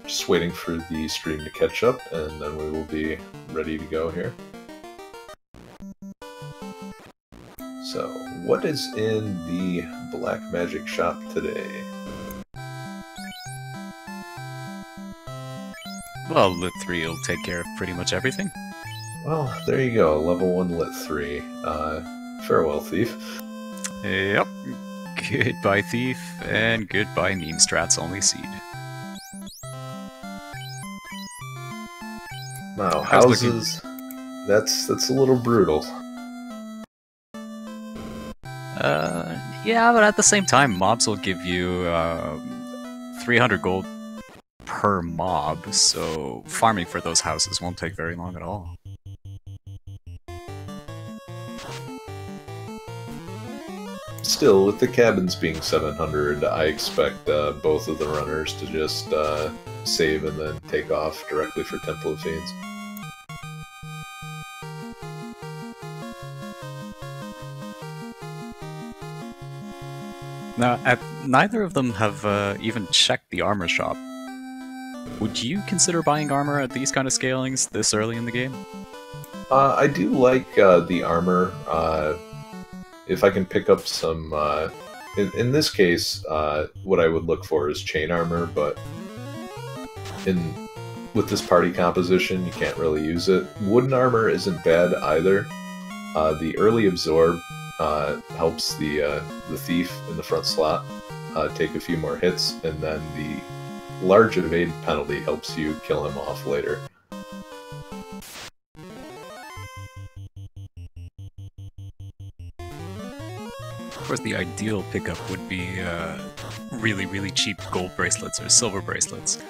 Just waiting for the stream to catch up, and then we will be ready to go here. So, what is in the Black Magic shop today? Well, Lit 3 will take care of pretty much everything. Well, there you go, level 1 Lit 3. Farewell, Thief. Yep. Goodbye, Thief, and goodbye, Meme Strats Only Seed. Wow, houses... That's a little brutal. Yeah, but at the same time, mobs will give you 300 gold per mob, so farming for those houses won't take very long at all. Still, with the cabins being 700, I expect both of the runners to just save and then take off directly for Temple of Fiends. Now, neither of them have even checked the armor shop. Would you consider buying armor at these kind of scalings this early in the game? I do like the armor. If I can pick up some... in this case, what I would look for is chain armor, but with this party composition, you can't really use it. Wooden armor isn't bad either. The early absorb helps the thief in the front slot take a few more hits, and then the large evade penalty helps you kill him off later. Of course, the ideal pickup would be really, really cheap gold bracelets or silver bracelets.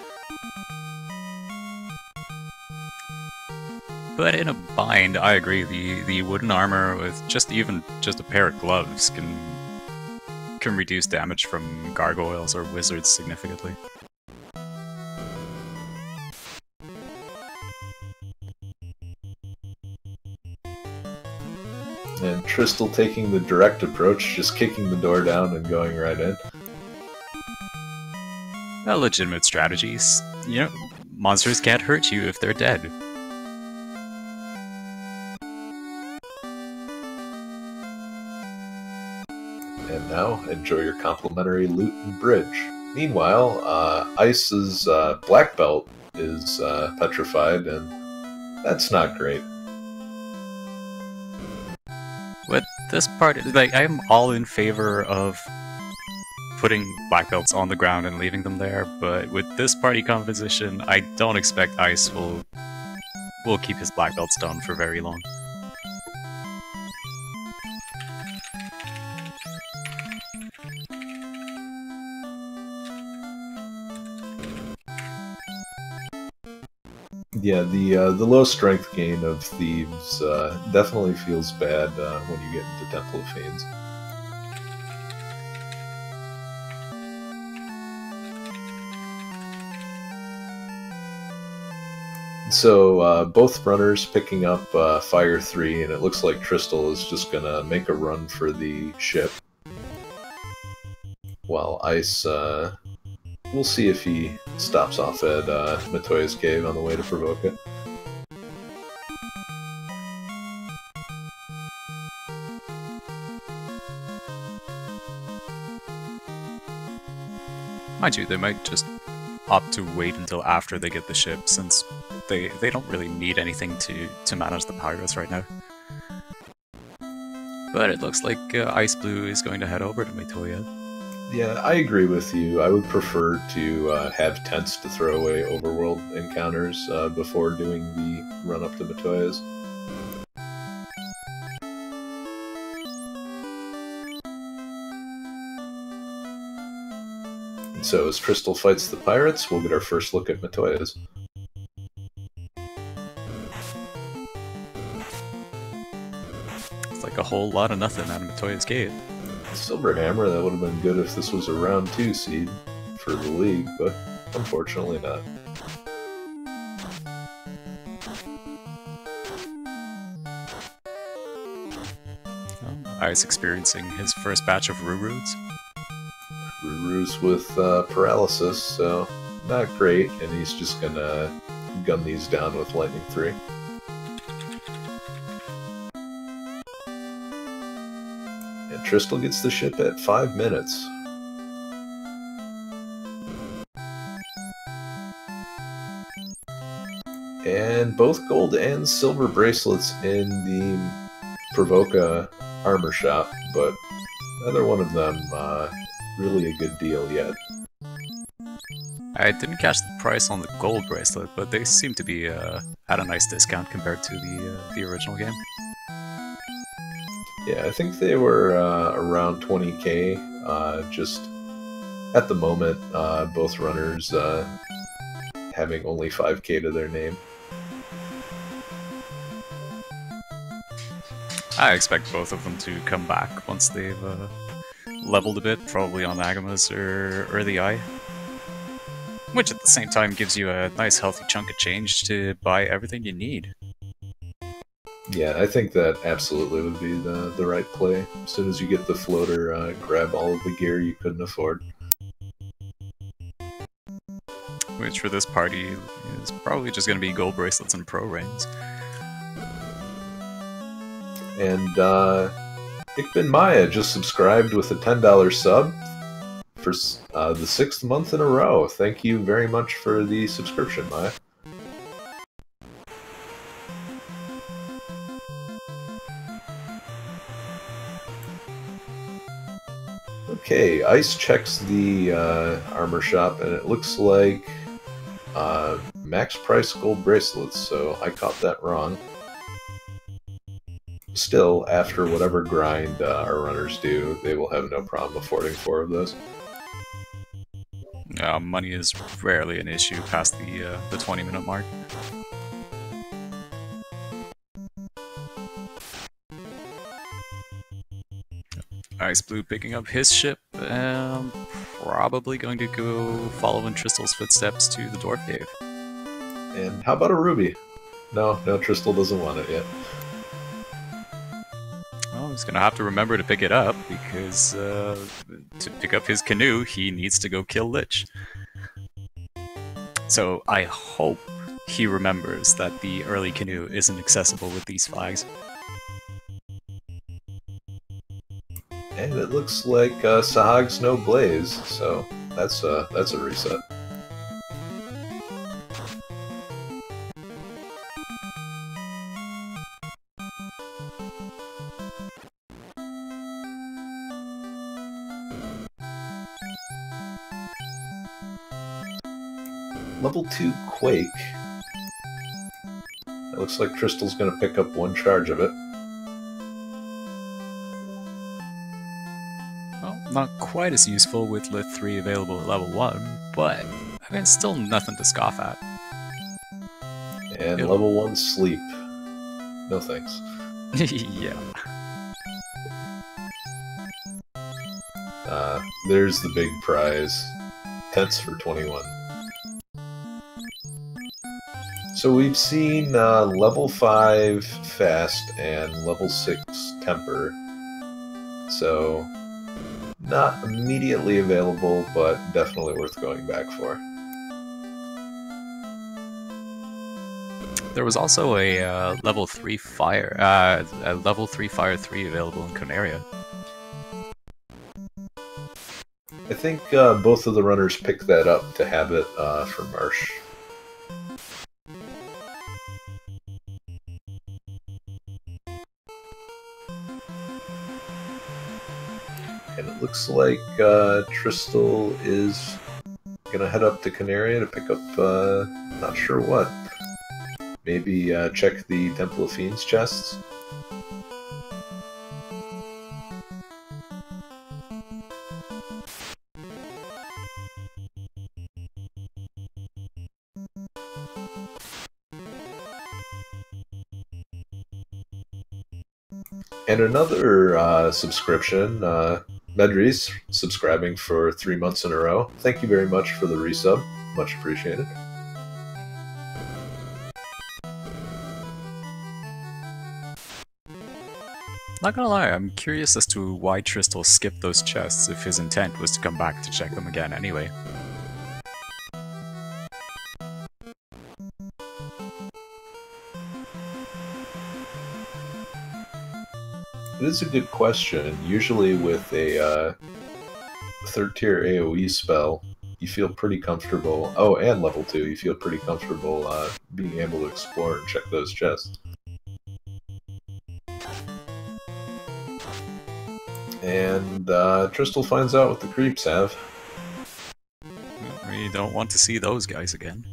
But in a bind, I agree, the wooden armor with just a pair of gloves can reduce damage from gargoyles or wizards significantly. And Tristal taking the direct approach, just kicking the door down and going right in. Legitimate strategies. You know, monsters can't hurt you if they're dead. And now, enjoy your complimentary loot and bridge. Meanwhile, Ice's black belt is petrified, and that's not great. With this part, like, I'm all in favor of putting black belts on the ground and leaving them there, but with this party composition, I don't expect Ice will keep his black belts down for very long. Yeah, the low strength gain of Thieves definitely feels bad when you get into Temple of Fiends. So both runners picking up Fire 3, and it looks like Tristal is just gonna make a run for the ship. While Ice, we'll see if he stops off at Matoya's cave on the way to provoke it. Mind you, they might just opt to wait until after they get the ship, since they don't really need anything to manage the pirates right now. But it looks like xIceblue is going to head over to Matoya. Yeah, I agree with you. I would prefer to have tents to throw away overworld encounters before doing the run up to Matoya's. And so as Tristal fights the pirates, we'll get our first look at Matoya's. It's like a whole lot of nothing out of Matoya's cave. Silverhammer, that would have been good if this was a round 2 seed for the league, but unfortunately not. Ice experiencing his first batch of Rurus. Rurus with paralysis, so not great, and he's just gonna gun these down with Lightning 3. And Tristal gets the ship at 5 minutes. And both gold and silver bracelets in the Provoca armor shop, but neither one of them really a good deal yet. I didn't catch the price on the gold bracelet, but they seem to be at a nice discount compared to the original game. Yeah, I think they were around 20k. Just at the moment, both runners having only 5k to their name. I expect both of them to come back once they've leveled a bit, probably on Agamas or the Eye. Which at the same time gives you a nice healthy chunk of change to buy everything you need. Yeah, I think that absolutely would be the right play. As soon as you get the floater, grab all of the gear you couldn't afford. Which for this party is probably just going to be gold bracelets and pro rings. And Ikbin Maya just subscribed with a $10 sub for the 6th month in a row. Thank you very much for the subscription, Maya. Okay, Ice checks the armor shop, and it looks like max price gold bracelets, so I caught that wrong. Still, after whatever grind our runners do, they will have no problem affording 4 of those. Money is rarely an issue past the 20-minute mark. xIceblue picking up his ship, probably going to go follow in Tristal's footsteps to the Dwarf Cave. And how about a ruby? No, Tristal doesn't want it yet. Well, he's gonna have to remember to pick it up, because to pick up his canoe, he needs to go kill Lich. So I hope he remembers that the early canoe isn't accessible with these flags. And it looks like Sahag's no blaze, so that's a reset. Level 2 Quake. It looks like Tristal's going to pick up 1 charge of it. Well, not quite as useful with Lit 3 available at level 1, but I mean, it's still nothing to scoff at. And level 1 Sleep. No thanks. Yeah. There's the big prize. Tents for 21. So we've seen level 5 Fast and level 6 Temper. So not immediately available, but definitely worth going back for. There was also a level 3 Fire, a level 3 Fire 3 available in Conaria. I think both of the runners picked that up to have it for Marsh. And it looks like Tristal is gonna head up to Canaria to pick up, not sure what. Maybe check the Temple of Fiends chests? And another subscription, Medries, subscribing for 3 months in a row. Thank you very much for the resub. Much appreciated. Not gonna lie, I'm curious as to why Tristal skipped those chests if his intent was to come back to check them again anyway. It is a good question. Usually with a third tier AoE spell, you feel pretty comfortable. Oh, and level 2, you feel pretty comfortable being able to explore and check those chests. And Tristal finds out what the creeps have. We don't want to see those guys again.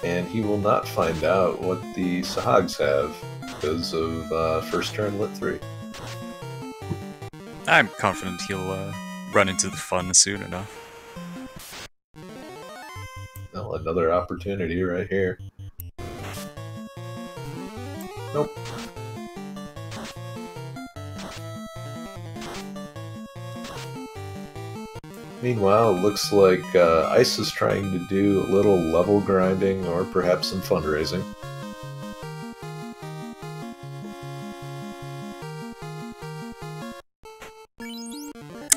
And he will not find out what the Sahags have because of first turn lit 3. I'm confident he'll run into the fun soon enough. Well, another opportunity right here. Nope. Meanwhile, it looks like Ice is trying to do a little level grinding or perhaps some fundraising.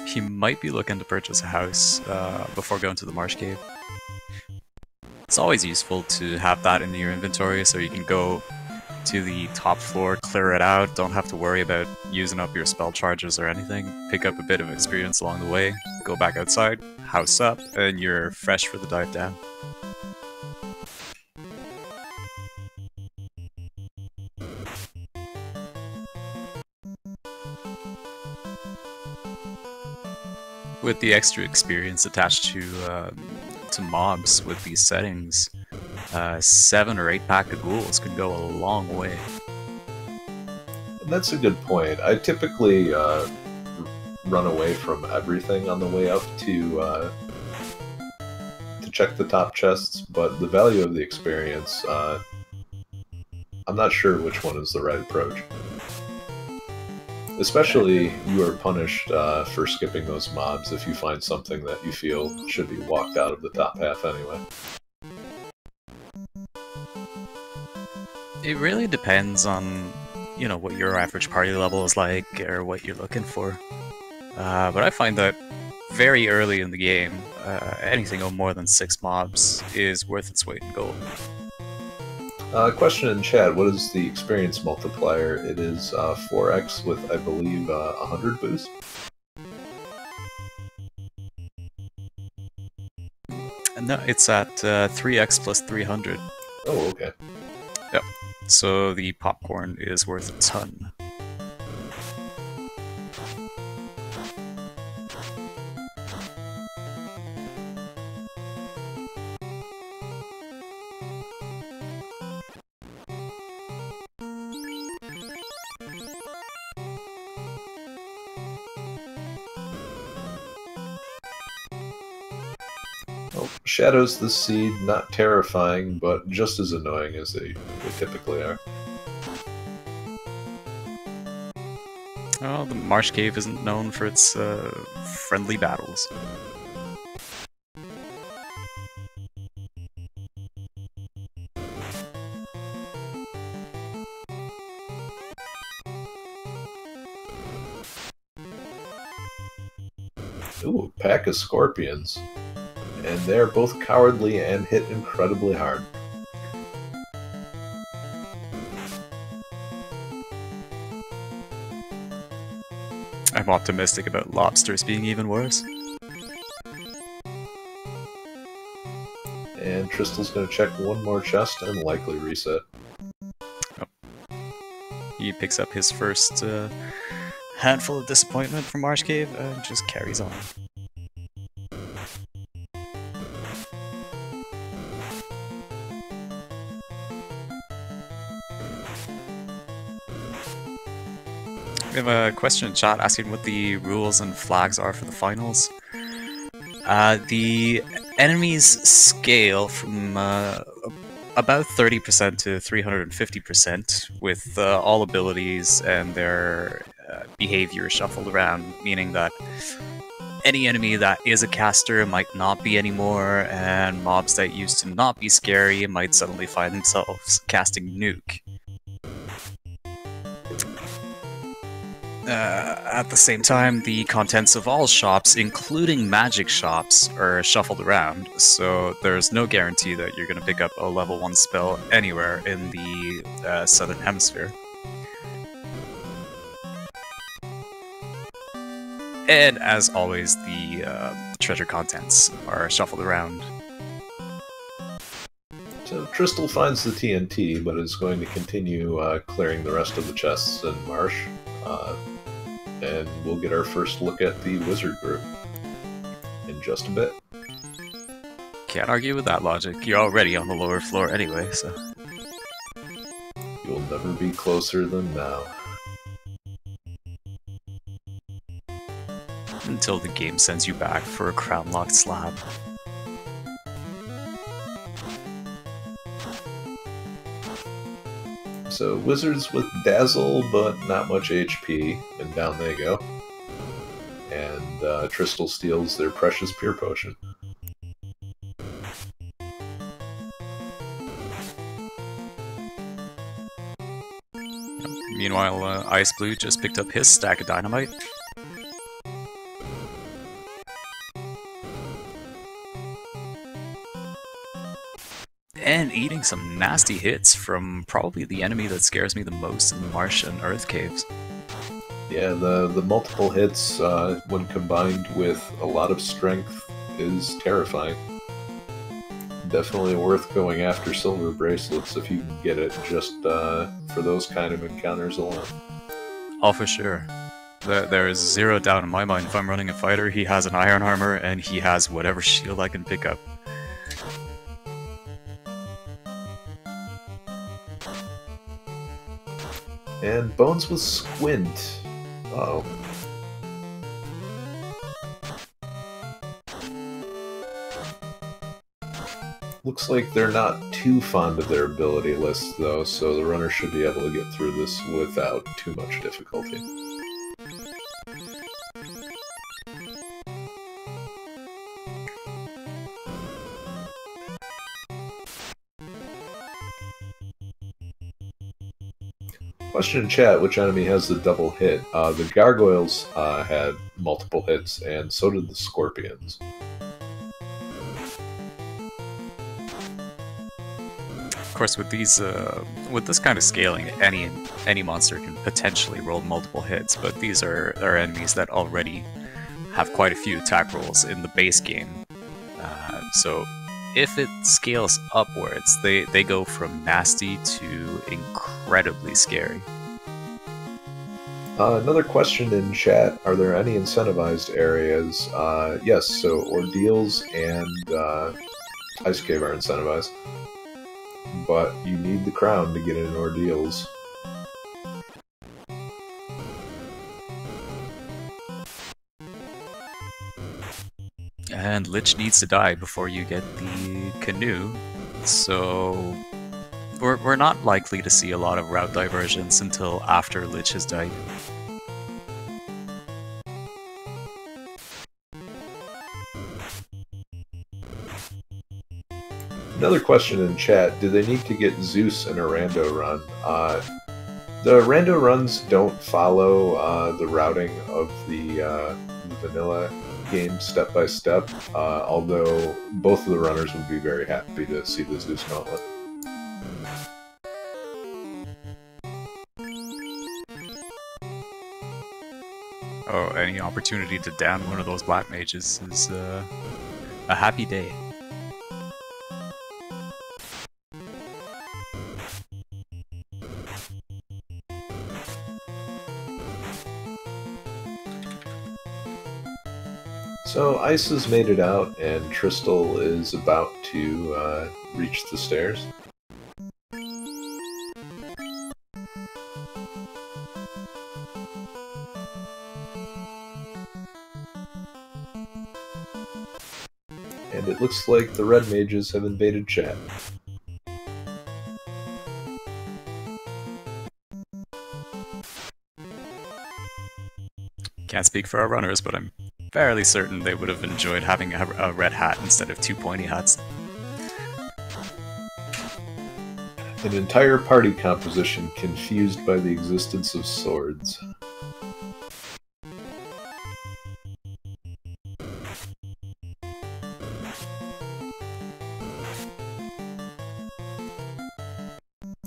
He might be looking to purchase a house before going to the Marsh Cave. It's always useful to have that in your inventory so you can go to the top floor, clear it out, don't have to worry about using up your spell charges or anything, pick up a bit of experience along the way, go back outside, house up, and you're fresh for the dive down. With the extra experience attached to mobs with these settings, 7 or 8 pack of ghouls can go a long way. And that's a good point. I typically run away from everything on the way up to check the top chests, but the value of the experience, I'm not sure which one is the right approach. Especially, you are punished for skipping those mobs if you find something that you feel should be walked out of the top half anyway. It really depends on, you know, what your average party level is like or what you're looking for. But I find that very early in the game, anything of more than 6 mobs is worth its weight in gold. Question in chat, what is the experience multiplier? It is 4x with, I believe, 100 boost? No, it's at 3x plus 300. Oh, okay. Yep. So the popcorn is worth a ton. Shadows the Seed, not terrifying, but just as annoying as they typically are. Oh, the Marsh Cave isn't known for its friendly battles. Ooh, a pack of scorpions. And they're both cowardly and hit incredibly hard. I'm optimistic about lobsters being even worse. And Tristal's going to check one more chest and likely reset. Oh. He picks up his first handful of disappointment from Marsh Cave and just carries on. We have a question in chat asking what the rules and flags are for the finals. The enemies scale from about 30% to 350% with all abilities and their behavior shuffled around, meaning that any enemy that is a caster might not be anymore, and mobs that used to not be scary might suddenly find themselves casting Nuke. At the same time, the contents of all shops, including magic shops, are shuffled around, so there's no guarantee that you're going to pick up a level 1 spell anywhere in the Southern Hemisphere. And as always, the treasure contents are shuffled around. So Tristal finds the TNT, but is going to continue clearing the rest of the chests in Marsh. And we'll get our first look at the wizard group in just a bit. Can't argue with that logic. You're already on the lower floor anyway, so... You'll never be closer than now. Until the game sends you back for a crown-locked slab. So wizards with Dazzle, but not much HP, and down they go. And Tristal steals their precious Pure Potion. Meanwhile, xIceblue just picked up his stack of dynamite. And eating some nasty hits from probably the enemy that scares me the most in the Marsh and Earth Caves. Yeah, the multiple hits, when combined with a lot of strength, is terrifying. Definitely worth going after silver bracelets if you can get it, just for those kind of encounters alone. Oh, for sure. There is zero doubt in my mind if I'm running a fighter, he has an iron armor and he has whatever shield I can pick up. And Bones with Squint. Uh-oh. Looks like they're not too fond of their ability list, though, so the runner should be able to get through this without too much difficulty. Question in chat, which enemy has the double hit? The Gargoyles had multiple hits, and so did the Scorpions. Of course, with these, with this kind of scaling, any monster can potentially roll multiple hits, but these are enemies that already have quite a few attack rolls in the base game. So if it scales upwards, they go from nasty to incredibly scary. Another question in chat, are there any incentivized areas? Yes, so Ordeals and Ice Cave are incentivized. But you need the crown to get in Ordeals. And Lich needs to die before you get the canoe, so we're not likely to see a lot of route divergence until after Lich has died. Another question in chat, do they need to get Zeus in a rando run? The rando runs don't follow the routing of the vanilla game step by step, although both of the runners would be very happy to see the Zeus Gauntlet. Oh, any opportunity to down one of those black mages is a happy day. So Ice has made it out, and Tristal is about to reach the stairs. And it looks like the red mages have invaded chat. Can't speak for our runners, but I'm fairly certain they would have enjoyed having a red hat instead of two pointy hats. An entire party composition confused by the existence of swords.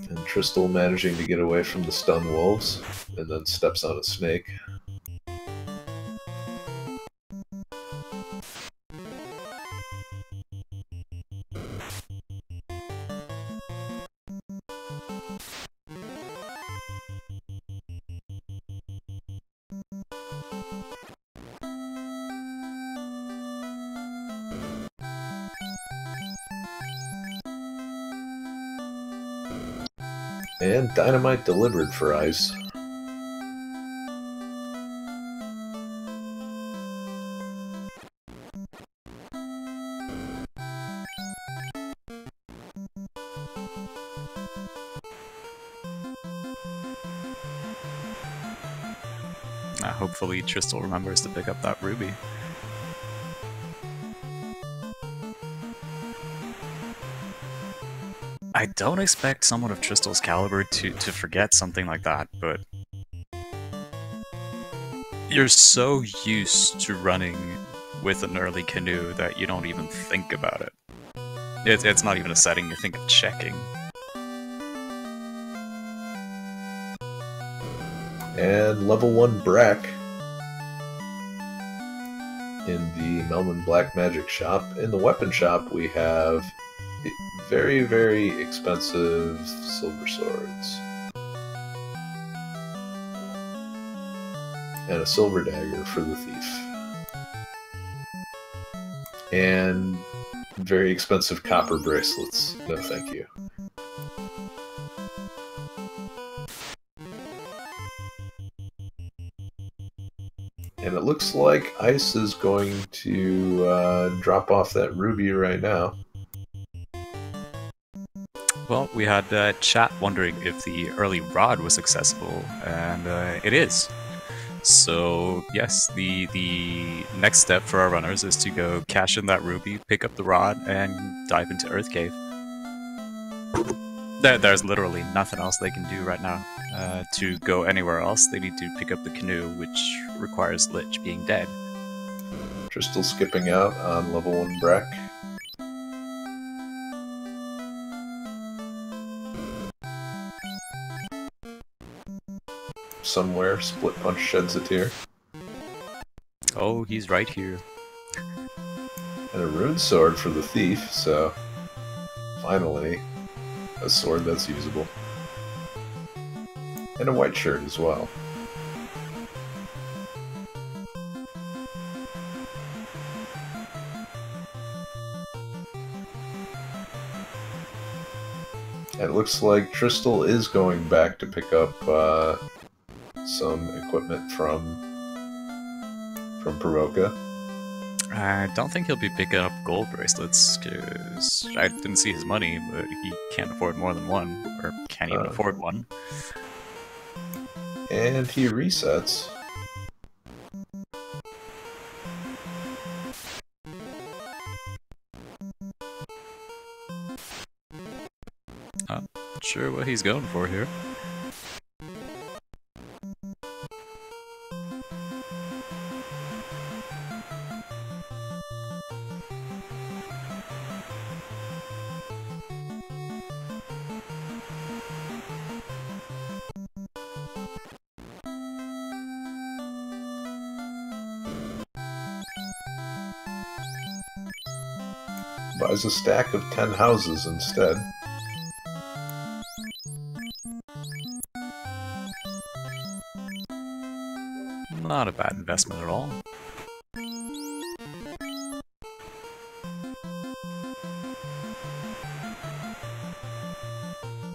And Tristal managing to get away from the stun wolves, and then steps on a snake. And dynamite delivered for ice. Hopefully Tristal remembers to pick up that ruby. I don't expect someone of Tristal's caliber to forget something like that, but you're so used to running with an early canoe that you don't even think about it. It's not even a setting you think of checking. And level 1 Brack in the Melman Black Magic shop. In the weapon shop, we have very, very expensive silver swords. And a silver dagger for the thief. And very expensive copper bracelets. No thank you. And it looks like Ice is going to drop off that ruby right now. Well, we had chat wondering if the early rod was accessible, and it is. So yes, the next step for our runners is to go cash in that ruby, pick up the rod, and dive into Earth Cave. There's literally nothing else they can do right now. To go anywhere else, they need to pick up the canoe, which requires Lich being dead. Tristal skipping out on level 1 Brack. Somewhere, Split Punch sheds a tear. Oh, he's right here. And a rune sword for the thief, so finally a sword that's usable. And a white shirt as well. And it looks like Tristal is going back to pick up some equipment from Provoka. I don't think he'll be picking up gold bracelets, because I didn't see his money, but he can't afford more than one, or can't even afford one. And he resets. Not sure what he's going for here. Buys a stack of 10 houses instead. Not a bad investment at all.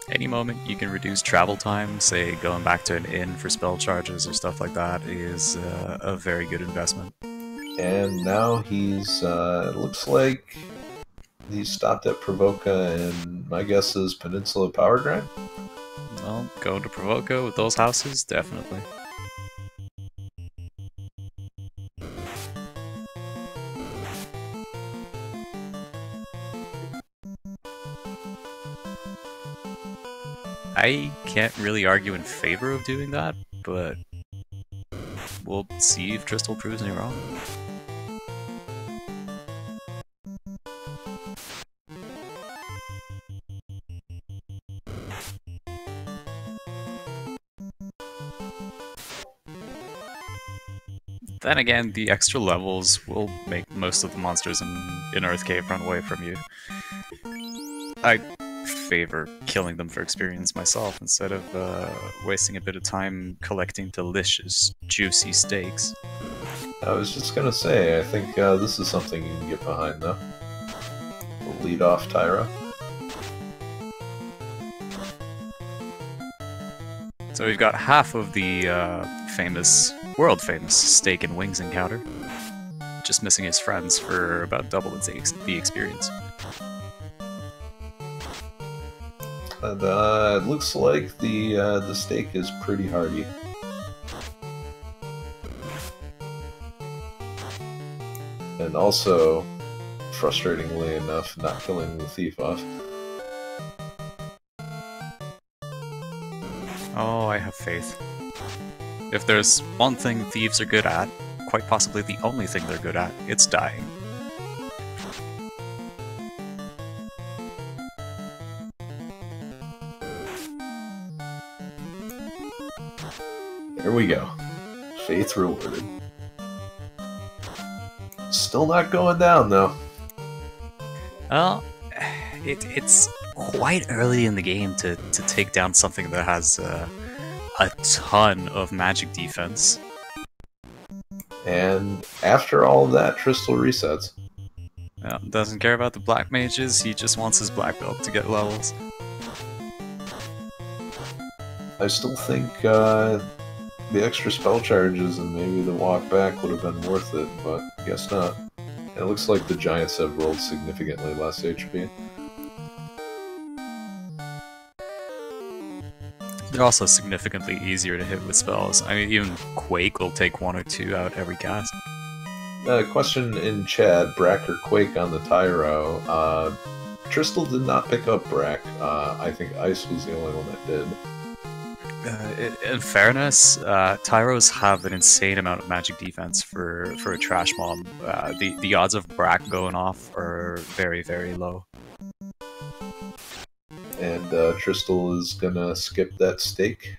Any moment you can reduce travel time, say going back to an inn for spell charges or stuff like that, is a very good investment. And now he's, it looks like he's stopped at Provoka, and my guess is Peninsula Power Grind? Well, going to Provoka with those houses, definitely. I can't really argue in favor of doing that, but we'll see if Tristal proves me wrong. Then again, the extra levels will make most of the monsters in Earth Cave run away from you. I favor killing them for experience myself instead of wasting a bit of time collecting delicious, juicy steaks. I was just gonna say, I think this is something you can get behind, though. The lead-off Tyro. So we've got half of the world-famous steak and wings encounter. Just missing his friends for about double the experience. And, it looks like the steak is pretty hearty. And also, frustratingly enough, not killing the thief off. Oh, I have faith. If there's one thing thieves are good at, quite possibly the only thing they're good at, it's dying. There we go. Faith rewarded. Still not going down, though. Well, it's quite early in the game to take down something that has a ton of magic defense. And after all of that, Tristal resets. Doesn't care about the black mages, he just wants his black belt to get levels. I still think the extra spell charges and maybe the walk back would have been worth it, but I guess not. And it looks like the Giants have rolled significantly less HP. They're also significantly easier to hit with spells. I mean, even Quake will take 1 or 2 out every cast. Question in chat, Brack or Quake on the Tyro. Tristal did not pick up Brack. I think Ice was the only one that did. In fairness, Tyros have an insane amount of magic defense for a trash mob. The odds of Brack going off are very, very low. And Tristal is gonna skip that stake.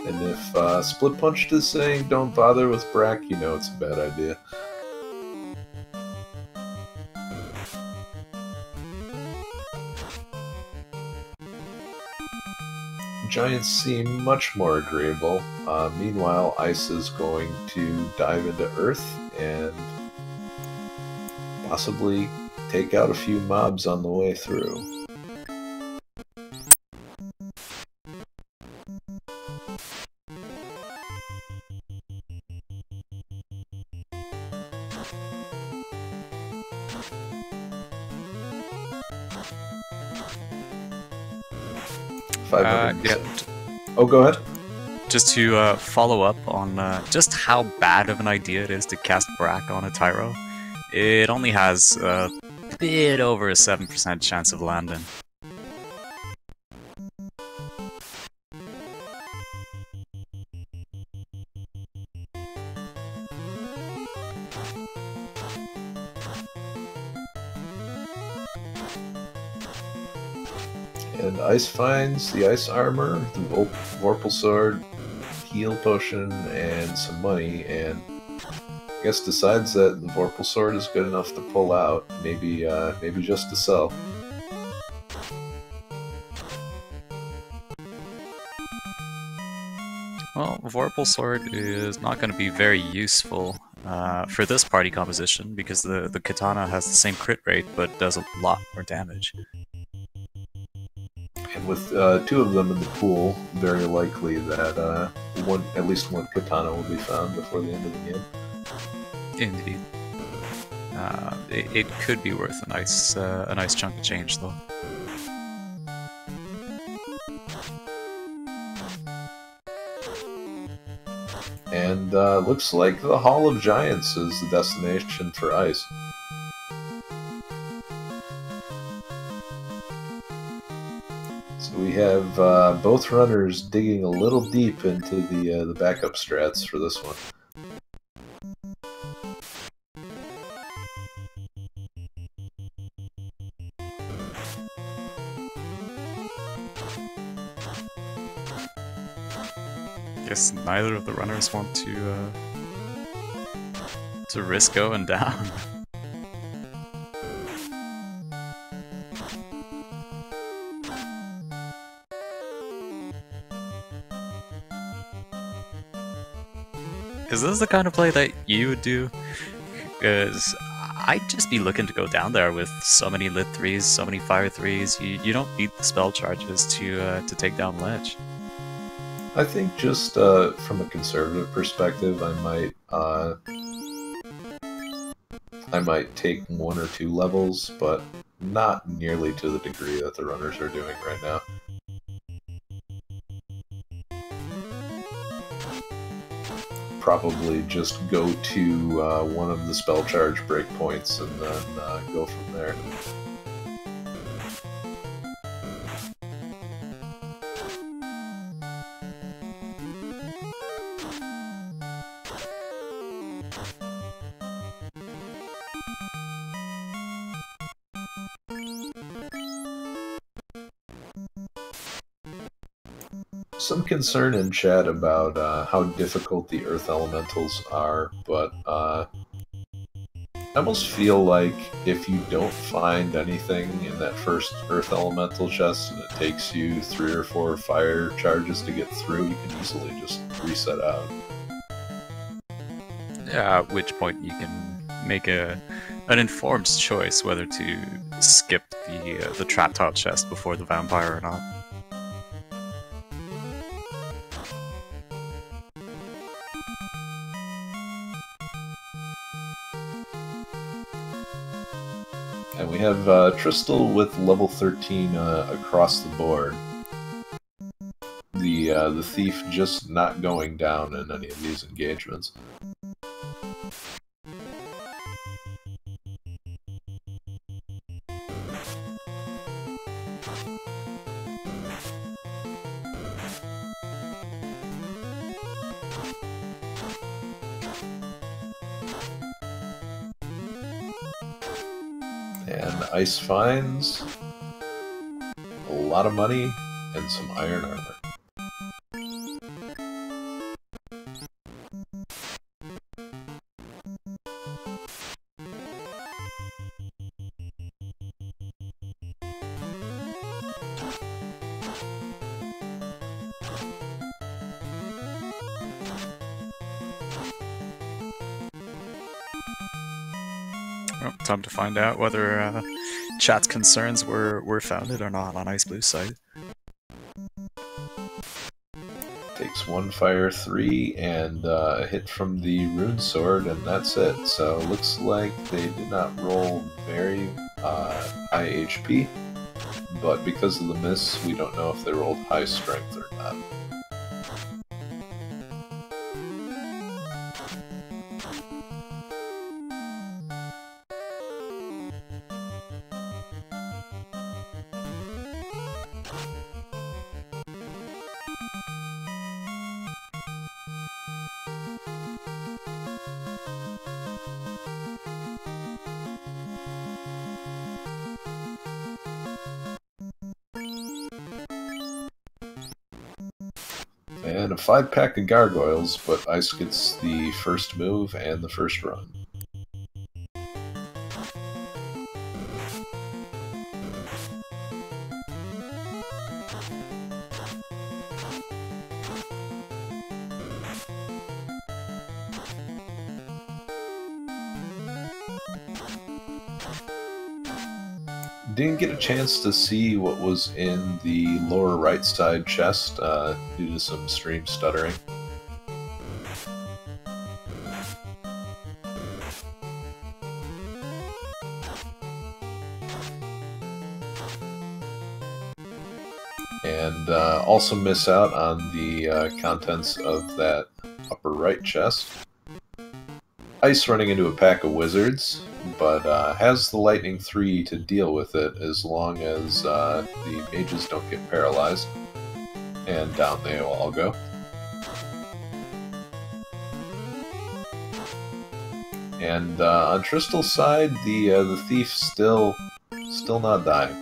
And if Split Punched is saying don't bother with Brack, you know it's a bad idea. Giants seem much more agreeable. Meanwhile, Ice is going to dive into Earth and possibly take out a few mobs on the way through. Yeah. Oh, go ahead. Just to follow up on just how bad of an idea it is to cast Brack on a Tyro, it only has a bit over a 7% chance of landing. And Ice finds the Ice Armor, the Vorpal Sword, Heal Potion, and some money, and I guess decides that the Vorpal Sword is good enough to pull out, maybe just to sell. Well, Vorpal Sword is not going to be very useful for this party composition because the katana has the same crit rate but does a lot more damage. And with 2 of them in the pool, very likely that at least one katana will be found before the end of the game. Indeed. It could be worth a nice chunk of change, though. And looks like the Hall of Giants is the destination for Ice. So we have both runners digging a little deep into the backup strats for this one. guess neither of the runners want to risk going down. Is this the kind of play that you would do? Because I'd just be looking to go down there with so many lit 3s, so many fire 3s. You don't need the spell charges to take down Lich. I think just from a conservative perspective, I might take 1 or 2 levels, but not nearly to the degree that the runners are doing right now. Probably just go to one of the spell charge breakpoints and then go from there. Some concern in chat about how difficult the Earth Elementals are, but I almost feel like if you don't find anything in that first Earth Elemental chest and it takes you 3 or 4 fire charges to get through, you can easily just reset out. Yeah, at which point you can make an informed choice whether to skip the trap tile chest before the vampire or not. And we have Tristal with level 13 across the board. The thief just not going down in any of these engagements. And Ice finds a lot of money and some iron armor. Well, time to find out whether chat's concerns were founded or not on xIceblue side. Takes 1 fire 3 and a hit from the rune sword, and that's it. So looks like they did not roll very high HP, but because of the miss, we don't know if they rolled high strength or not. And a 5-pack of gargoyles, but Ice gets the first move and the first run. Didn't get a chance to see what was in the lower right side chest due to some stream stuttering. And also miss out on the contents of that upper right chest. Ice running into a pack of wizards, but has the Lightning 3 to deal with it as long as the mages don't get paralyzed. And down they will all go. And on Tristal's side, the thief still not dying.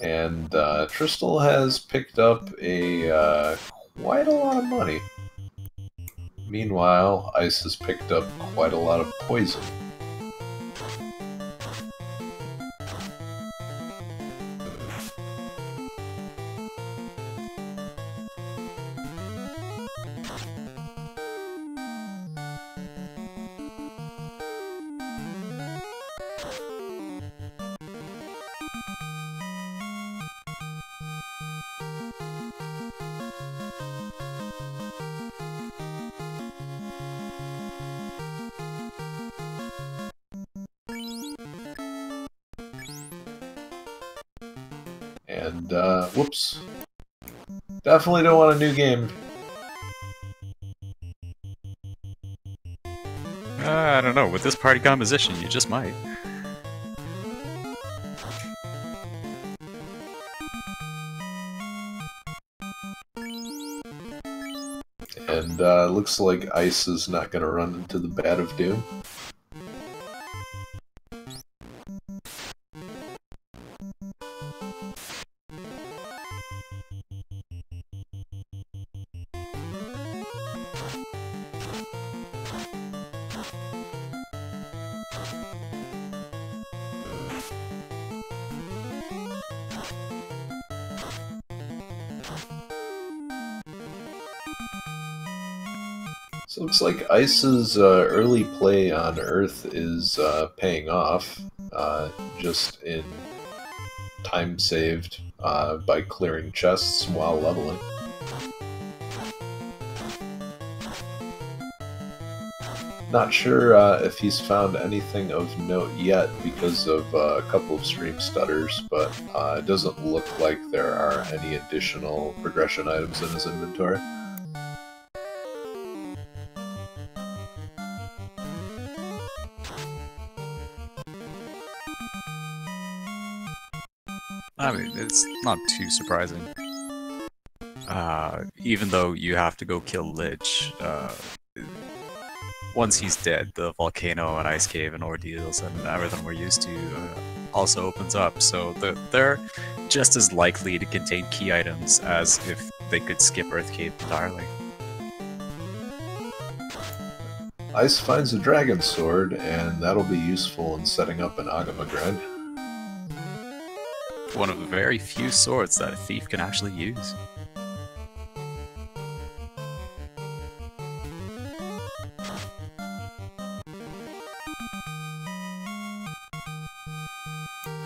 And Tristal has picked up a quite a lot of money. Meanwhile, Ice has picked up quite a lot of poison. And, whoops. Definitely don't want a new game. I don't know, with this party composition, you just might. And, looks like Ice is not going to run into the Bat of Doom. So it looks like Ice's early play on Earth is paying off, just in time saved by clearing chests while leveling. Not sure if he's found anything of note yet because of a couple of stream stutters, but it doesn't look like there are any additional progression items in his inventory. I mean, it's not too surprising. Even though you have to go kill Lich, once he's dead, the volcano and ice cave and ordeals and everything we're used to also opens up, so they're just as likely to contain key items as if they could skip Earth Cave entirely. Ice finds a dragon sword, and that'll be useful in setting up an Agama grind. One of the very few swords that a thief can actually use.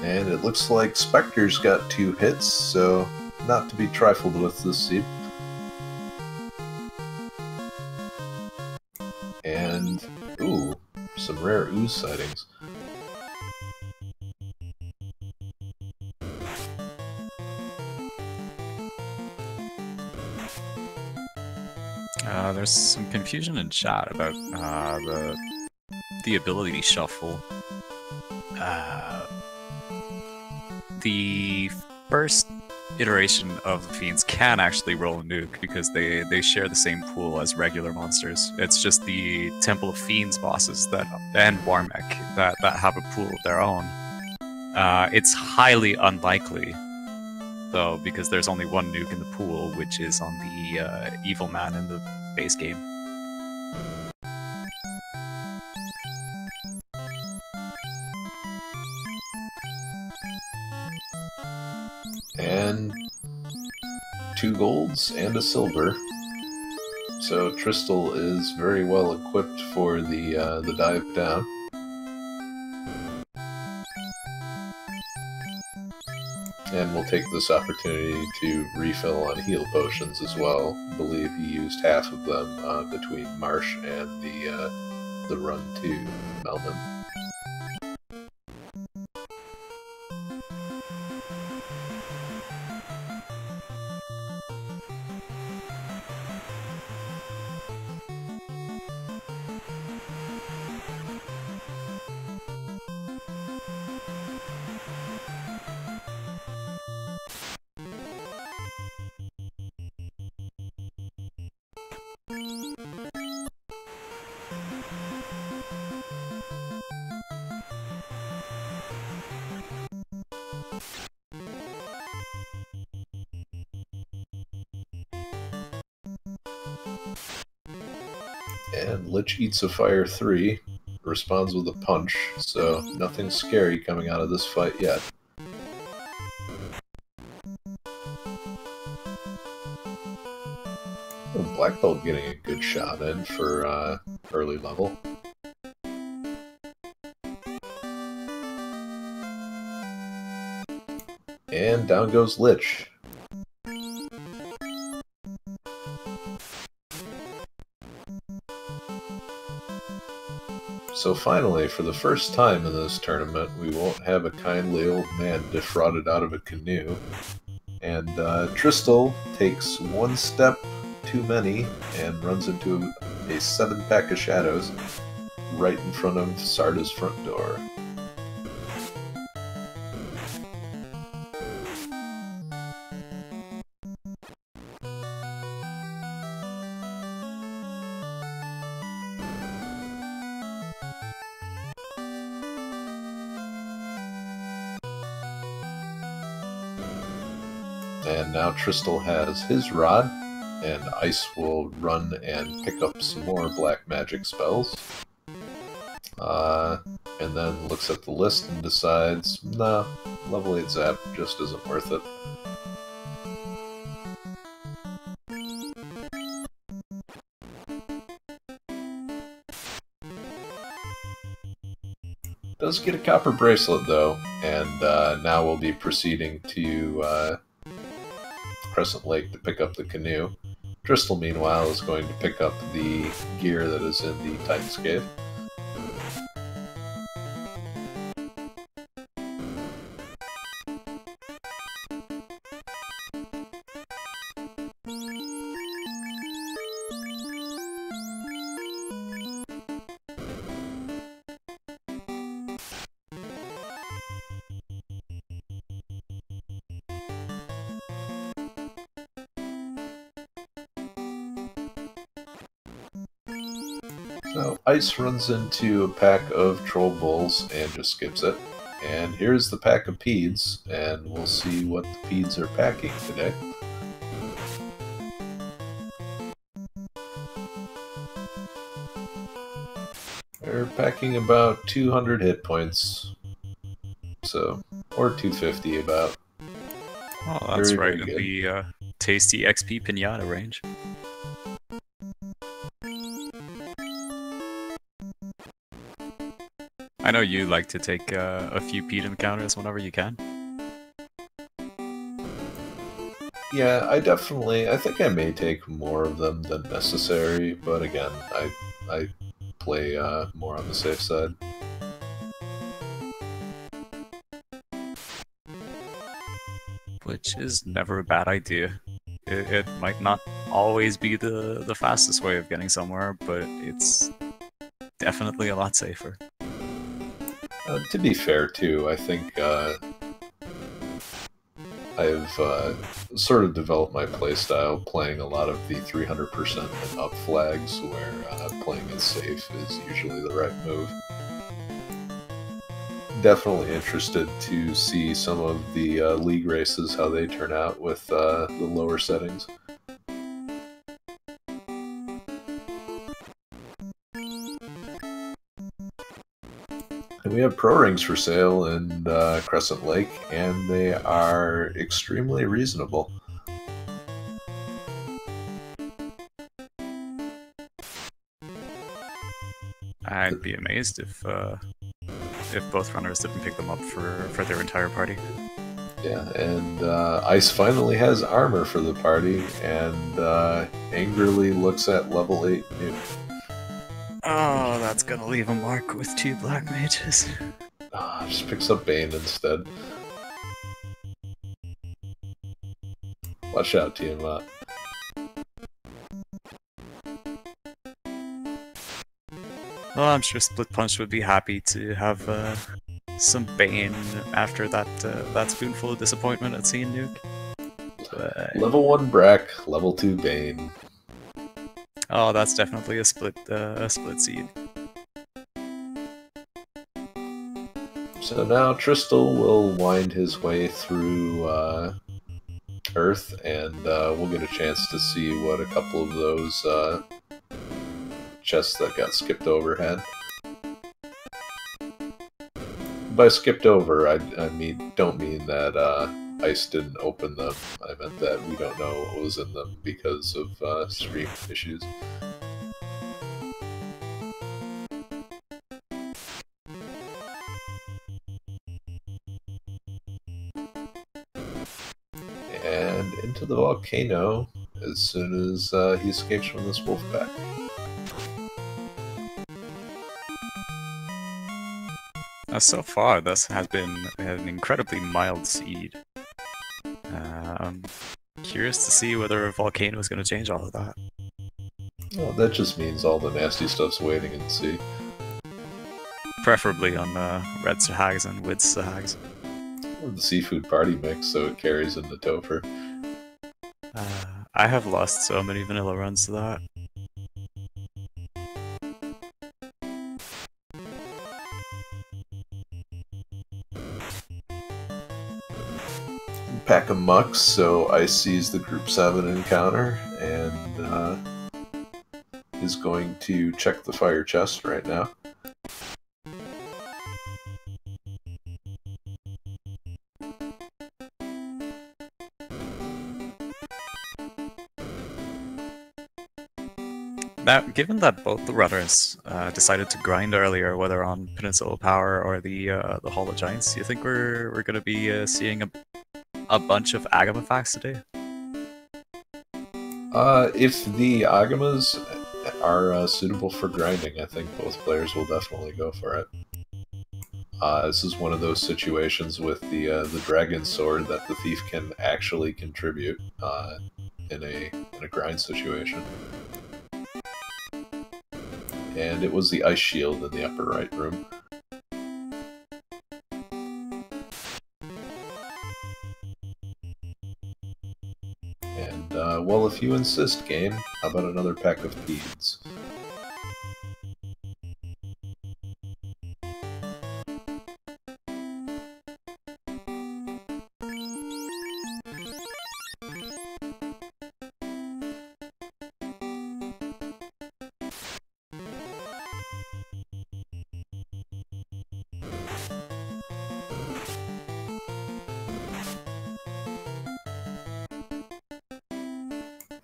And it looks like Spectre's got 2 hits, so not to be trifled with this seed. And, ooh, some rare ooze sightings. There's some confusion in chat about the ability shuffle. The first iteration of the Fiends can actually roll a nuke because they share the same pool as regular monsters. It's just the Temple of Fiends bosses and Warmech that have a pool of their own. It's highly unlikely, though, because there's only one nuke in the pool, which is on the Evil Man in the base game. And 2 golds and a silver. So Tristal is very well equipped for the dive down. And we'll take this opportunity to refill on heal potions as well. I believe he used half of them between Marsh and the run to Melman. And Lich eats a fire 3, responds with a punch, so nothing scary coming out of this fight yet. Oh, Black Belt getting a good shot in for early level. And down goes Lich. So finally, for the first time in this tournament, we won't have a kindly old man defrauded out of a canoe. And Tristal takes one step too many and runs into a 7-pack of shadows right in front of Sarda's front door. And now Tristal has his rod, and Ice will run and pick up some more black magic spells. And then looks at the list and decides, nah, level 8 Zap just isn't worth it. Does get a copper bracelet though, and now we'll be proceeding to Crescent Lake to pick up the canoe. Tristal, meanwhile, is going to pick up the gear that is in the Titan's Cave. So Ice runs into a pack of troll bulls and just skips it. And here's the pack of peeds, and we'll see what the peeds are packing today. They're packing about 200 hit points, so, or 250 about. Oh, that's Very, right, in very the tasty XP Pinata range. I know you like to take a few Pete encounters whenever you can. Yeah, I think I may take more of them than necessary, but again, I play more on the safe side. Which is never a bad idea. It might not always be the fastest way of getting somewhere, but it's definitely a lot safer. To be fair, too, I think I've sort of developed my playstyle playing a lot of the 300% and up flags, where playing it safe is usually the right move. Definitely interested to see some of the league races, how they turn out with the lower settings. And we have pro rings for sale in Crescent Lake, and they are extremely reasonable. I'd be amazed if both runners didn't pick them up for their entire party. Yeah, and Ice finally has armor for the party, and angrily looks at level 8 Nuke. Oh, that's gonna leave a mark with 2 black mages. Just picks up Bane instead. Watch out, Tiamat. Well, I'm sure Split Punch would be happy to have some Bane after that spoonful of disappointment at seeing Nuke. But... Level 1 Brack, level 2 Bane. Oh, that's definitely a split seed. So now Tristal will wind his way through Earth, and we'll get a chance to see what a couple of those chests that got skipped over had. By skipped over, I don't mean that Ice didn't open them. I meant that we don't know what was in them because of stream issues. And into the volcano as soon as he escapes from this wolf pack. So far, this has been an incredibly mild seed. Curious to see whether a volcano is going to change all of that. Well, that just means all the nasty stuff's waiting in sea. Preferably on red sahags and with sahags. Or the seafood party mix, so it carries into Topher. I have lost so many vanilla runs to that. Pack of mucks, so Ice sees the Group 7 encounter and is going to check the fire chest right now. Now, given that both the runners decided to grind earlier, whether on Peninsula Power or the Hall of Giants, do you think we're going to be seeing a bunch of Agama facts today? If the Agamas are suitable for grinding, I think both players will definitely go for it. This is one of those situations with the Dragon Sword that the Thief can actually contribute in a grind situation. And it was the Ice Shield in the upper right room. And, well, if you insist, game, how about another pack of Peeds?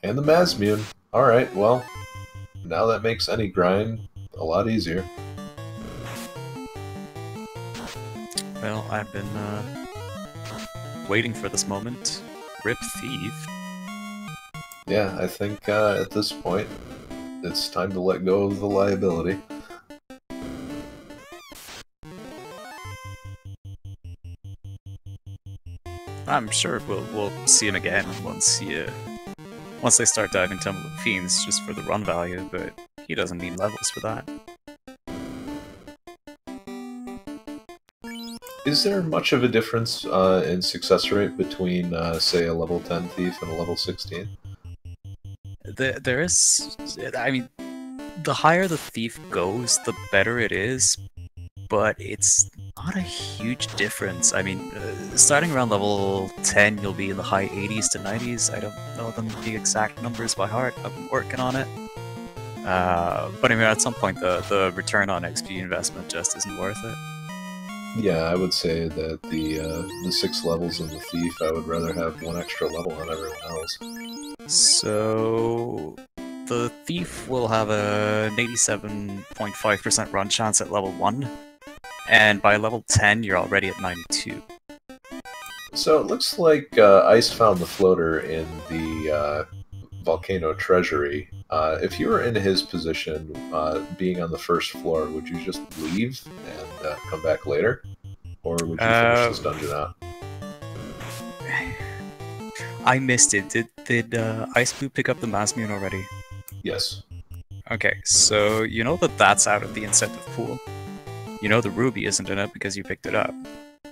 And the Mazmune. Alright, well, now that makes any grind a lot easier. Well, I've been waiting for this moment. Rip Thief. Yeah, I think at this point, it's time to let go of the liability. I'm sure we'll see him again once they start diving Temple of Fiends just for the run value, but he doesn't need levels for that. Is there much of a difference in success rate between, say, a level 10 Thief and a level 16? There is... I mean, the higher the Thief goes, the better it is, but it's not a huge difference. I mean, starting around level 10, you'll be in the high 80s to 90s. I don't know the exact numbers by heart. I've been working on it. But I mean, at some point, the return on XP investment just isn't worth it. Yeah, I would say that the 6 levels in the Thief, I would rather have 1 extra level on everyone else. So... the Thief will have an 87.5% run chance at level 1, and by level 10 you're already at 92. So it looks like Ice found the floater in the Volcano Treasury. If you were in his position, being on the first floor, would you just leave and come back later? Or would you finish this dungeon out? I missed it. Did xIceblue pick up the Mazmune already? Yes. Okay, so you know that that's out of the incentive pool. You know the ruby isn't in it because you picked it up.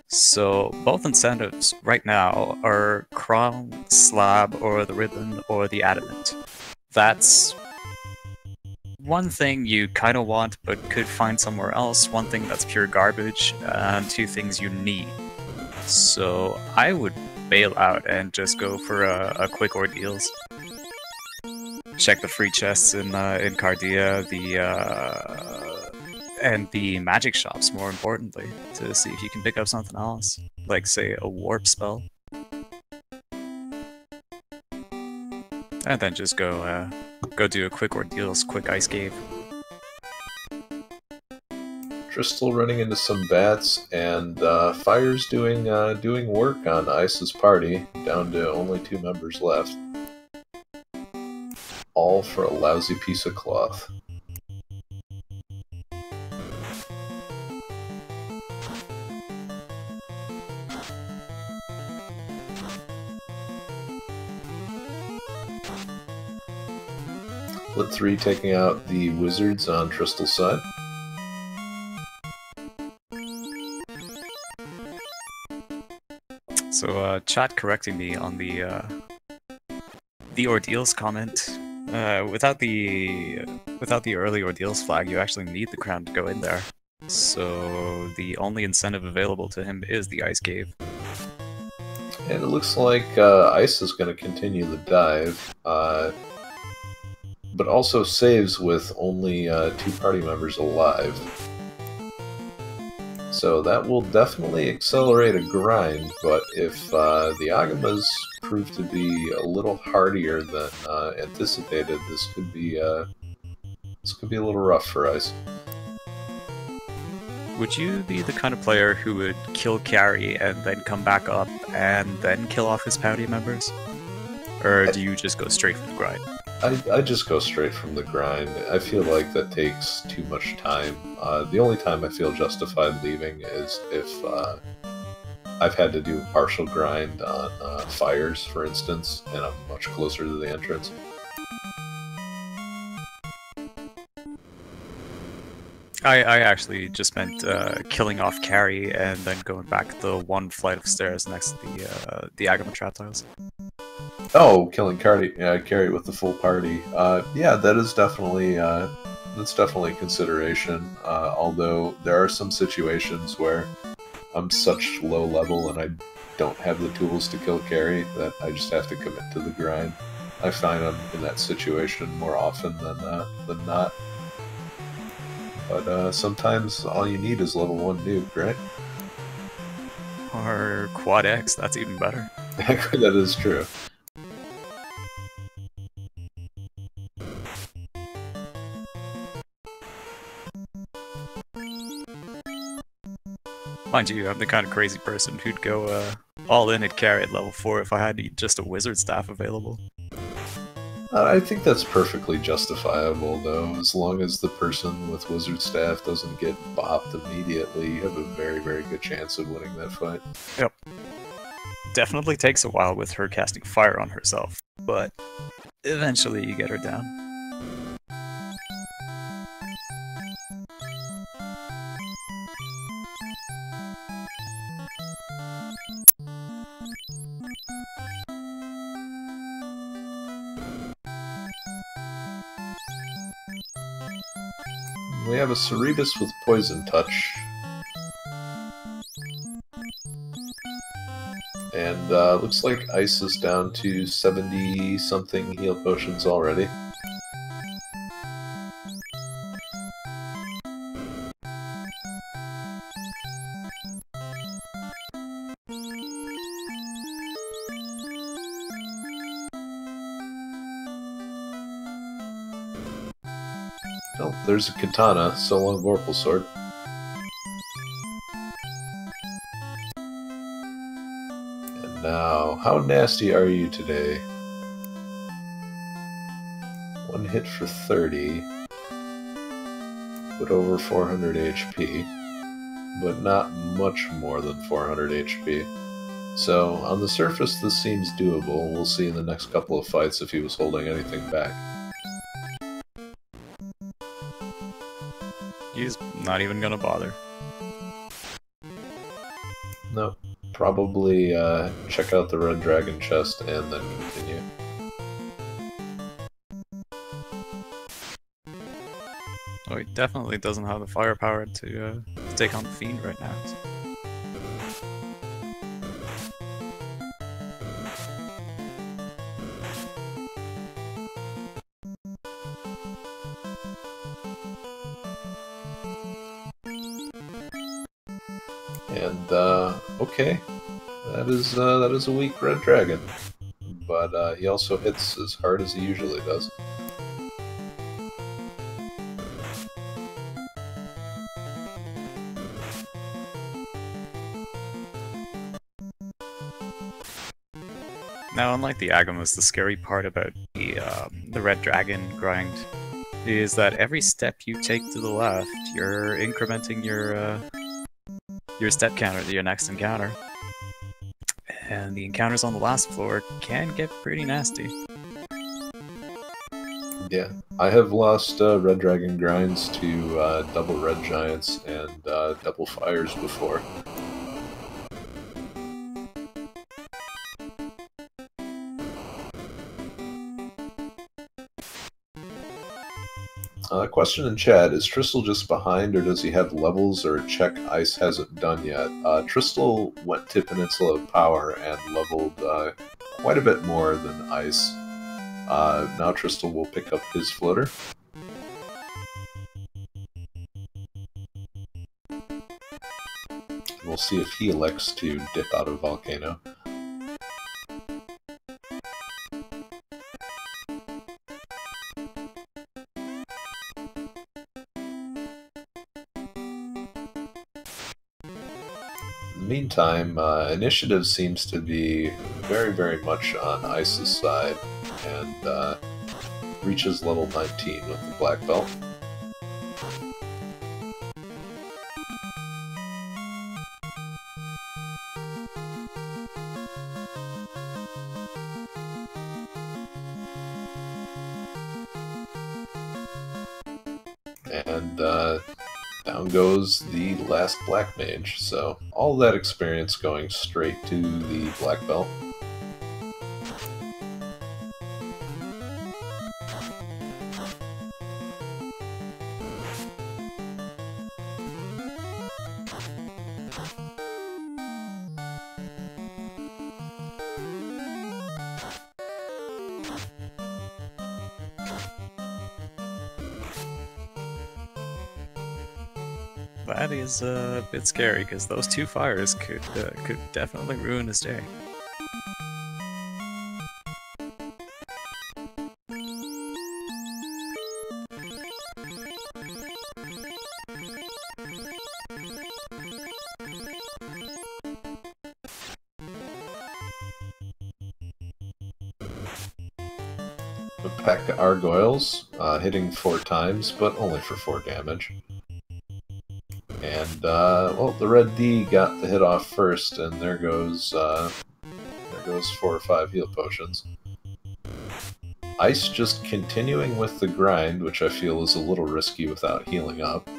So both incentives right now are crown, slab, or the ribbon, or the adamant. That's one thing you kind of want but could find somewhere else, one thing that's pure garbage, and 2 things you need. So I would bail out and just go for a quick ordeals. Check the free chests in Cardia, and the magic shops, more importantly, to see if you can pick up something else, like say a warp spell, and then just go do a quick ordeals, quick ice cave. Tristal running into some bats, and Fire's doing work on Ice's party, down to only 2 members left. All for a lousy piece of cloth. Lit 3 taking out the wizards on Tristal's side. So, chat correcting me on the ordeals comment. Without the early ordeals flag, you actually need the crown to go in there. So the only incentive available to him is the ice cave. And it looks like Ice is going to continue the dive, but also saves with only 2 party members alive. So that will definitely accelerate a grind, but if the Agamas prove to be a little hardier than anticipated, this could be a little rough for Ice. Would you be the kind of player who would kill carry and then come back up and then kill off his party members? Or do you just go straight from the grind? I just go straight from the grind. I feel like that takes too much time. The only time I feel justified leaving is if I've had to do a partial grind on fires, for instance, and I'm much closer to the entrance. I actually just meant killing off carry and then going back the 1 flight of stairs next to the Agama trap tiles. Oh, killing carry with the full party. Yeah, that is definitely a consideration. Although there are some situations where I'm such low level and I don't have the tools to kill carry that I just have to commit to the grind. I find I'm in that situation more often than not. But sometimes all you need is level 1 nuke, right? Or quad X, that's even better. That is true. Mind you, I'm the kind of crazy person who'd go all in at carry at level 4 if I had just a wizard staff available. I think that's perfectly justifiable, though. As long as the person with wizard staff doesn't get bopped immediately, you have a very, very good chance of winning that fight. Yep. Definitely takes a while with her casting fire on herself, but eventually you get her down. We have a Cerebus with Poison Touch. And looks like Ice is down to 70-something heal potions already. Oh, there's a katana, so long Vorpal Sword. And now, how nasty are you today? 1 hit for 30, but over 400 HP, but not much more than 400 HP. So, on the surface this seems doable. We'll see in the next couple of fights if he was holding anything back. He's not even gonna bother. Nope. Probably check out the Red Dragon chest and then continue. Oh, he definitely doesn't have the firepower to take on the Fiend right now. And okay, that is a weak red dragon, but he also hits as hard as he usually does. Now, unlike the Agamas, the scary part about the red dragon grind is that every step you take to the left, you're incrementing your step counter to your next encounter. And the encounters on the last floor can get pretty nasty. Yeah, I have lost red dragon grinds to double red giants and double fires before. Question in chat, is Tristal just behind, or does he have levels or a check Ice hasn't done yet? Tristal went to Peninsula of Power and leveled quite a bit more than Ice. Now Tristal will pick up his floater. We'll see if he elects to dip out of Volcano. Meantime, initiative seems to be very, very much on Ice's side, and reaches level 19 with the black belt. And down goes the last black mage, so all that experience going straight to the black belt. That is a bit scary, because those two fires could definitely ruin his day. A pack of Gargoyles, hitting 4 times, but only for 4 damage. And, well, the red D got the hit off first, and there goes 4 or 5 heal potions. Ice just continuing with the grind, which I feel is a little risky without healing up.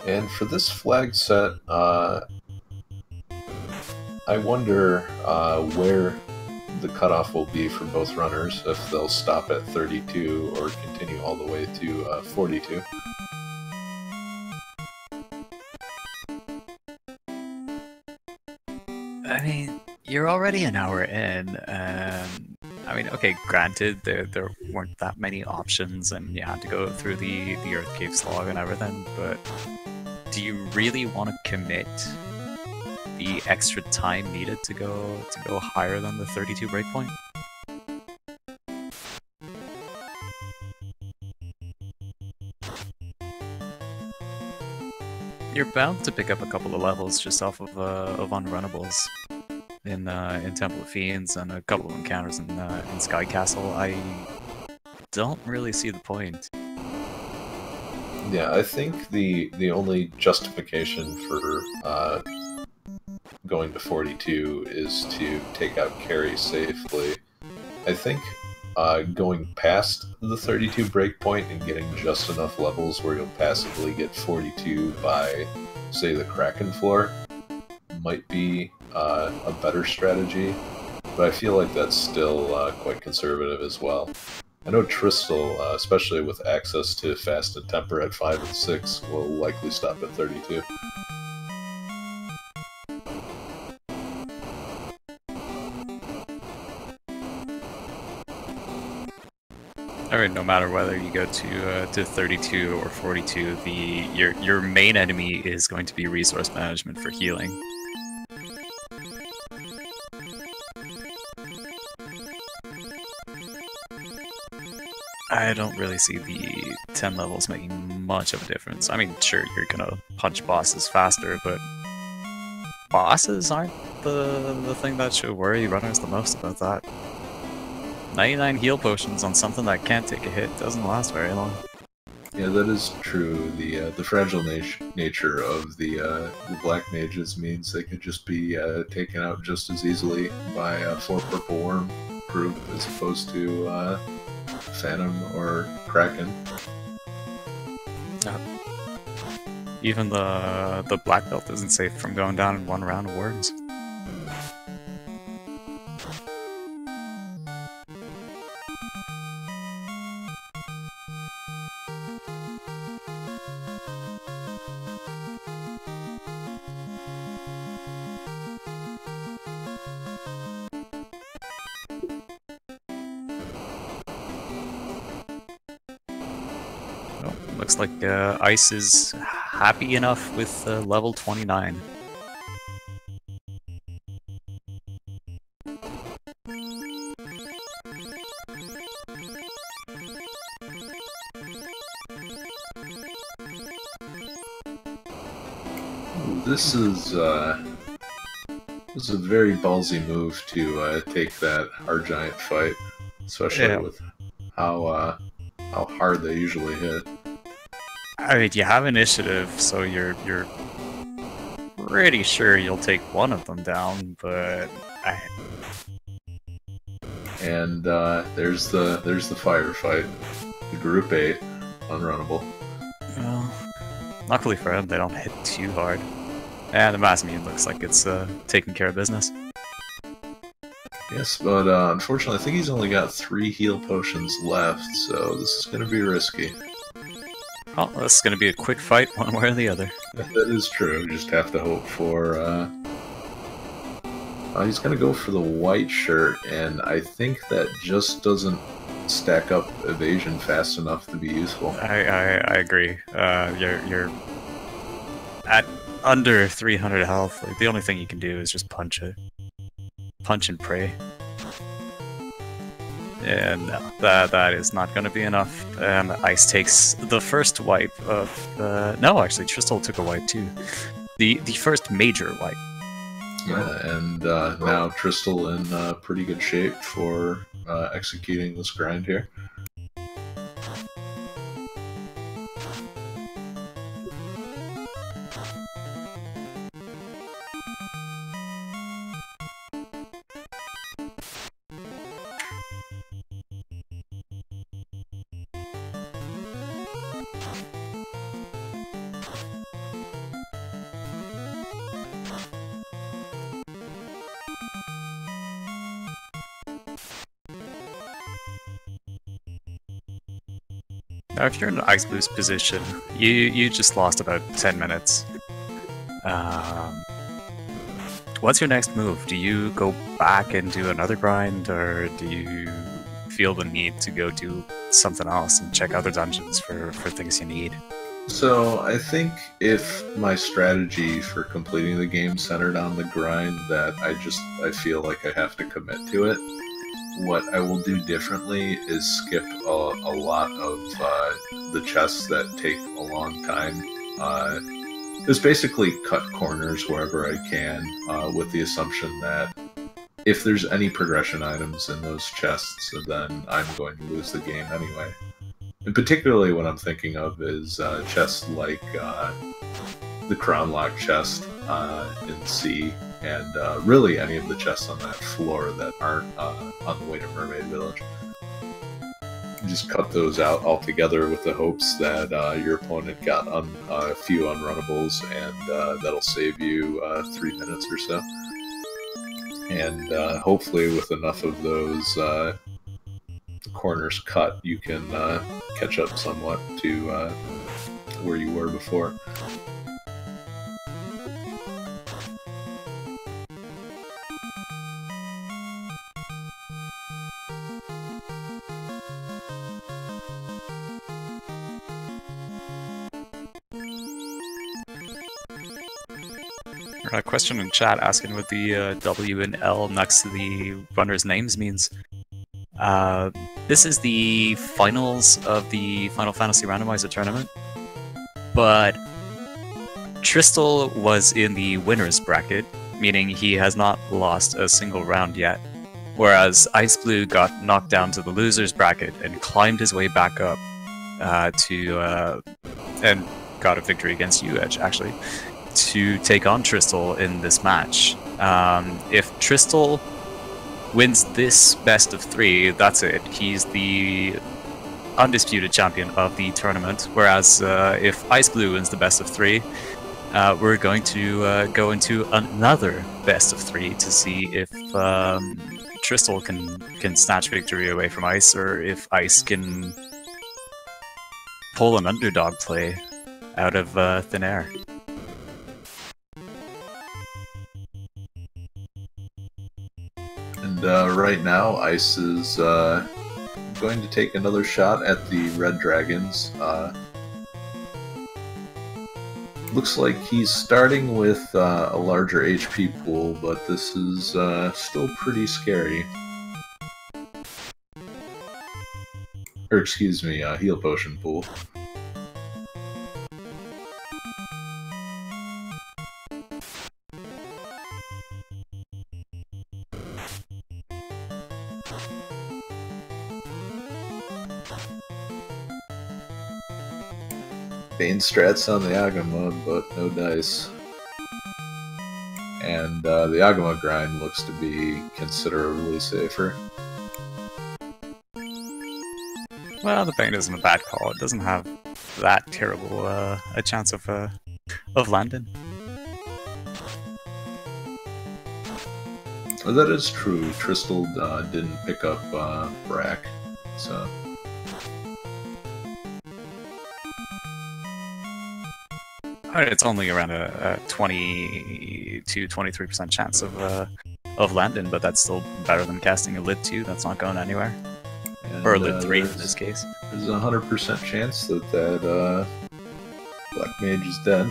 And for this flag set, I wonder where the cutoff will be for both runners, if they'll stop at 32 or continue all the way to 42. I mean, you're already an hour in, I mean, okay, granted, there weren't that many options, and you had to go through the Earth Cave slog and everything, but do you really want to commit the extra time needed to go higher than the 32 breakpoint? You're bound to pick up a couple of levels just off of unrunnables in Temple of Fiends and a couple of encounters in Sky Castle. I don't really see the point. Yeah, I think the only justification for going to 42 is to take out carry safely. I think going past the 32 breakpoint and getting just enough levels where you'll passively get 42 by, say, the Kraken floor might be a better strategy. but I feel like that's still quite conservative as well. I know Tristal, especially with access to Fast and Temper at 5 and 6, will likely stop at 32. Alright, no matter whether you go to 32 or 42, your main enemy is going to be resource management for healing. I don't really see the 10 levels making much of a difference. I mean, sure, you're gonna punch bosses faster, but bosses aren't the thing that should worry runners the most about that. 99 heal potions on something that can't take a hit doesn't last very long. Yeah, that is true. The fragile nature of the black mages means they could just be taken out just as easily by a 4 purple worm group as opposed to Phantom or Kraken. Even the black belt isn't safe from going down in 1 round of worms. Looks like Ice is happy enough with level 29. This is a very ballsy move to take that hard giant fight, especially with how hard they usually hit. I mean, you have initiative, so you're pretty sure you'll take one of them down, but And there's the firefight, the group 8, unrunnable. Well, luckily for him, they don't hit too hard. And the Mass Immune looks like it's taking care of business. Yes, but unfortunately, I think he's only got 3 heal potions left, so this is going to be risky. Well, this is going to be a quick fight, one way or the other. That is true. Just have to hope for. He's going to go for the white shirt, and I think that just doesn't stack up evasion fast enough to be useful. I agree. You're at under 300 health. Like, the only thing you can do is just punch it. Punch and pray. And no, that is not going to be enough. And Ice takes the first wipe of... no, actually, Tristal took a wipe too. The first major wipe. Yeah, and now Tristal in pretty good shape for executing this grind here. Now, if you're in xIceblue position, you just lost about 10 minutes. What's your next move? Do you go back and do another grind, or do you feel the need to go do something else and check other dungeons for things you need? So I think if my strategy for completing the game centered on the grind, that I feel like I have to commit to it. What I will do differently is skip a lot of the chests that take a long time. Just basically cut corners wherever I can, with the assumption that if there's any progression items in those chests, then I'm going to lose the game anyway. And particularly what I'm thinking of is chests like the Crown Lock chest in C, and really any of the chests on that floor that aren't on the way to Mermaid Village. Just cut those out altogether with the hopes that your opponent got a few unrunnables, and that'll save you 3 minutes or so. And hopefully with enough of those corners cut, you can catch up somewhat to where you were before. A question in chat asking what the W and L next to the runners' names means. This is the finals of the Final Fantasy Randomizer tournament, but Tristal was in the winner's bracket, meaning he has not lost a single round yet, whereas xIceblue got knocked down to the loser's bracket and climbed his way back up and got a victory against you, Edge, actually, to take on Tristal in this match. If Tristal wins this best of 3, that's it. He's the undisputed champion of the tournament. Whereas if xIceblue wins the best of 3, we're going to go into another best of 3 to see if Tristal can snatch victory away from Ice, or if Ice can pull an underdog play out of thin air. And right now, Ice is going to take another shot at the Red Dragons. Looks like he's starting with a larger HP pool, but this is still pretty scary. Or excuse me, heal potion pool. Bane strats on the Agama, but no dice. And the Agama grind looks to be considerably safer. Well, the Bane isn't a bad call. It doesn't have that terrible a chance of landing. Well, that is true. Tristal didn't pick up Brack, so... It's only around a 20 to 23% chance of landing, but that's still better than casting a Lid 2. That's not going anywhere. And, or a Lid 3 in this case. There's a 100% chance that Black Mage is dead.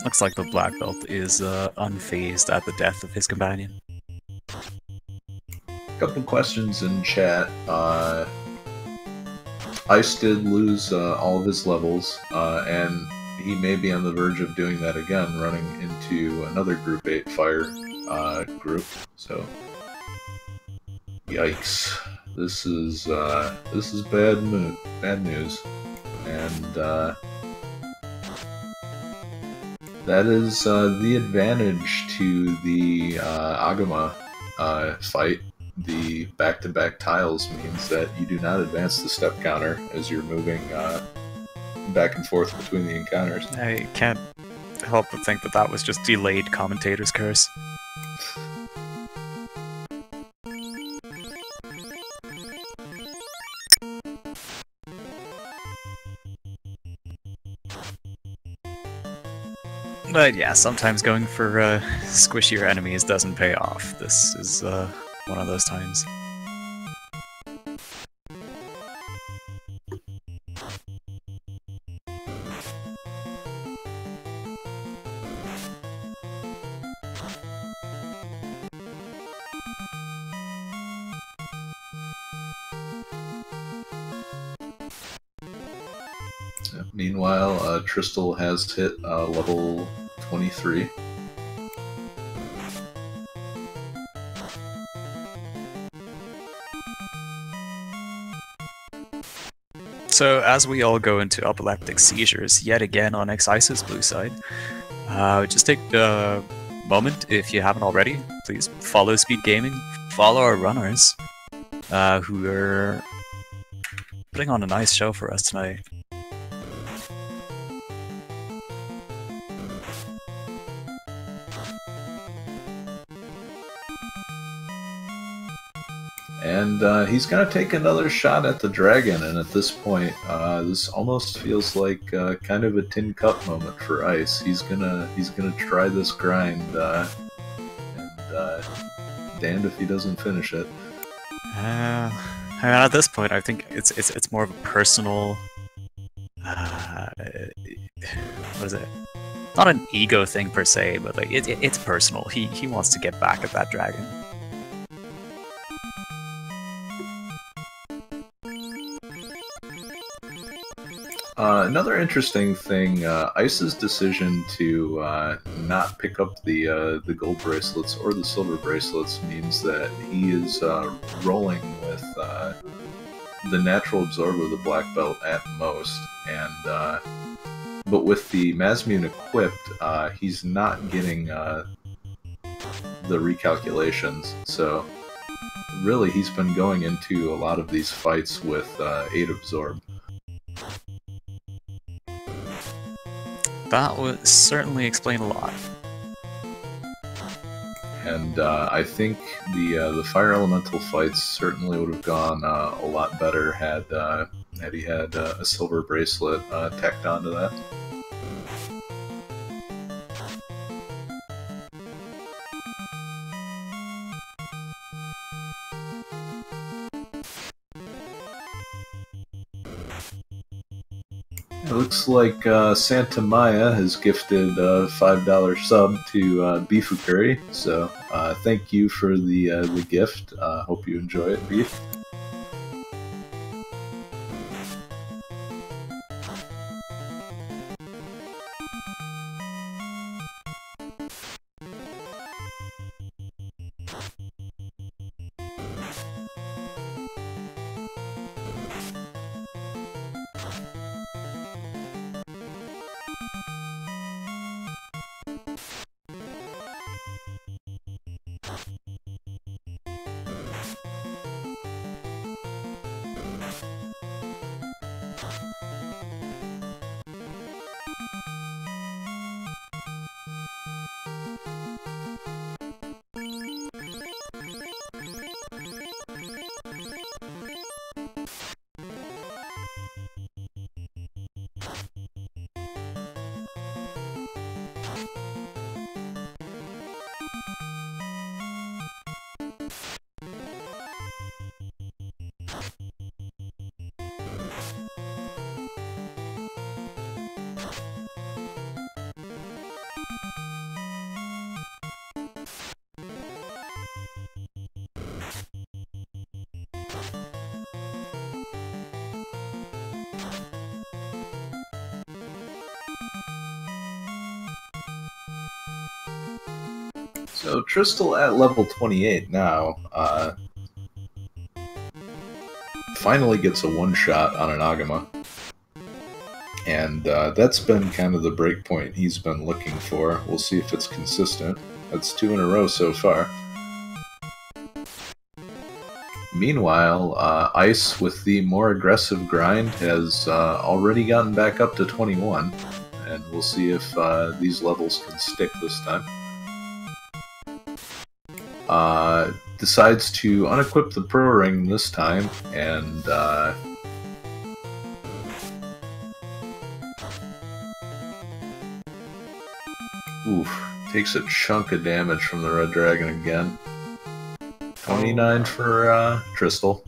Looks like the Black Belt is unfazed at the death of his companion. Couple questions in chat. Ice did lose all of his levels, and he may be on the verge of doing that again, running into another Group 8 fire group. So, yikes! This is bad news, and that is the advantage to the Agama fight. The back-to-back tiles means that you do not advance the step counter as you're moving back and forth between the encounters. I can't help but think that that was just delayed commentator's curse. But yeah, sometimes going for squishier enemies doesn't pay off. This is one of those times. Meanwhile, Tristal has hit level 23. So as we all go into epileptic seizures yet again on xIceblue side, just take a moment, if you haven't already, please follow Speed Gaming, follow our runners, who are putting on a nice show for us tonight. And he's going to take another shot at the dragon, and at this point, this almost feels like kind of a tin cup moment for Ice. He's gonna try this grind, and damned if he doesn't finish it. At this point, I think it's more of a personal. What is it? Not an ego thing per se, but like it's personal. He wants to get back at that dragon. Another interesting thing, Ice's decision to not pick up the gold bracelets or the silver bracelets means that he is rolling with the natural absorb of the black belt at most, and but with the Mazmune equipped, he's not getting the recalculations. So really, he's been going into a lot of these fights with 8 absorb. That would certainly explain a lot. And I think the fire elemental fights certainly would have gone a lot better had he had a silver bracelet tacked onto that. It looks like Santa Maya has gifted a $5 sub to Beefu Curry, so thank you for the gift. Hope you enjoy it, Beef. So Tristal at level 28 now finally gets a one-shot on an Agama. And that's been kind of the breakpoint he's been looking for. We'll see if it's consistent. That's 2 in a row so far. Meanwhile, Ice, with the more aggressive grind, has already gotten back up to 21. And we'll see if these levels can stick this time. Decides to unequip the Pro Ring this time, and takes a chunk of damage from the Red Dragon again. 29 for Tristal.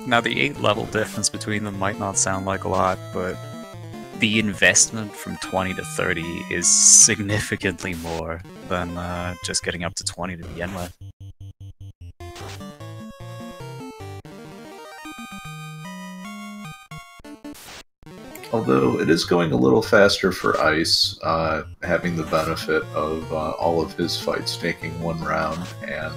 Now, the 8 level difference between them might not sound like a lot, but the investment from 20 to 30 is significantly more than just getting up to 20 to begin with. Although it is going a little faster for Ice, having the benefit of all of his fights taking 1 round and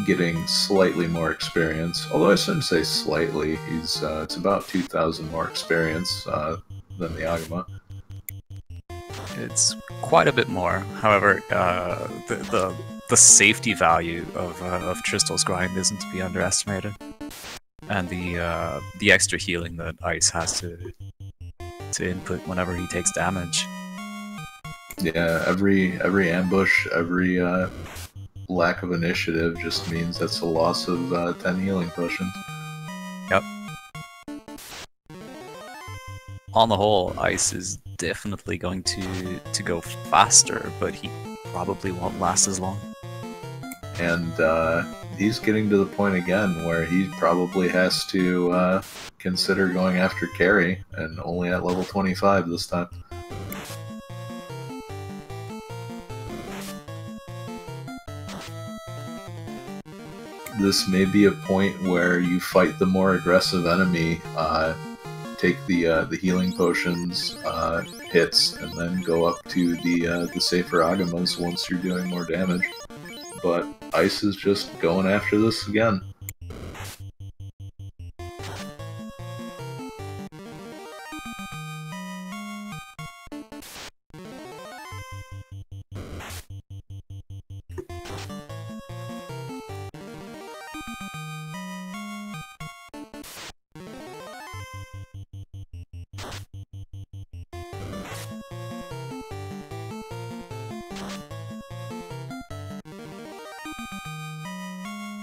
getting slightly more experience. Although I shouldn't say slightly, he's it's about 2,000 more experience than the Agama. It's quite a bit more. However, the the safety value of Tristal's grind isn't to be underestimated, and the extra healing that Ice has to input whenever he takes damage. Yeah, every ambush, every lack of initiative just means that's a loss of 10 healing potions. Yep. On the whole, Ice is definitely going to go faster, but he probably won't last as long. And he's getting to the point again where he probably has to consider going after carry, and only at level 25 this time. This may be a point where you fight the more aggressive enemy, take the healing potions hits, and then go up to the safer Agamas once you're doing more damage. But Ice is just going after this again.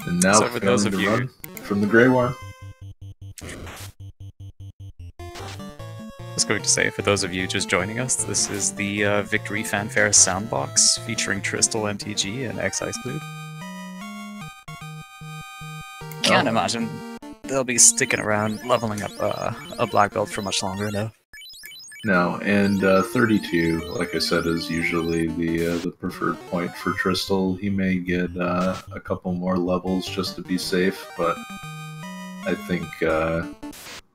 And now, so for those of you from the Grey Worm. I was going to say, for those of you just joining us, this is the Victory Fanfare Soundbox featuring TristalMTG and xIceblue. Can't imagine they'll be sticking around leveling up a black belt for much longer now. No, and 32, like I said, is usually the preferred point for Tristal. He may get a couple more levels just to be safe, but I think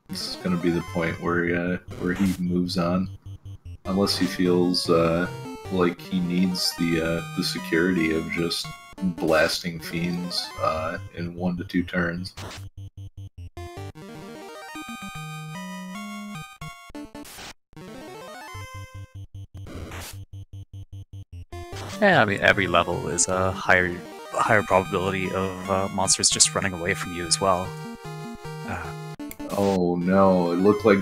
this is going to be the point where he moves on, unless he feels like he needs the security of just blasting fiends in 1 to 2 turns. Yeah, I mean, every level is a higher probability of monsters just running away from you as well. Oh no, it looked like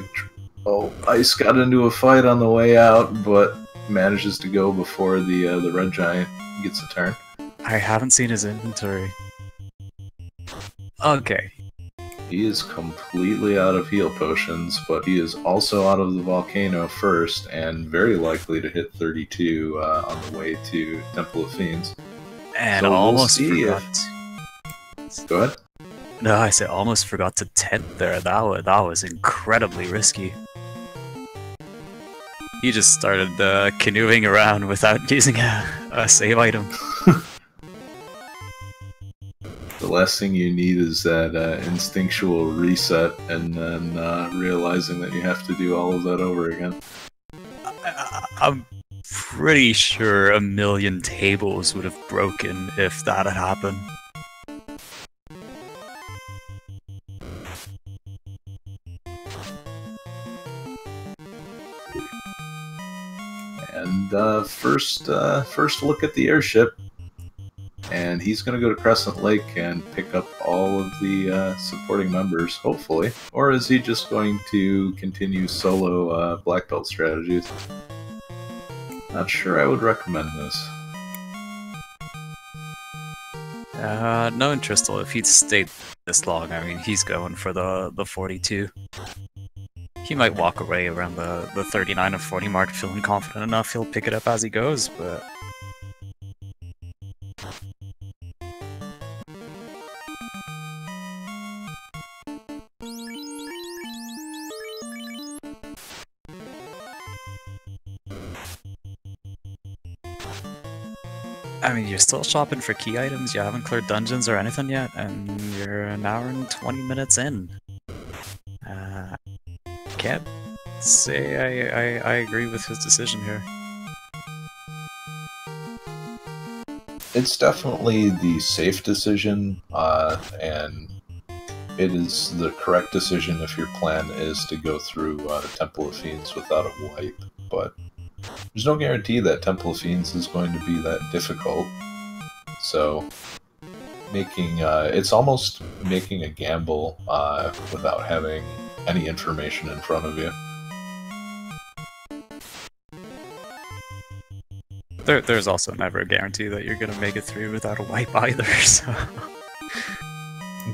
Ice got into a fight on the way out, but manages to go before the red giant gets a turn. I haven't seen his inventory. Okay. He is completely out of heal potions, but he is also out of the volcano first, and very likely to hit 32 on the way to Temple of Fiends. And So almost we'll see forgot. Go ahead. No, I said almost forgot to tent there. That was incredibly risky. He just started canoeing around without using a save item. The last thing you need is that instinctual reset, and then realizing that you have to do all of that over again. I'm pretty sure a million tables would have broken if that had happened. And first look at the airship. And he's going to go to Crescent Lake and pick up all of the supporting members, hopefully. Or is he just going to continue solo black belt strategies? Not sure I would recommend this. Knowing Tristal, if he'd stayed this long, I mean, he's going for the 42. He might walk away around the 39 or 40 mark feeling confident enough he'll pick it up as he goes, but... I mean, you're still shopping for key items, you haven't cleared dungeons or anything yet, and you're an hour and 20 minutes in. Can't say I agree with his decision here. It's definitely the safe decision, and it is the correct decision if your plan is to go through Temple of Fiends without a wipe, but there's no guarantee that Temple of Fiends is going to be that difficult. So making it's almost making a gamble without having any information in front of you. There's also never a guarantee that you're gonna make it through without a wipe either, so...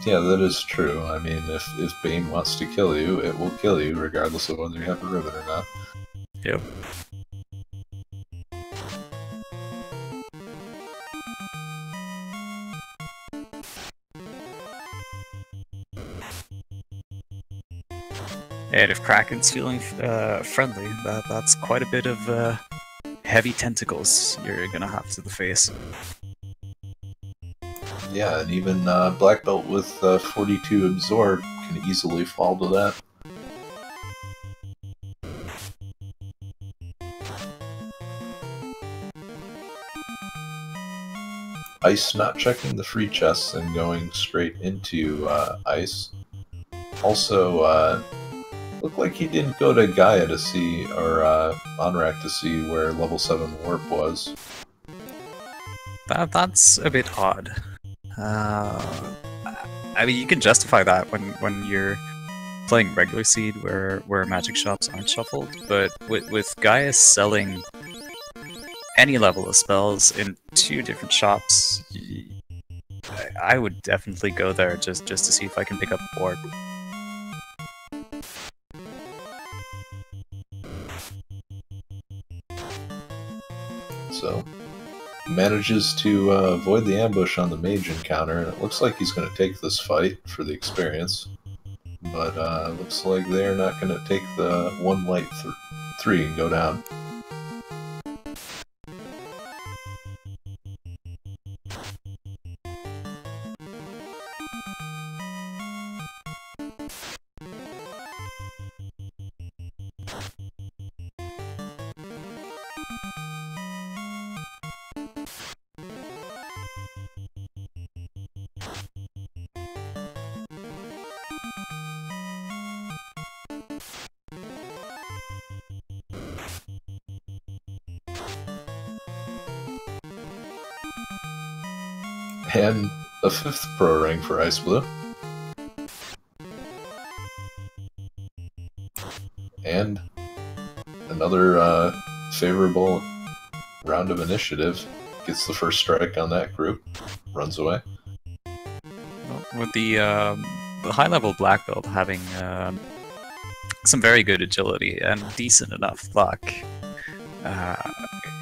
Yeah, that is true. I mean, if Bane wants to kill you, it will kill you, regardless of whether you have a ribbon or not. Yep. And if Kraken's feeling friendly, that's quite a bit of heavy tentacles you're gonna have to the face. Yeah, and even Black Belt with 42 Absorb can easily fall to that. Ice not checking the free chests and going straight into Ice. Also, looked like he didn't go to Gaia to see, or Onrak to see where level 7 Warp was. That's a bit odd. I mean, you can justify that when you're playing regular seed where magic shops aren't shuffled, but with Gaia selling any level of spells in 2 different shops, I would definitely go there just to see if I can pick up a board. So, manages to avoid the ambush on the mage encounter, and it looks like he's going to take this fight for the experience. But looks like they're not going to take the 1 light 3 and go down. And a 5th pro ring for xIceblue. And another favorable round of initiative. Gets the first strike on that group. Runs away. Well, with the high-level black belt having some very good agility and decent enough luck,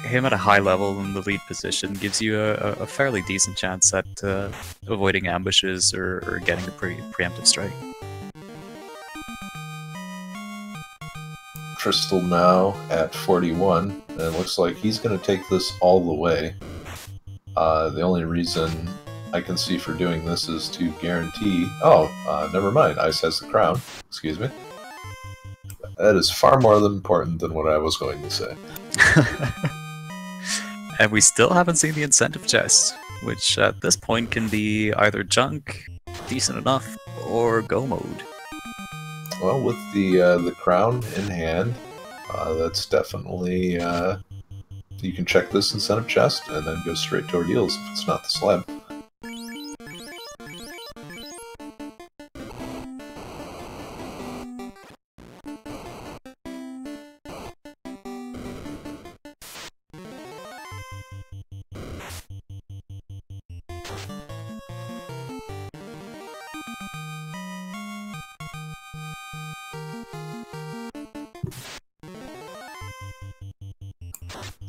him at a high level in the lead position gives you a fairly decent chance at avoiding ambushes or getting a preemptive strike. Tristal now at 41, and it looks like he's going to take this all the way. The only reason I can see for doing this is to guarantee... Oh, never mind, Ice has the crown. Excuse me. That is far more important than what I was going to say. And we still haven't seen the incentive chest, which at this point can be either junk, decent enough, or go mode. Well, with the crown in hand, that's definitely... you can check this incentive chest and then go straight to ordeals if it's not the slab.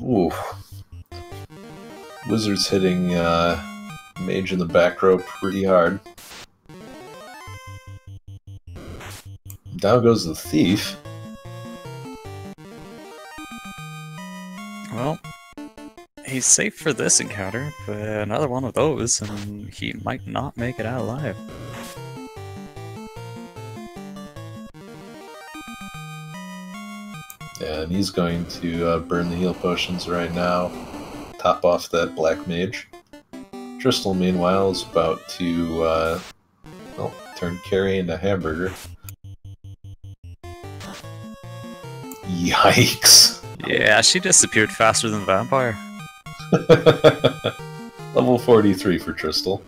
Ooh. Wizard's hitting Mage in the back row pretty hard. Down goes the Thief. Well, he's safe for this encounter, but another one of those, and he might not make it out alive. And he's going to burn the heal potions right now, top off that Black Mage. Tristal, meanwhile, is about to well, turn Carrie into Hamburger. Yikes! Yeah, she disappeared faster than the vampire. Level 43 for Tristal.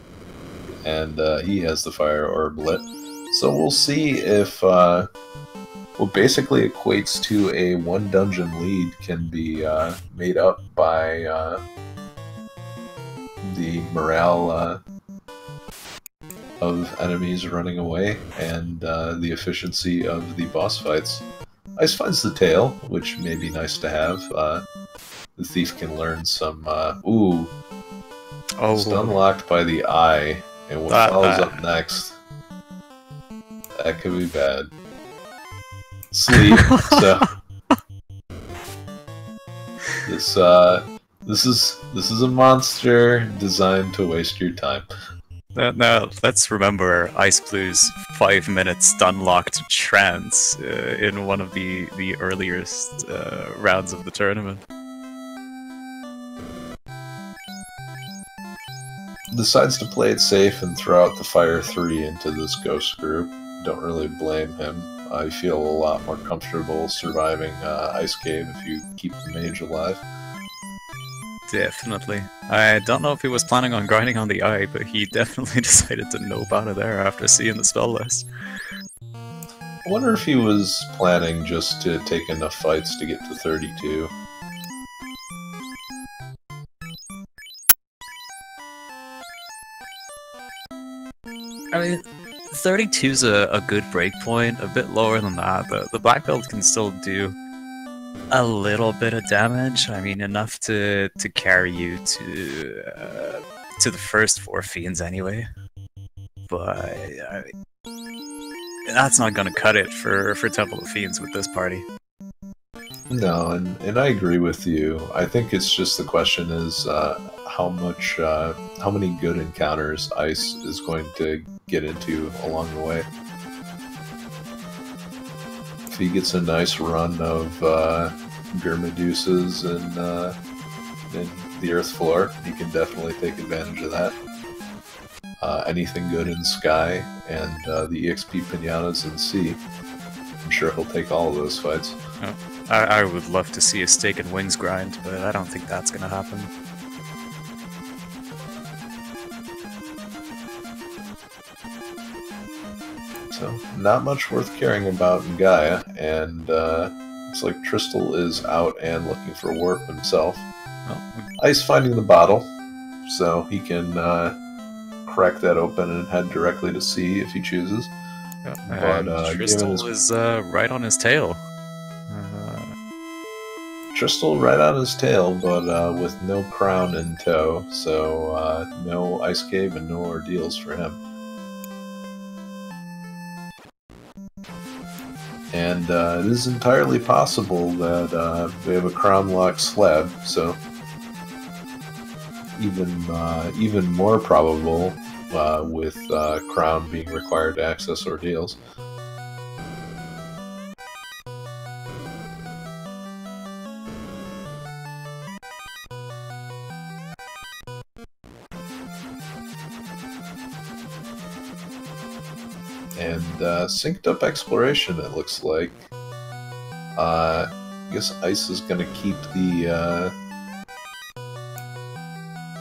And he has the Fire Orb lit. So we'll see if what basically equates to a 1 dungeon lead can be made up by the morale of enemies running away and the efficiency of the boss fights. Ice finds the tail, which may be nice to have. The thief can learn some... stun locked by the eye, and what follows up next, that could be bad. Sleep. So this is a monster designed to waste your time. Now, let's remember xIceblue's 5-minute stun-locked trance in one of the earliest rounds of the tournament. Decides to play it safe and throw out the Fire 3 into this ghost group. Don't really blame him. I feel a lot more comfortable surviving Ice Cave if you keep the mage alive. Definitely. I don't know if he was planning on grinding on the eye, but he definitely decided to nope out of there after seeing the spell list. I wonder if he was planning just to take enough fights to get to 32. I mean, 32's a good breakpoint, a bit lower than that, but the black belt can still do a little bit of damage. I mean, enough to carry you to the first 4 fiends anyway. But that's not gonna cut it for Temple of Fiends with this party. No, and I agree with you. I think it's just the question is how many good encounters Ice is going to get into along the way. If he gets a nice run of Gurmedusas and the Earth Floor, he can definitely take advantage of that. Anything good in Sky and the EXP Pinatas in Sea, I'm sure he'll take all of those fights. Oh, I would love to see a Steak and Wings grind, but I don't think that's gonna happen. So, not much worth caring about in Gaia, and looks like Tristal is out and looking for Warp himself. Oh. Ice finding the bottle, so he can crack that open and head directly to sea if he chooses. But Tristal is right on his tail. Tristal right on his tail, but with no crown in tow, so no Ice Cave and no ordeals for him. And it is entirely possible that we have a crown-locked slab, so even more probable with crown being required to access ordeals. And synced up exploration, it looks like. I guess Ice is going to keep the...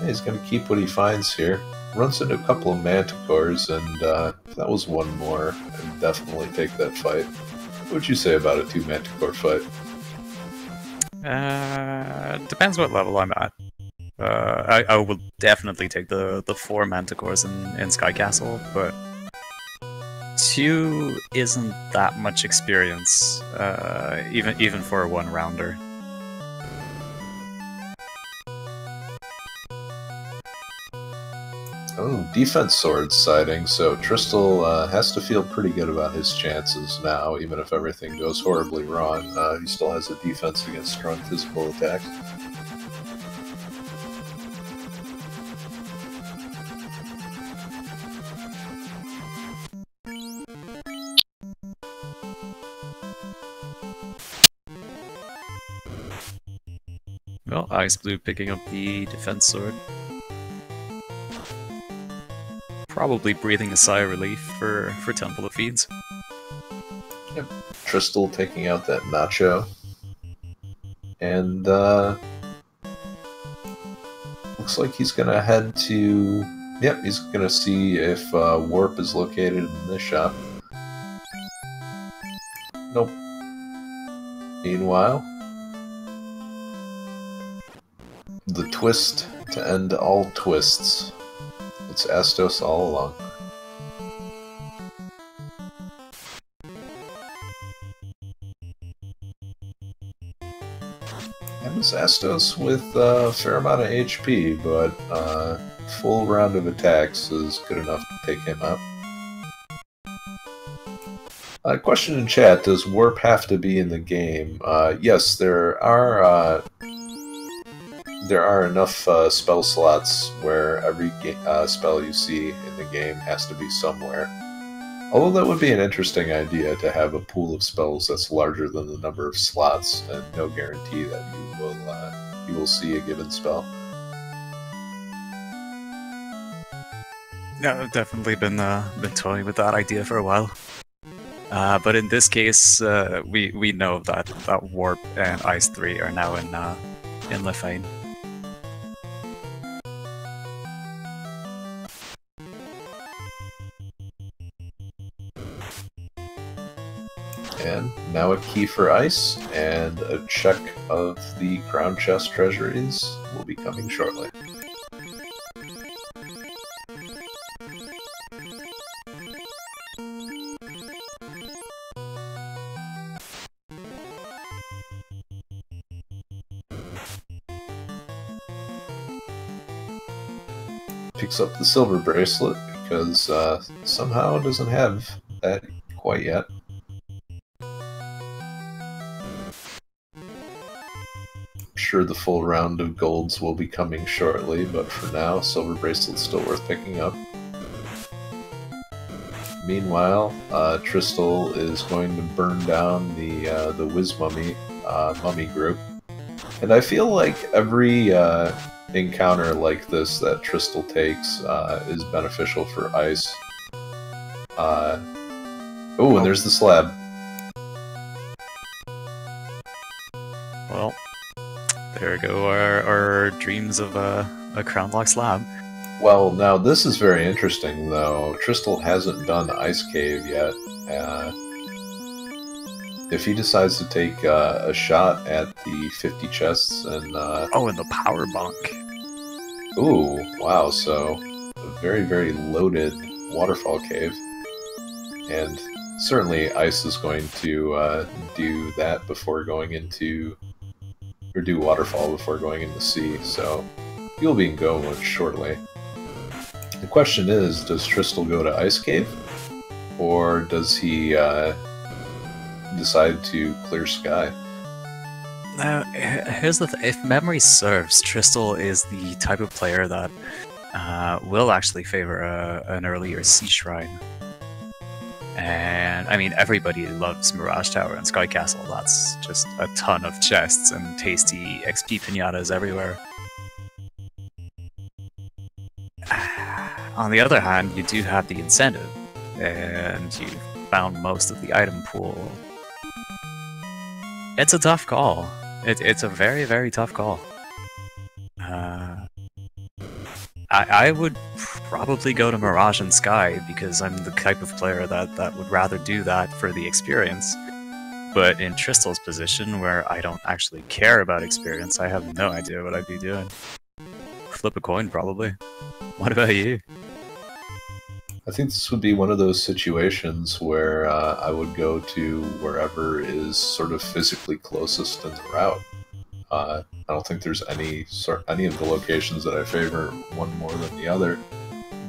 he's going to keep what he finds here. Runs into a couple of manticores, and if that was one more, I'd definitely take that fight. What would you say about a 2 manticore fight? Depends what level I'm at. I will definitely take the 4 manticores in Sky Castle, but 2 isn't that much experience, even for a 1-rounder. Oh, defense swords sighting, so Tristal has to feel pretty good about his chances now, even if everything goes horribly wrong. He still has a defense against strong physical attacks. Well, xIceblue picking up the defense sword. Probably breathing a sigh of relief for Temple of Fiends. Yep. Tristal taking out that Nacho. And looks looks like he's gonna head to... Yep, he's gonna see if Warp is located in this shop. Nope. Meanwhile, the twist to end all twists. It's Astos all along. And it's Astos with a fair amount of HP, but full round of attacks is good enough to take him out. Question in chat, does Warp have to be in the game? Yes, there are enough spell slots where every spell you see in the game has to be somewhere. Although that would be an interesting idea, to have a pool of spells that's larger than the number of slots, and no guarantee that you will see a given spell. Yeah, I've definitely been toying with that idea for a while. But in this case, we know that Warp and Ice 3 are now in Lefane. And now a key for Ice, and a check of the Crown Chest treasuries will be coming shortly. Picks up the silver bracelet, because somehow it doesn't have that quite yet. I'm sure the full round of golds will be coming shortly, but for now, silver bracelet's still worth picking up. Meanwhile, Tristal is going to burn down the Wiz Mummy mummy group, and I feel like every encounter like this that Tristal takes is beneficial for Ice. Oh, and there's the slab. Well, there go our dreams of a Crownlock slab. Well, now this is very interesting, though. Tristal hasn't done Ice Cave yet. If he decides to take a shot at the 50 chests and... Oh, and the power bunk. Ooh, wow, so a very, very loaded waterfall cave. And certainly Ice is going to do that before going into... or do waterfall before going into sea, so he'll be in go mode shortly. The question is, does Tristal go to Ice Cave? Or does he decide to clear sky? Now, here's the thing. If memory serves, Tristal is the type of player that will actually favor an earlier Sea Shrine. And, I mean, everybody loves Mirage Tower and Sky Castle. That's just a ton of chests and tasty XP pinatas everywhere. On the other hand, you do have the incentive, and you found most of the item pool. It's a tough call. It's a very, very tough call. I would probably go to Mirage and Sky, because I'm the type of player that would rather do that for the experience. But in Tristal's position, where I don't actually care about experience, I have no idea what I'd be doing. Flip a coin, probably. What about you? I think this would be one of those situations where I would go to wherever is sort of physically closest in the route. I don't think there's any of the locations that I favor one more than the other,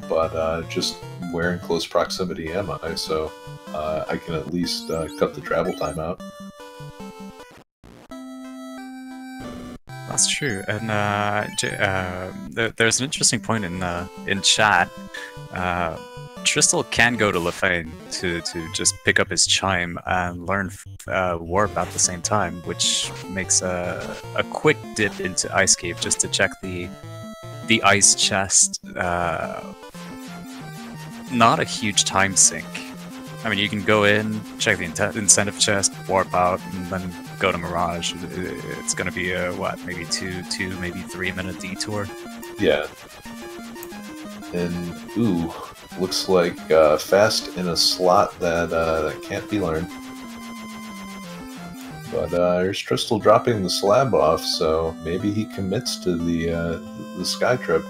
but just where in close proximity am I, so I can at least cut the travel time out. That's true, and there's an interesting point in chat. Tristal can go to Lefane to just pick up his chime and learn Warp at the same time, which makes a quick dip into Ice Cave just to check the ice chest. Not a huge time sink. I mean, you can go in, check the incentive chest, warp out, and then go to Mirage. It's going to be a, what, maybe two, maybe 3 minute detour. Yeah. And, ooh, looks like fast in a slot that can't be learned. But here's Tristal dropping the slab off, so maybe he commits to the sky trip.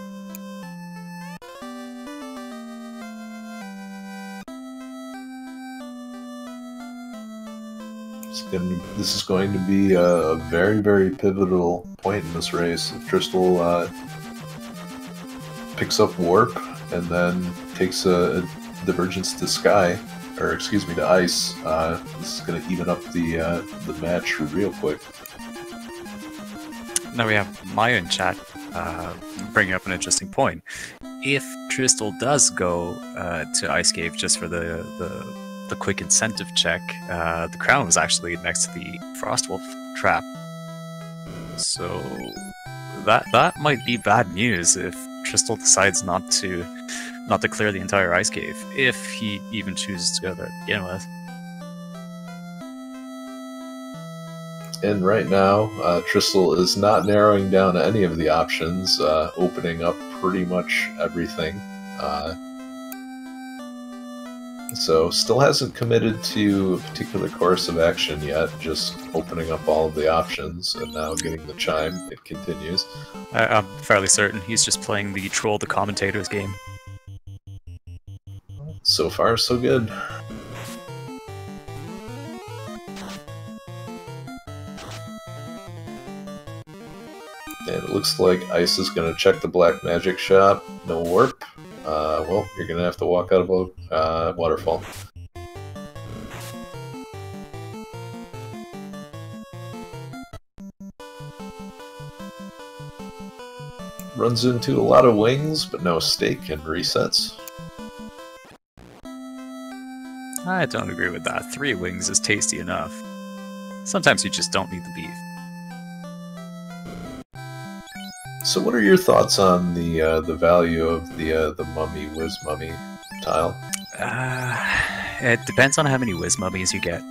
This is going to be a very, very pivotal point in this race. If Tristal picks up Warp and then takes a Divergence to Sky, or excuse me, to Ice, this is going to even up the match real quick. Now we have Maya in chat bringing up an interesting point. If Tristal does go to Ice Cave just for the quick incentive check, the crown was actually next to the Frostwolf trap. So that might be bad news if Tristal decides not to clear the entire Ice Cave, if he even chooses to go there to begin with. And right now, Tristal is not narrowing down any of the options, opening up pretty much everything. So still hasn't committed to a particular course of action yet, just opening up all of the options, and now getting the chime. It continues. I'm fairly certain he's just playing the Troll the Commentators game. So far, so good. And it looks like Ice is going to check the Black Magic Shop. No Warp. Well, you're going to have to walk out of a waterfall. Runs into a lot of wings, but no stake and resets. I don't agree with that. 3 wings is tasty enough. Sometimes you just don't need the beef. So what are your thoughts on the value of the Mummy, Wiz Mummy tile? It depends on how many Wiz Mummies you get.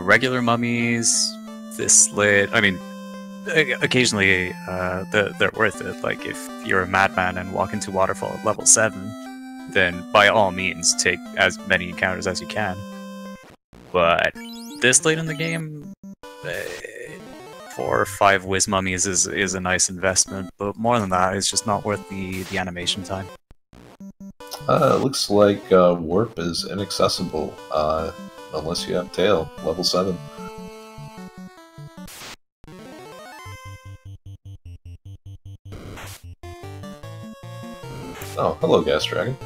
Regular mummies, this lit, I mean, occasionally they're worth it. Like if you're a madman and walk into Waterfall at level 7, then by all means take as many encounters as you can. But this late in the game, 4 or 5 Wiz Mummies is a nice investment, but more than that, it's just not worth the animation time. It looks like Warp is inaccessible, unless you have Tail, level 7. Oh, hello, Gas Dragon.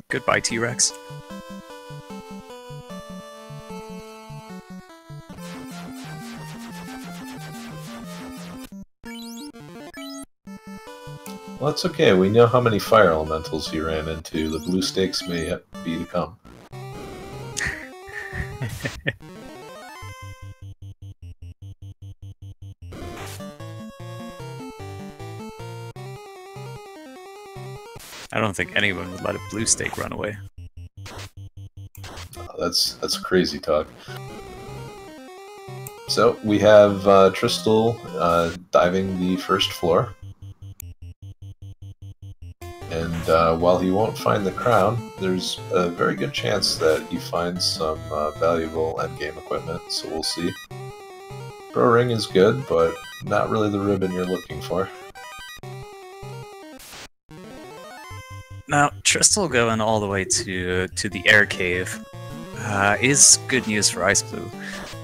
Goodbye, T-Rex. Well, that's okay. We know how many fire elementals he ran into. The blue stakes may be to come. I don't think anyone would let a blue stake run away. Oh, that's crazy talk. So we have Tristal diving the first floor. And while he won't find the crown, there's a very good chance that he finds some valuable endgame equipment, so we'll see. Pro Ring is good, but not really the ribbon you're looking for. Now, Tristal going all the way to the air cave is good news for xIceblue,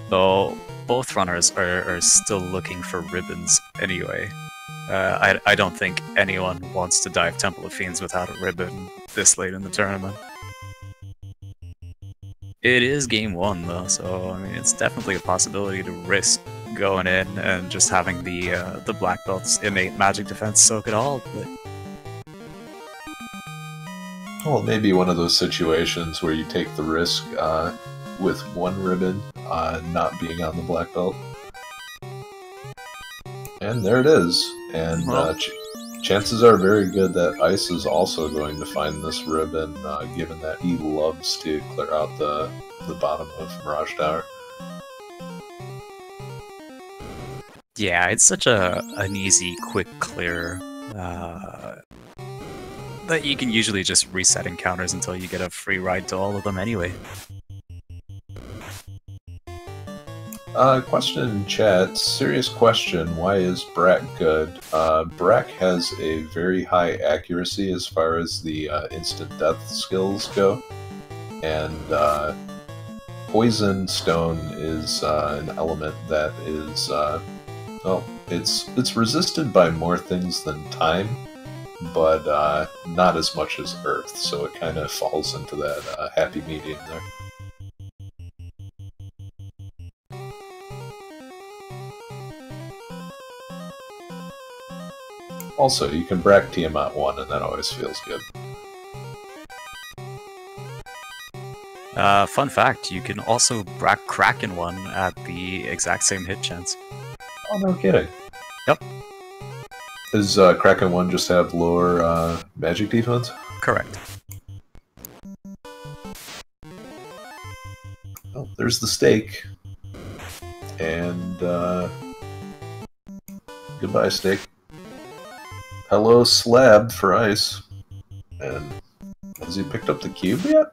though both runners are still looking for ribbons anyway. I don't think anyone wants to dive Temple of Fiends without a ribbon this late in the tournament. It is game 1 though, so I mean it's definitely a possibility to risk going in and just having the black belt's innate magic defense soak it all, but well, maybe one of those situations where you take the risk with one ribbon not being on the black belt. And there it is. And chances are very good that Ice is also going to find this ribbon, given that he loves to clear out the bottom of Mirage Tower. Yeah, it's such an easy, quick clear that you can usually just reset encounters until you get a free ride to all of them anyway. Question in chat. Serious question. Why is Brack good? Brack has a very high accuracy as far as the instant death skills go. And Poison Stone is an element that is, well, it's resisted by more things than time, but not as much as Earth, so it kind of falls into that happy medium there. Also, you can Brack Tiamat 1, and that always feels good. Fun fact, you can also Brack Kraken 1 at the exact same hit chance. Oh, no kidding. Yep. Does Kraken 1 just have lower magic defense? Correct. Oh, there's the stake. And, goodbye, stake. Hello, Slab for ice. And has he picked up the cube yet?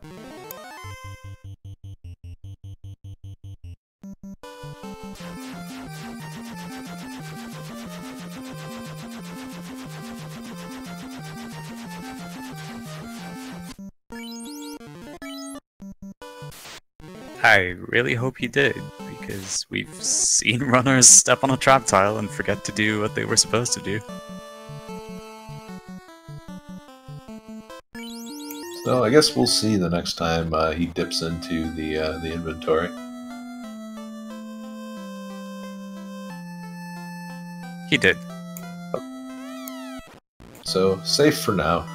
I really hope he did, because we've seen runners step on a trap tile and forget to do what they were supposed to do. So I guess we'll see the next time he dips into the inventory. He did. So safe for now.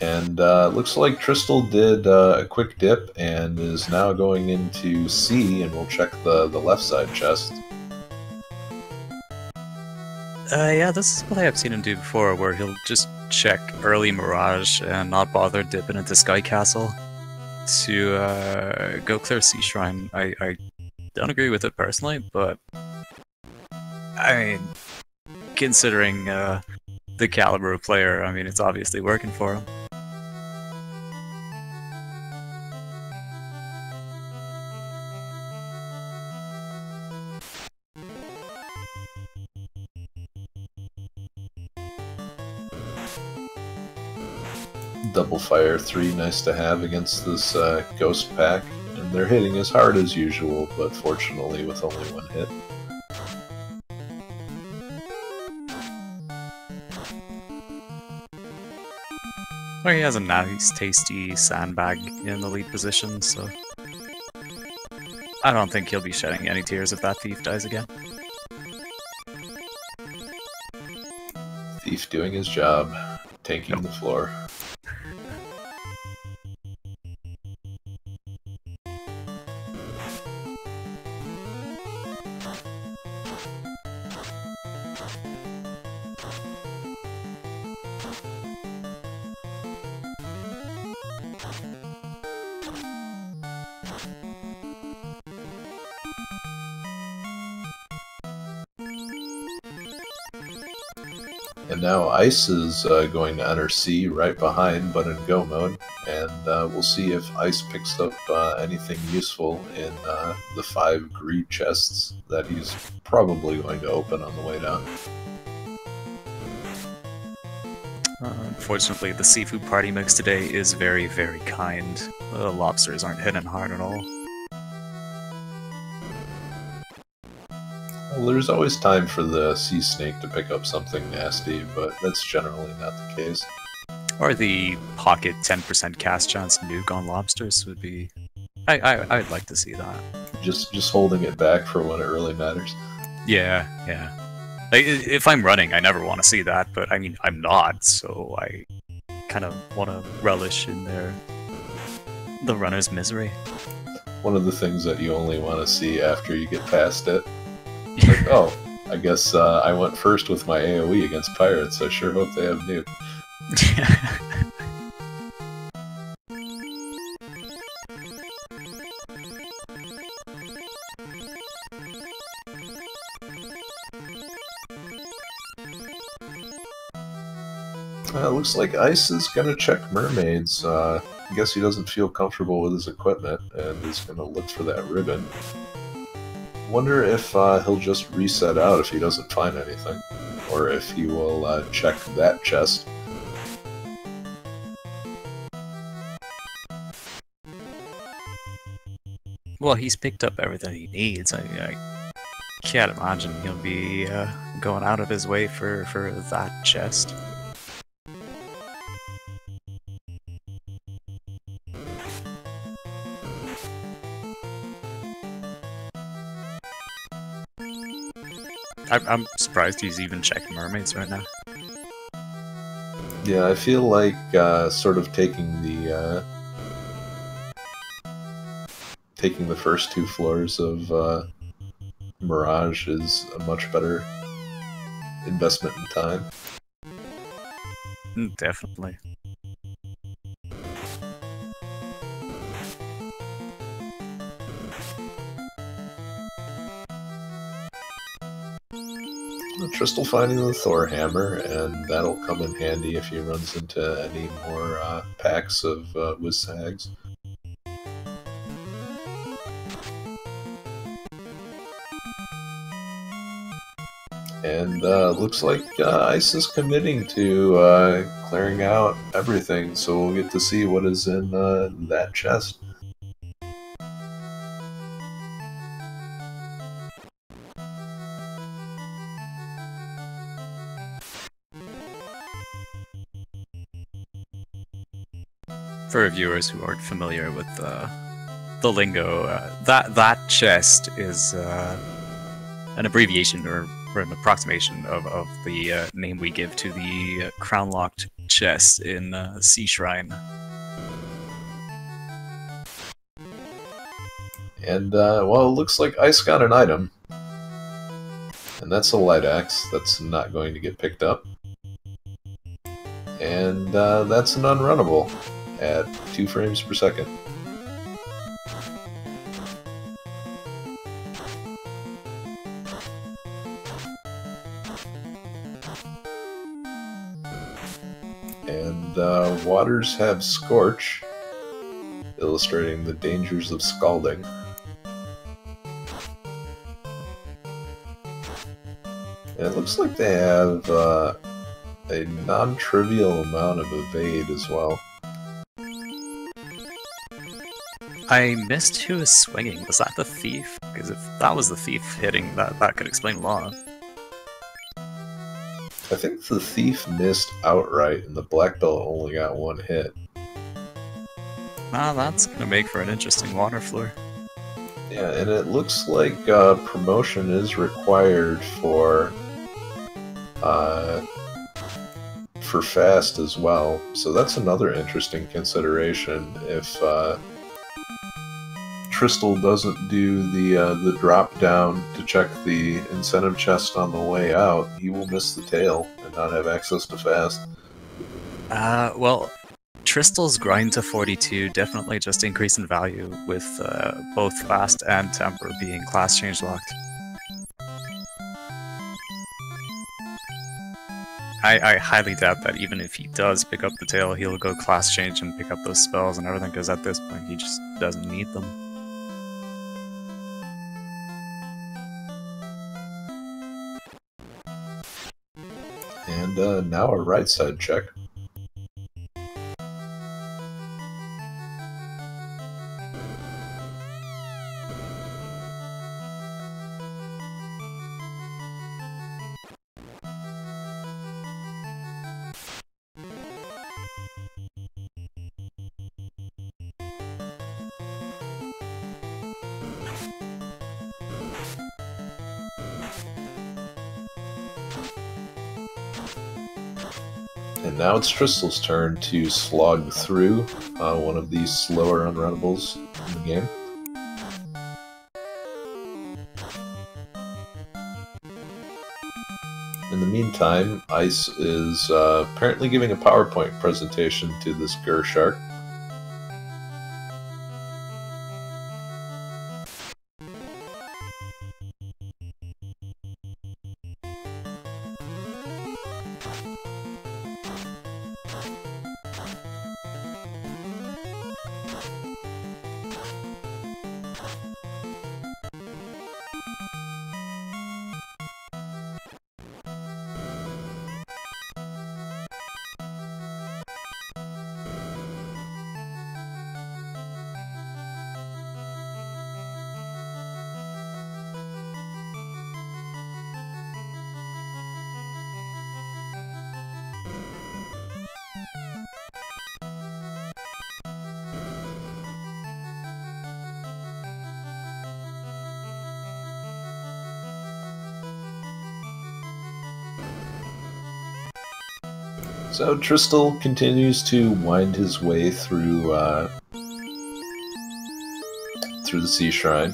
And looks like Tristal did a quick dip and is now going into C, and we'll check the left side chest. Yeah, this is what I've seen him do before, where he'll just check early Mirage and not bother dipping into Sky Castle to go clear Sea Shrine. I don't agree with it personally, but I mean, considering the caliber of player, I mean, it's obviously working for him. Double Fire 3, nice to have against this Ghost pack. And they're hitting as hard as usual, but fortunately with only one hit. Well, he has a nice, tasty sandbag in the lead position, so I don't think he'll be shedding any tears if that thief dies again. Thief doing his job, tanking the floor. And now Ice is going to enter C right behind, but in go mode, and we'll see if Ice picks up anything useful in the 5 greed chests that he's probably going to open on the way down. Unfortunately, the seafood party mix today is very, very kind. The lobsters aren't hitting hard at all. Well, there's always time for the sea snake to pick up something nasty, but that's generally not the case. Or the pocket 10% cast chance nuke on lobsters would be... I'd like to see that. Just holding it back for when it really matters. Yeah, yeah. Like, if I'm running, I never want to see that, but I mean, I'm not, so I kind of want to relish in the runner's misery. One of the things that you only want to see after you get past it. Like, oh, I guess I went first with my AoE against pirates. I sure hope they have nuke. Looks like Ice is gonna check mermaids. I guess he doesn't feel comfortable with his equipment and is gonna look for that ribbon. Wonder if he'll just reset out if he doesn't find anything, or if he will check that chest. Well, he's picked up everything he needs. I can't imagine he'll be going out of his way for that chest. I'm surprised he's even checking mermaids right now. Yeah, I feel like sort of taking the first 2 floors of Mirage is a much better investment in time. Definitely. Tristal finding the Thor hammer, and that'll come in handy if he runs into any more packs of Wizhags. And looks like Ice is committing to clearing out everything, so we'll get to see what is in that chest. For viewers who aren't familiar with the lingo, that chest is an abbreviation or an approximation of the name we give to the crown-locked chest in Sea Shrine. And, well, it looks like Ice got an item. And that's a light axe that's not going to get picked up. And that's an unrunnable at 2 frames per second. And waters have Scorch, illustrating the dangers of scalding. And it looks like they have a non-trivial amount of evade as well. I missed who was swinging. Was that the thief? Because if that was the thief hitting, that could explain a lot. I think the thief missed outright, and the black belt only got 1 hit. Ah, that's gonna make for an interesting water floor. Yeah, and it looks like promotion is required for fast as well. So that's another interesting consideration. If Tristal doesn't do the drop down to check the incentive chest on the way out, he will miss the tail and not have access to fast. Well, Tristal's grind to 42 definitely just increased in value with both fast and temper being class change locked. I highly doubt that even if he does pick up the tail, he'll go class change and pick up those spells and everything, because at this point he just doesn't need them. And now a right side check. And now it's Tristal's turn to slog through one of these slower unrunnables in the game. In the meantime, Ice is apparently giving a PowerPoint presentation to this Gershark. So Tristal continues to wind his way through through the Sea Shrine,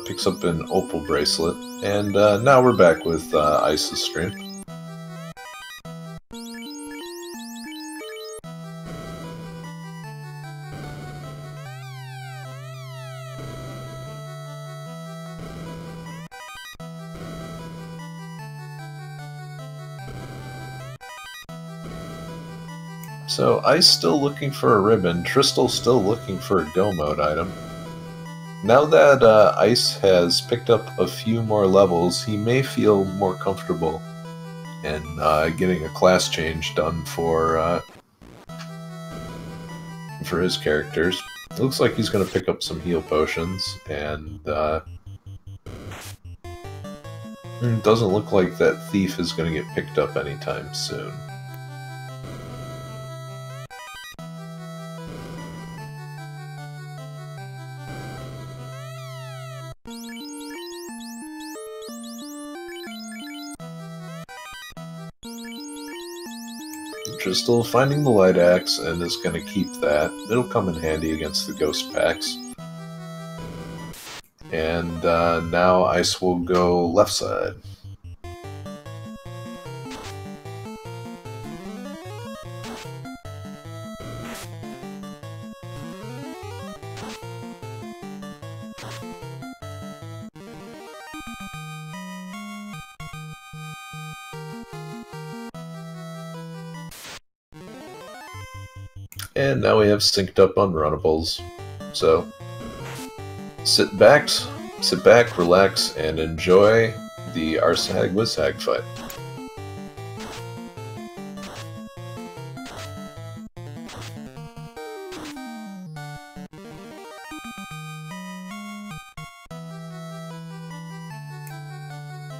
picks up an opal bracelet, and now we're back with Ice's stream. So Ice still looking for a ribbon, Tristal still looking for a go mode item. Now that Ice has picked up a few more levels, he may feel more comfortable in getting a class change done for his characters. It looks like he's going to pick up some heal potions, and it doesn't look like that Thief is going to get picked up anytime soon. Tristal finding the light axe and is going to keep that. It'll come in handy against the ghost packs. And now Ice will go left side. And now we have synced up unrunnables. So sit back, relax, and enjoy the Arsehag Wizhag fight.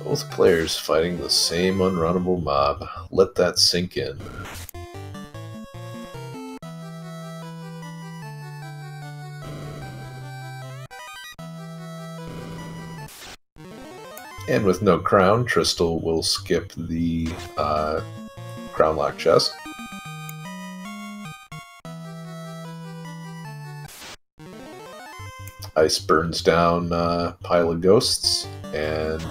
Both players fighting the same unrunnable mob. Let that sink in. And with no crown, Tristal will skip the crown lock chest. Ice burns down a pile of ghosts, and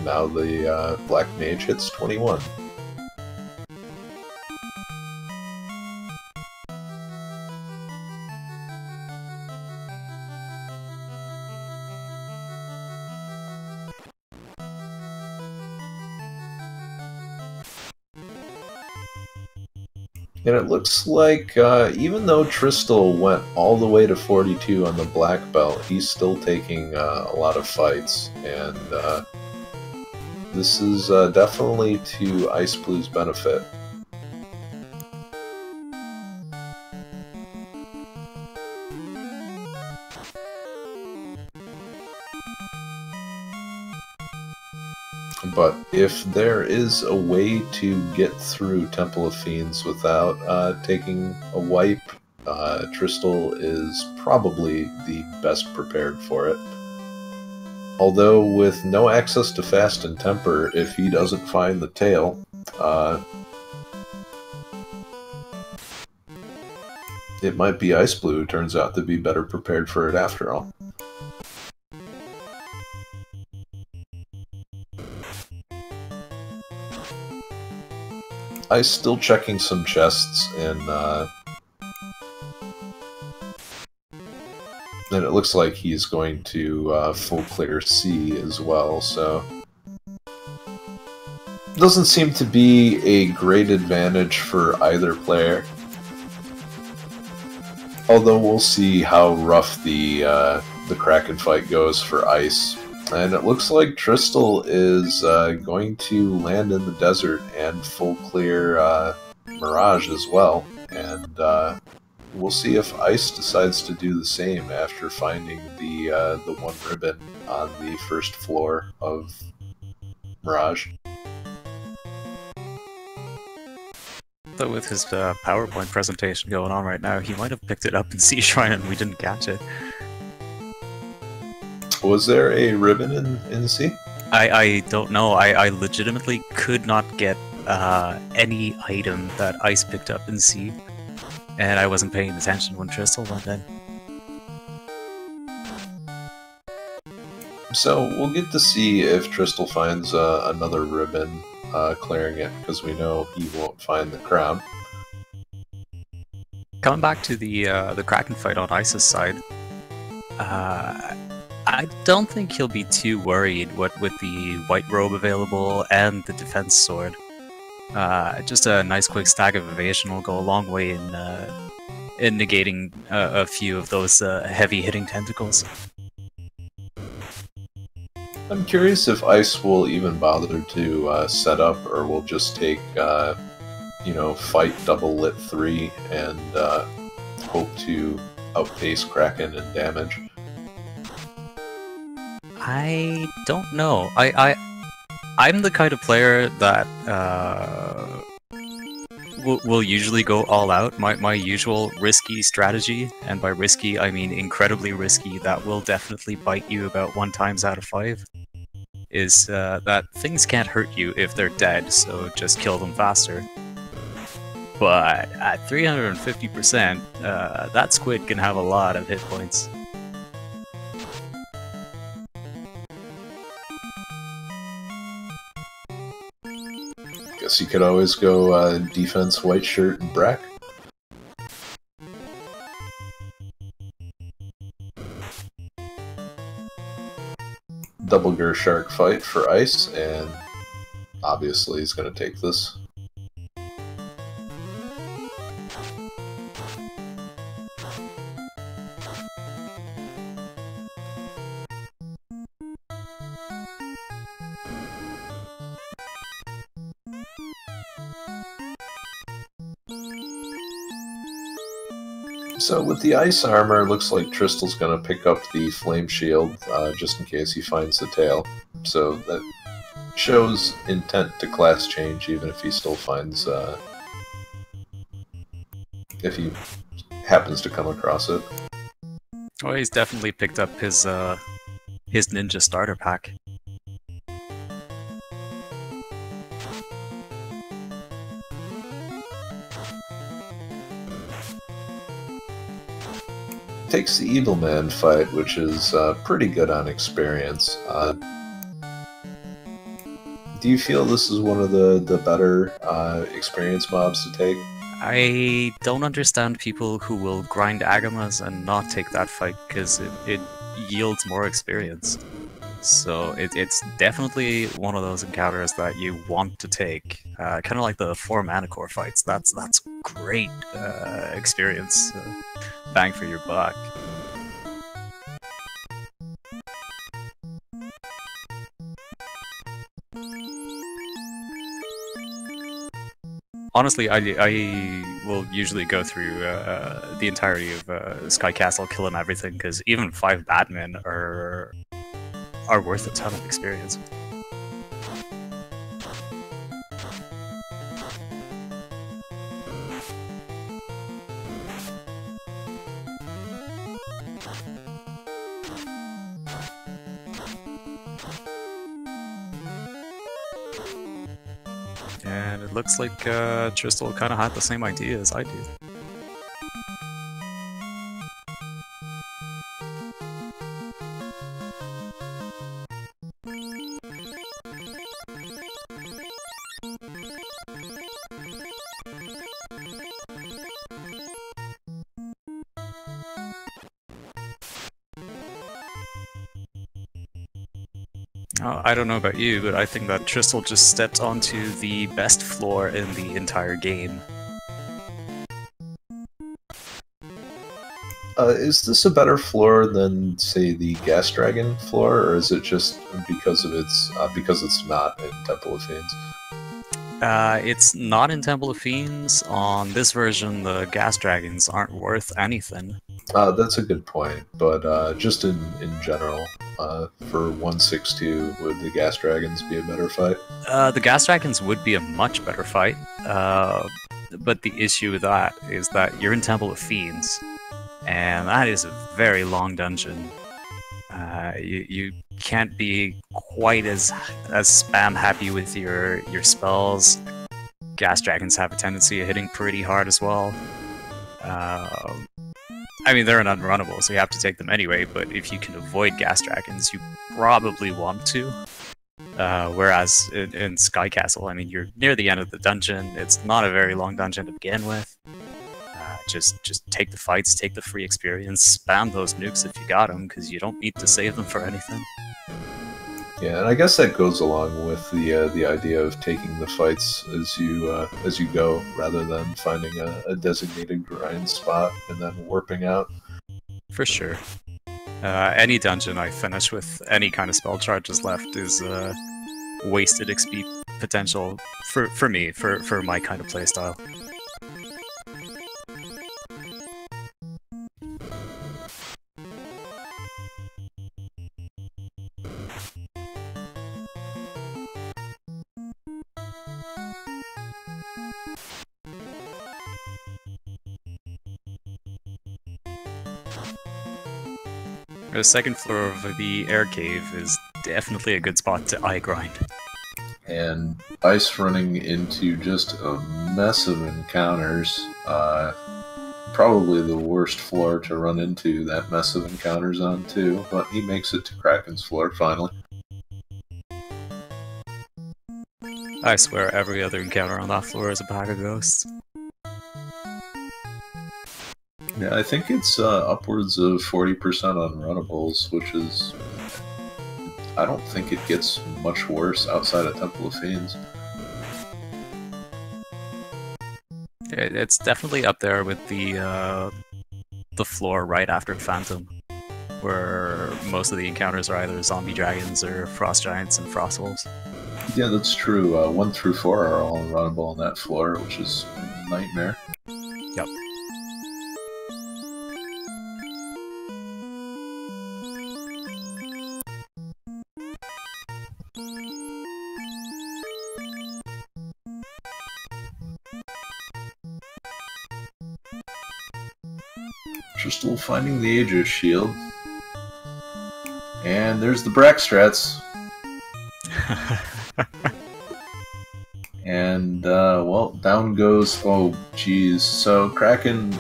now the Black Mage hits 21. And it looks like, even though Tristal went all the way to 42 on the black belt, he's still taking a lot of fights. And this is definitely to xIceblue's benefit. But if there is a way to get through Temple of Fiends without taking a wipe, Tristal is probably the best prepared for it. Although with no access to Fast and Temper, if he doesn't find the tail, it might be xIceblue who turns out to be better prepared for it after all. Ice still checking some chests, and it looks like he's going to full clear C as well, so doesn't seem to be a great advantage for either player. Although we'll see how rough the Kraken fight goes for Ice. And it looks like Tristal is going to land in the desert and full clear Mirage as well. And we'll see if Ice decides to do the same after finding the one ribbon on the first floor of Mirage. Though with his PowerPoint presentation going on right now, he might have picked it up in Sea Shrine and we didn't catch it. Was there a ribbon in the sea? I don't know. I legitimately could not get any item that Ice picked up in C, and I wasn't paying attention when Tristal went in. So we'll get to see if Tristal finds another ribbon clearing it, because we know he won't find the crown. Coming back to the Kraken fight on Ice's side, I don't think he'll be too worried with the white robe available and the defense sword. Just a nice quick stack of evasion will go a long way in negating a few of those heavy hitting tentacles. I'm curious if Ice will even bother to set up, or will just take, you know, fight double lit 3 and hope to outpace Kraken in damage. I don't know. I'm the kind of player that will usually go all out. My usual risky strategy, and by risky I mean incredibly risky, that will definitely bite you about 1 times out of 5, is that things can't hurt you if they're dead, so just kill them faster. But at 350%, that squid can have a lot of hit points. Guess you could always go defense white shirt and Brack. Double Gur Shark fight for Ice, and obviously he's going to take this. So with the ice armor, it looks like Tristal's going to pick up the flame shield just in case he finds the tail. So that shows intent to class change, even if he still finds, if he happens to come across it. Oh, he's definitely picked up his ninja starter pack. Takes the Evil Man fight, which is pretty good on experience. Do you feel this is one of the better experience mobs to take? I don't understand people who will grind Agamas and not take that fight, because it yields more experience. So it's definitely one of those encounters that you want to take. Kind of like the 4 mana core fights. That's great experience. Bang for your buck. Honestly, I will usually go through the entirety of Sky Castle, killing everything, because even 5 Batmen are worth a ton of experience. And it looks like Tristal kind of had the same idea as I did. I don't know about you, but I think that Tristal just stepped onto the best floor in the entire game. Is this a better floor than, say, the Gas Dragon floor, or is it just because of its because it's not in Temple of Fiends? It's not in Temple of Fiends. On this version, the Gas Dragons aren't worth anything. That's a good point, but just in general, for 162, would the Gas Dragons be a better fight? The Gas Dragons would be a much better fight, but the issue with that is that you're in Temple of Fiends, and that is a very long dungeon. You can't be quite as spam happy with your spells. gas dragons have a tendency of hitting pretty hard as well. I mean, they're an unrunnable, so you have to take them anyway, but if you can avoid gas dragons, you probably want to. Whereas in Sky Castle, I mean, you're near the end of the dungeon, it's not a very long dungeon to begin with. Just take the fights, take the free experience, spam those nukes if you got them, because you don't need to save them for anything. Yeah, and I guess that goes along with the idea of taking the fights as you go, rather than finding a designated grind spot and then warping out. For sure. Any dungeon I finish with any kind of spell charges left is wasted XP potential for me, for my kind of playstyle. The second floor of the air cave is definitely a good spot to eye grind. And Ice running into just a mess of encounters. Probably the worst floor to run into that mess of encounters on too, but he makes it to Kraken's floor finally. I swear every other encounter on that floor is a pack of ghosts. Yeah, I think it's upwards of 40% unrunnables, which is... I don't think it gets much worse outside of Temple of Fiends. It's definitely up there with the floor right after Phantom, where most of the encounters are either zombie dragons or frost giants and frost wolves. Yeah, that's true. 1 through 4 are all unrunnable on that floor, which is a nightmare. Yep. Tristal finding the Aegis shield. And there's the Brackstrats. And, well, down goes... Oh, geez. So, Kraken,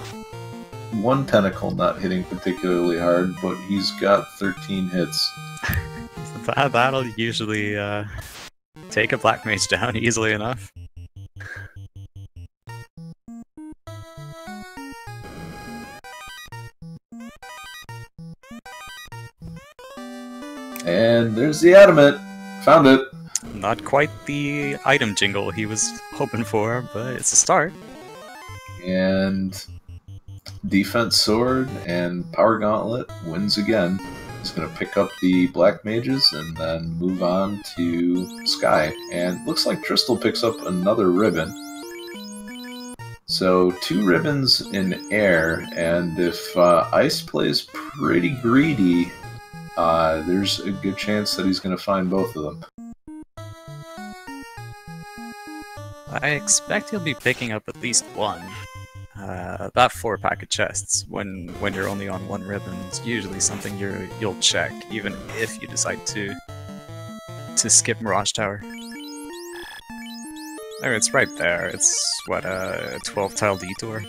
one tentacle not hitting particularly hard, but he's got 13 hits. That'll usually take a Black Mage down easily enough. And there's the Adamant. Found it. Not quite the item jingle he was hoping for, but it's a start. And Defense Sword and Power Gauntlet wins again. He's going to pick up the Black Mages and then move on to Sky. And looks like Tristal picks up another ribbon. So 2 ribbons in air, and if Ice plays pretty greedy, there's a good chance that he's going to find both of them. I expect he'll be picking up at least one. That 4-pack of chests, when you're only on 1 ribbon, is usually something you'll check, even if you decide to skip Mirage Tower. I mean, it's right there. It's, what, a 12-tile detour?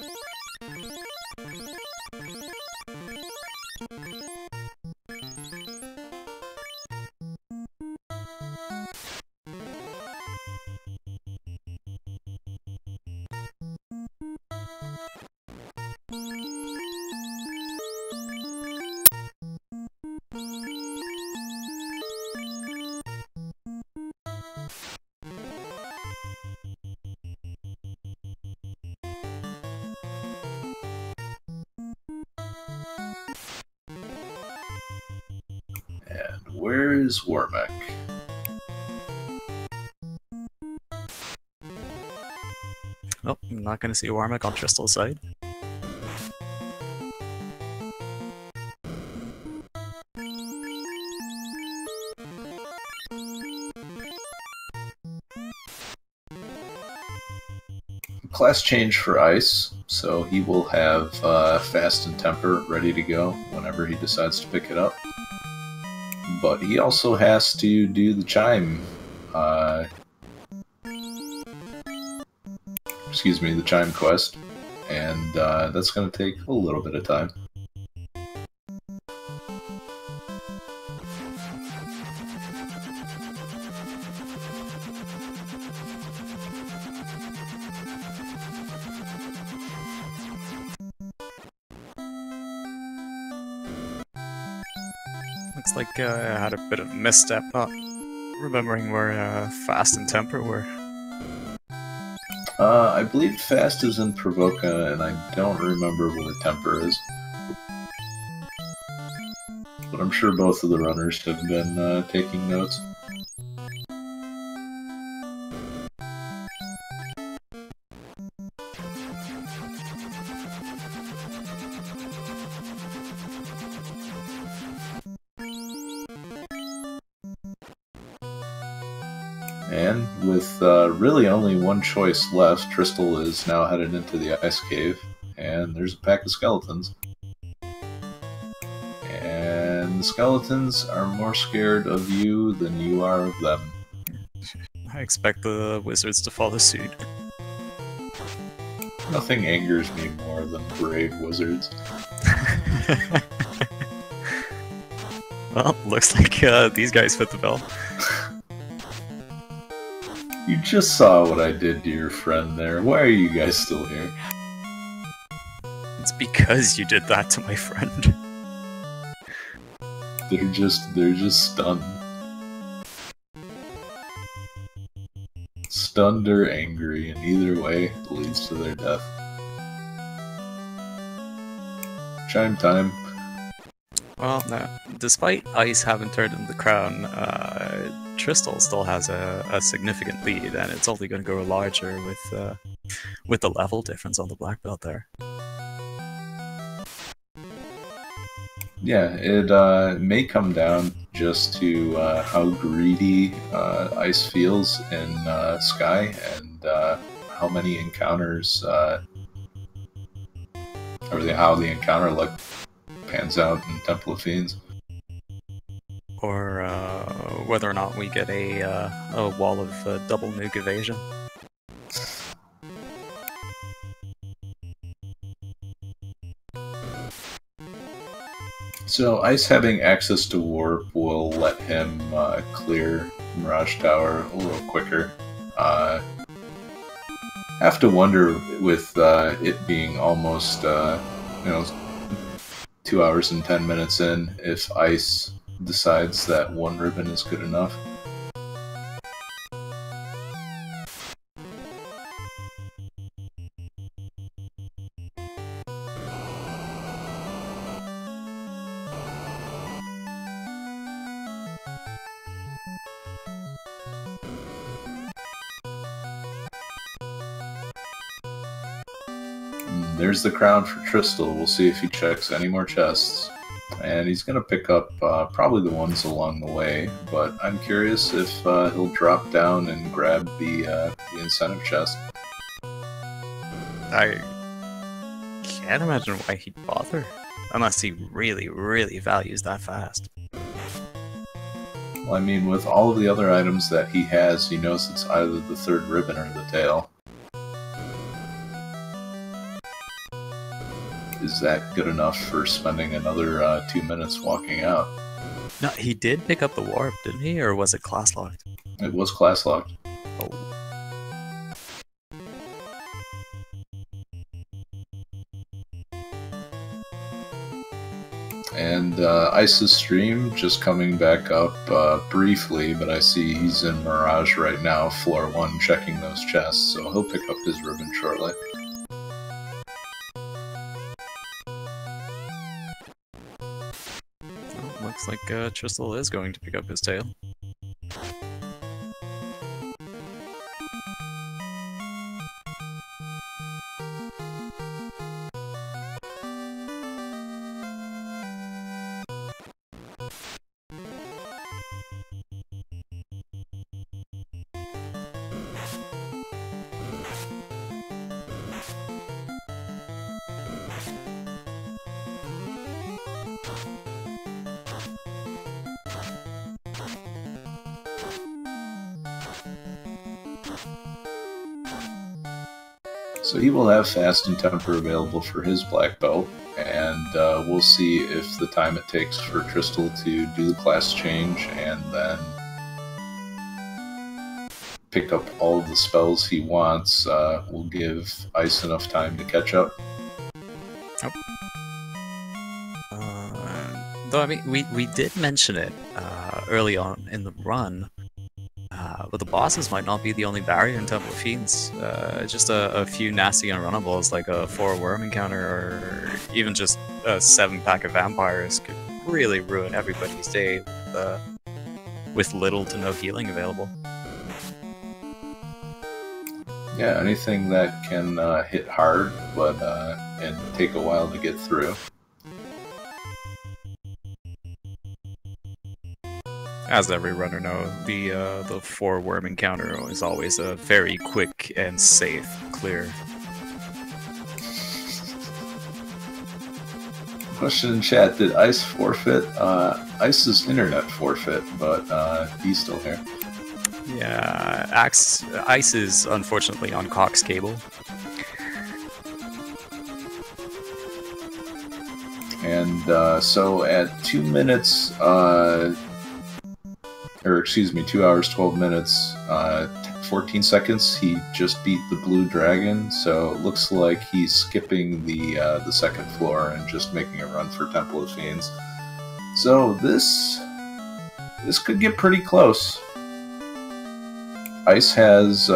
Where is Warmech? Oh, I'm not going to see Warmech on Tristal's side. Class change for Ice, so he will have Fast and Temper ready to go whenever he decides to pick it up. But he also has to do the Chime. excuse me, the Chime quest, and that's going to take a little bit of time. Looks like I had a bit of a misstep, not remembering where Fast and Temper were. I believe Fast is in Provoca, and I don't remember where Temper is. But I'm sure both of the runners have been taking notes. And with really only one choice left, Tristal is now headed into the ice cave, and there's a pack of skeletons. And the skeletons are more scared of you than you are of them. I expect the wizards to follow suit. Nothing angers me more than brave wizards. Well, looks like these guys fit the bill. You just saw what I did to your friend there. Why are you guys still here? It's because you did that to my friend. They're just stunned. Stunned or angry, and either way leads to their death. Chime time. Well, no. Despite Ice having turned in the crown, Tristal still has a significant lead, and it's only going to grow larger with the level difference on the black belt there. Yeah, it may come down just to how greedy Ice feels in Sky, and how many encounters, or how the encounter luck pans out in Temple of Fiends. Or whether or not we get a wall of double nuke evasion. So Ice having access to Warp will let him clear Mirage Tower a little quicker. Have to wonder with it being almost 2 hours and 10 minutes in, if Ice decides that one ribbon is good enough. There's the crown for Tristal. We'll see if he checks any more chests. And he's going to pick up probably the ones along the way, but I'm curious if he'll drop down and grab the incentive chest. I can't imagine why he'd bother, unless he really, really values that fast. Well, I mean, with all of the other items that he has, he knows it's either the third ribbon or the tail. Is that good enough for spending another 2 minutes walking out? No, he did pick up the warp, didn't he? Or was it class locked? It was class locked. Oh. And Ice's stream just coming back up briefly, but I see he's in Mirage right now, floor 1, checking those chests, so he'll pick up his ribbon shortly. Looks like Tristal is going to pick up his tail. So he will have Fast and Temper available for his black belt, and we'll see if the time it takes for Tristal to do the class change and then pick up all of the spells he wants will give Ice enough time to catch up. Yep. Though, I mean, we did mention it early on in the run, but the bosses might not be the only barrier in Temple of Fiends. Just a few nasty unrunnables, like a 4 worm encounter, or even just a 7-pack of vampires could really ruin everybody's day with little to no healing available. Yeah, anything that can hit hard, but and take a while to get through. As every runner knows, the 4 worm encounter is always a very quick and safe clear. Question in chat: did Ice forfeit? Ice's internet forfeit, but he's still here. Yeah, Ice is unfortunately on Cox cable. And so at 2 minutes, or excuse me, 2 hours, 12 minutes, 14 seconds, he just beat the blue dragon, so it looks like he's skipping the second floor and just making a run for Temple of Fiends. So this could get pretty close. Ice has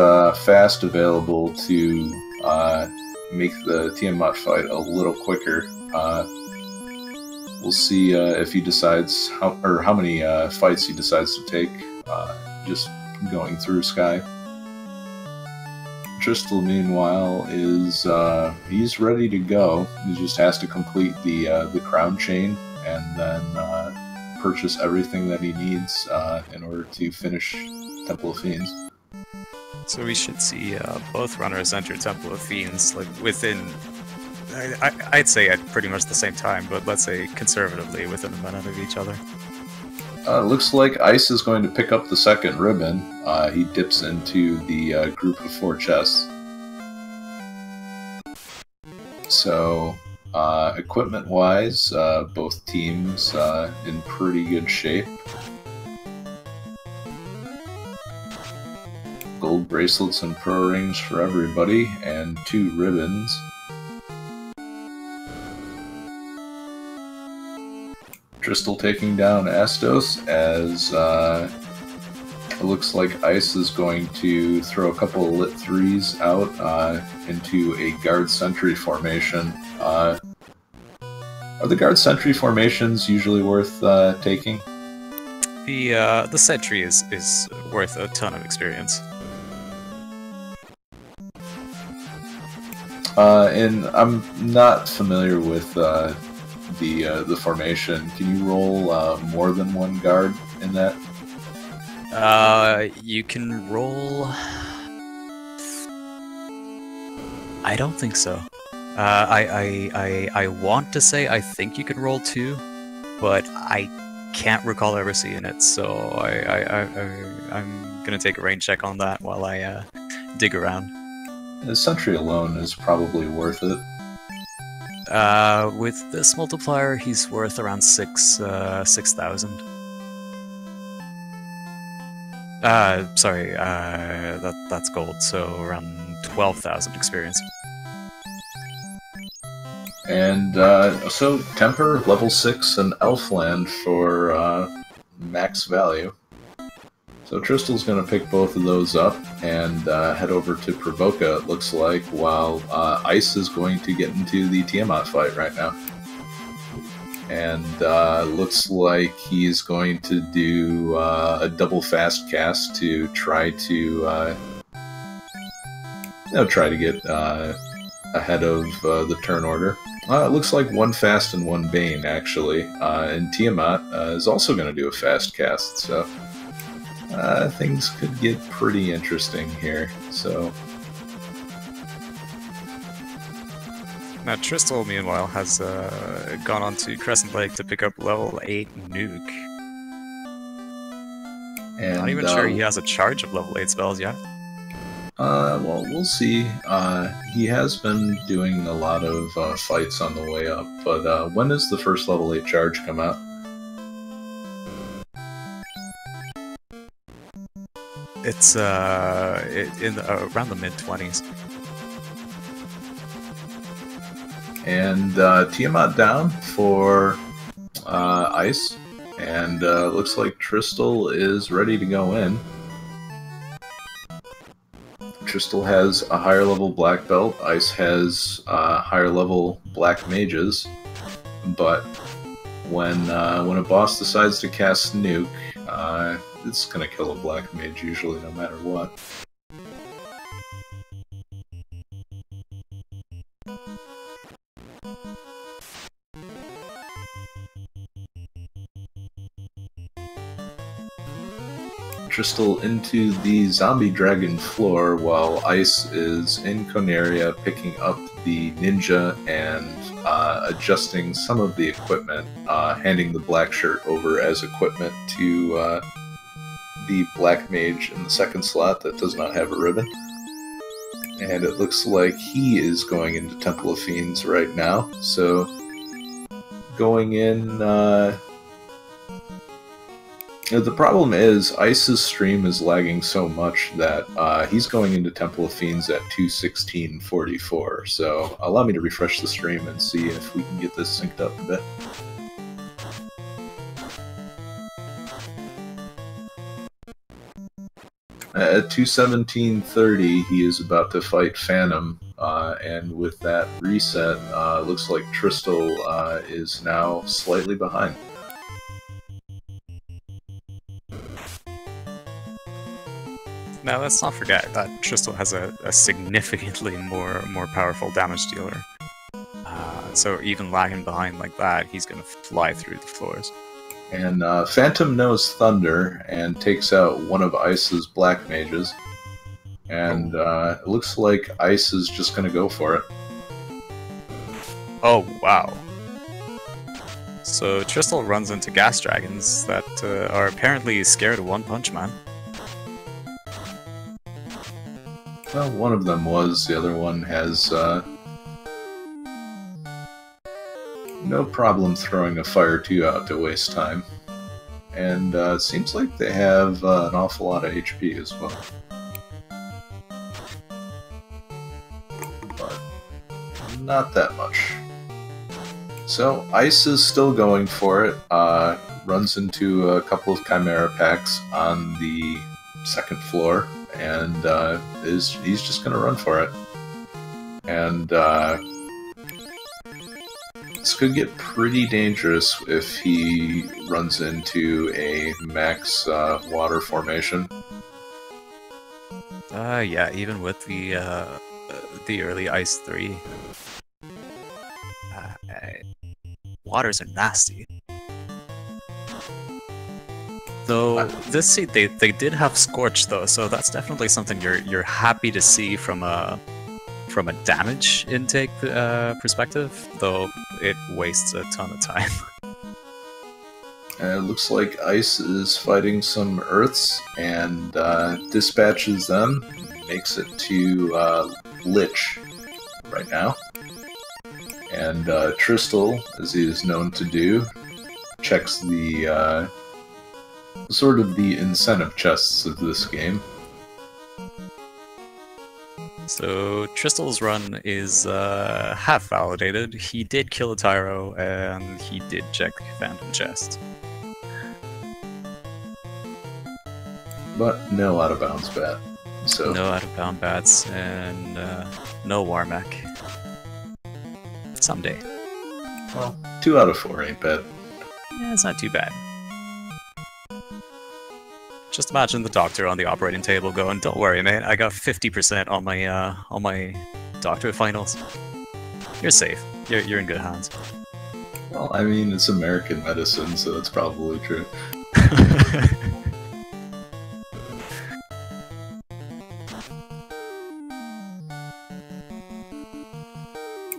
Fast available to make the Tiamat fight a little quicker. We'll see if he decides how many fights he decides to take just going through Sky. Tristal, meanwhile, is he's ready to go. He just has to complete the crown chain and then purchase everything that he needs in order to finish Temple of Fiends. So we should see both runners enter Temple of Fiends like within, I'd say at pretty much the same time, but let's say conservatively within a minute of each other. Looks like Ice is going to pick up the second ribbon. He dips into the group of 4 chests. So, equipment-wise, both teams in pretty good shape. Gold bracelets and pro rings for everybody, and 2 ribbons. Tristal taking down Astos as it looks like Ice is going to throw a couple of lit 3s out into a guard sentry formation. Are the guard sentry formations usually worth taking? The sentry is worth a ton of experience. And I'm not familiar with the formation. Can you roll more than 1 guard in that? You can roll. I don't think so. I want to say I think you can roll 2, but I can't recall ever seeing it. So I'm gonna take a rain check on that while I dig around. The sentry alone is probably worth it. With this multiplier, he's worth around 6,000. Sorry, that's gold, so around 12,000 experience. And so Temper, level 6, and Elfland for max value. So Tristal's going to pick both of those up and head over to Provoca, it looks like, while Ice is going to get into the Tiamat fight right now. And looks like he's going to do a double fast cast to try to get ahead of the turn order. It looks like 1 fast and 1 bane, actually. And Tiamat is also going to do a fast cast, so things could get pretty interesting here. So now Tristal, meanwhile, has gone on to Crescent Lake to pick up level 8 Nuke. And, Not even sure he has a charge of level 8 spells yet. Well, we'll see. He has been doing a lot of fights on the way up, but when does the first level 8 charge come out? It's around the mid-20s. And Tiamat down for Ice, and looks like Tristal is ready to go in. Tristal has a higher level black belt, Ice has higher level black mages, but when a boss decides to cast Nuke, it's gonna kill a black mage usually, no matter what. Tristal into the zombie dragon floor while Ice is in Conaria picking up the ninja and adjusting some of the equipment, handing the black shirt over as equipment to the black mage in the second slot that does not have a ribbon. And it looks like he is going into Temple of Fiends right now, so going in... the problem is, Ice's stream is lagging so much that he's going into Temple of Fiends at 2:16:44, so allow me to refresh the stream and see if we can get this synced up a bit. At 2:17:30, he is about to fight Phantom, and with that reset, looks like Tristal is now slightly behind. Now let's not forget that Tristal has a significantly more powerful damage dealer. So even lagging behind like that, he's gonna fly through the floors. And Phantom knows Thunder and takes out one of Ice's black mages. And it looks like Ice is just gonna go for it. Oh, wow. So Tristal runs into gas dragons that are apparently scared of One Punch Man. Well, one of them was, the other one has no problem throwing a Fire 2 out to waste time. And it seems like they have an awful lot of HP as well. But not that much. So Ice is still going for it, runs into a couple of Chimera packs on the second floor, and he's just going to run for it. And this could get pretty dangerous if he runs into a max water formation. Yeah, even with the early Ice 3. Waters are nasty. Though this they did have Scorch though, so that's definitely something you're happy to see from a damage intake perspective, though it wastes a ton of time. It looks like Ice is fighting some Earths and dispatches them, makes it to Lich right now. And Tristal, as he is known to do, checks the sort of the incentive chests of this game. So Tristal's run is half validated. He did kill a Tyro, and he did check Phantom Chest. But no out of bounds bat. So no out of bound bats, and no Warmech. Someday. Well, 2 out of 4 ain't bad. Yeah, it's not too bad. Just imagine the doctor on the operating table going, "Don't worry, mate. I got 50% on my doctorate finals. You're safe. You're in good hands." Well, I mean, it's American medicine, so that's probably true.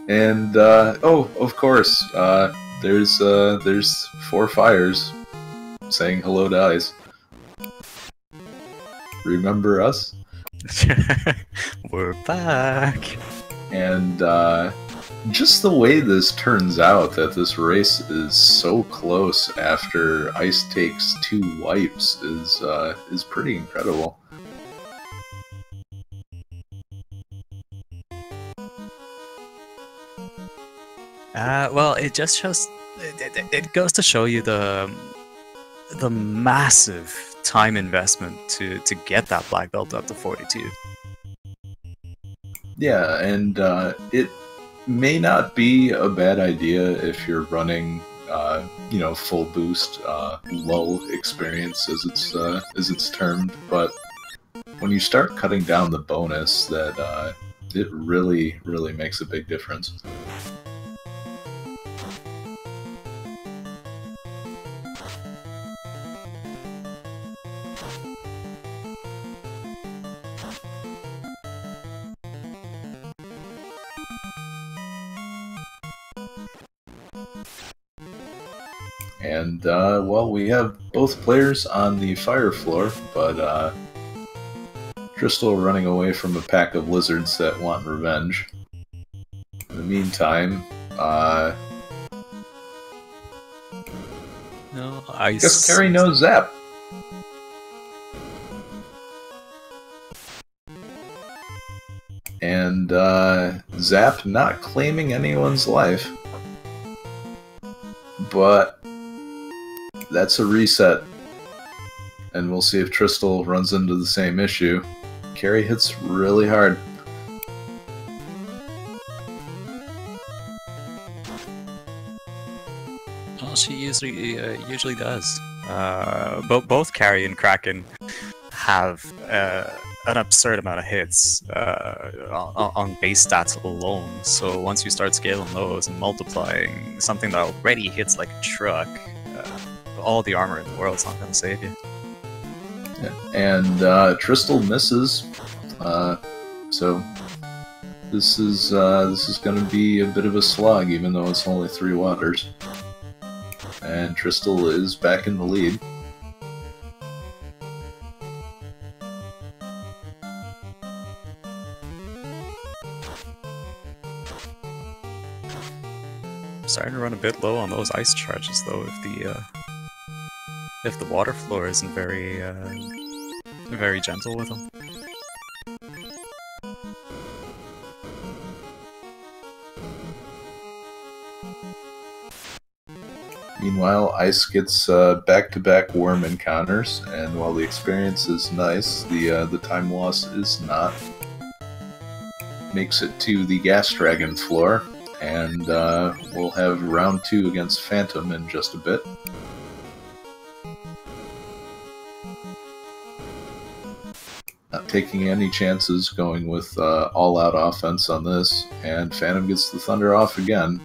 And oh, of course, there's 4 fires saying hello to Ice. Remember us? We're back. And just the way this turns out, that this race is so close after Ice takes 2 wipes, is pretty incredible. Well, it just shows. It goes to show you the massive time investment to get that black belt up to 42. Yeah, and it may not be a bad idea if you're running, you know, full boost, low experience as it's termed. But when you start cutting down the bonus, that it really makes a big difference. And, well, we have both players on the fire floor, but Tristal running away from a pack of lizards that want revenge. In the meantime, No, I guess Carrie knows Zap. And Zap not claiming anyone's life. But that's a reset. And we'll see if Tristal runs into the same issue. Carrie hits really hard. Well, she usually does. Both Carrie and Kraken have an absurd amount of hits on base stats alone. So once you start scaling those and multiplying something that already hits like a truck, all the armor in the world is not going to save you. Yeah. And Tristal misses, so this is going to be a bit of a slog, even though it's only 3 waters. And Tristal is back in the lead. Starting to run a bit low on those ice charges, though. If the water floor isn't very gentle with them. Meanwhile, Ice gets back-to-back worm encounters, and while the experience is nice, the time loss is not. Makes it to the Gas Dragon floor, and we'll have round 2 against Phantom in just a bit. Not taking any chances, going with all-out offense on this, and Phantom gets the Thunder off again.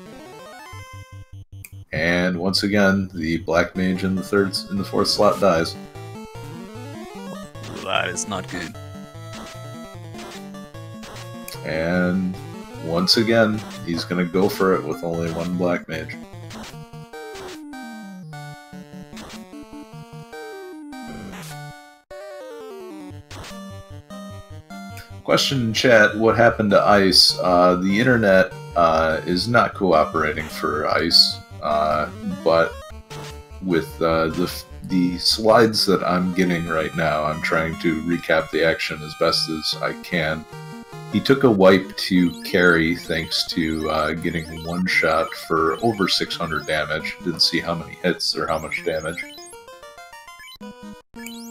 And once again, the Black Mage in the 4th slot dies. That is not good. And once again, he's gonna go for it with only 1 Black Mage. Question in chat, what happened to Ice? The internet is not cooperating for Ice. But with the slides that I'm getting right now, I'm trying to recap the action as best as I can. He took a wipe to carry thanks to getting 1 shot for over 600 damage. Didn't see how many hits or how much damage.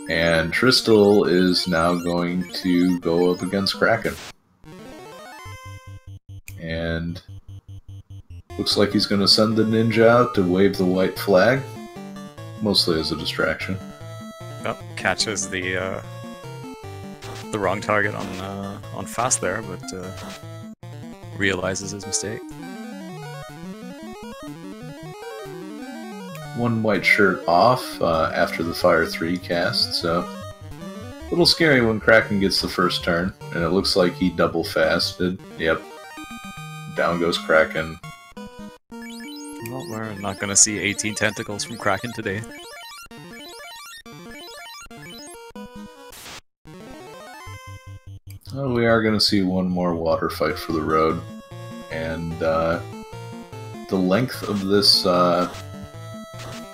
And Tristal is now going to go up against Kraken. And looks like he's going to send the ninja out to wave the white flag, mostly as a distraction. Oh, catches the wrong target on fast there, but realizes his mistake. 1 white shirt off after the Fire 3 cast, so a little scary when Kraken gets the first turn, and it looks like he double fasted. Yep, down goes Kraken. Well, we're not going to see 18 tentacles from Kraken today. Well, we are going to see one more water fight for the road, and the length of this the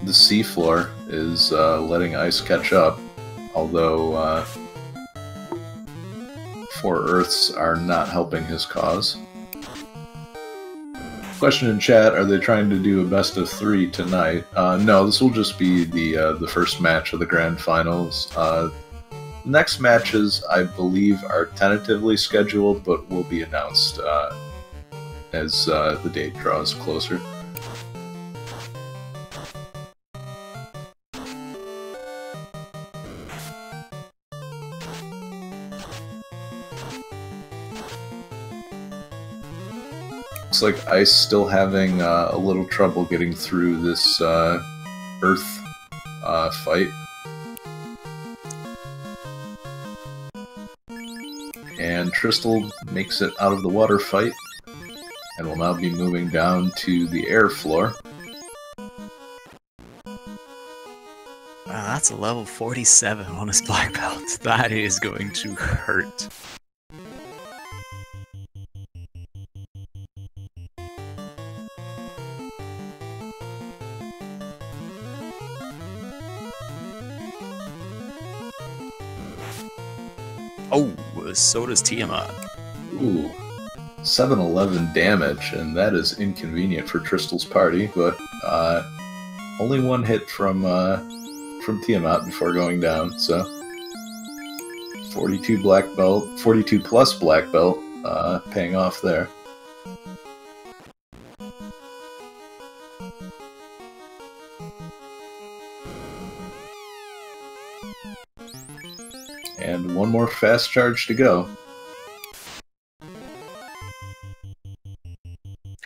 seafloor is letting ice catch up, although 4 Earths are not helping his cause. Question in chat: are they trying to do a best of 3 tonight? No, this will just be the first match of the grand finals. Next matches, I believe, are tentatively scheduled, but will be announced as the date draws closer. Looks like Ice still having a little trouble getting through this Earth fight. And Tristal makes it out of the water fight, and will now be moving down to the air floor. Wow, that's a level 47 on his black belt. That is going to hurt. Oh, so does Tiamat. Ooh, 711 damage, and that is inconvenient for Tristal's party, but only one hit from Tiamat before going down, so 42 black belt, 42 plus black belt, paying off there. And one more fast charge to go.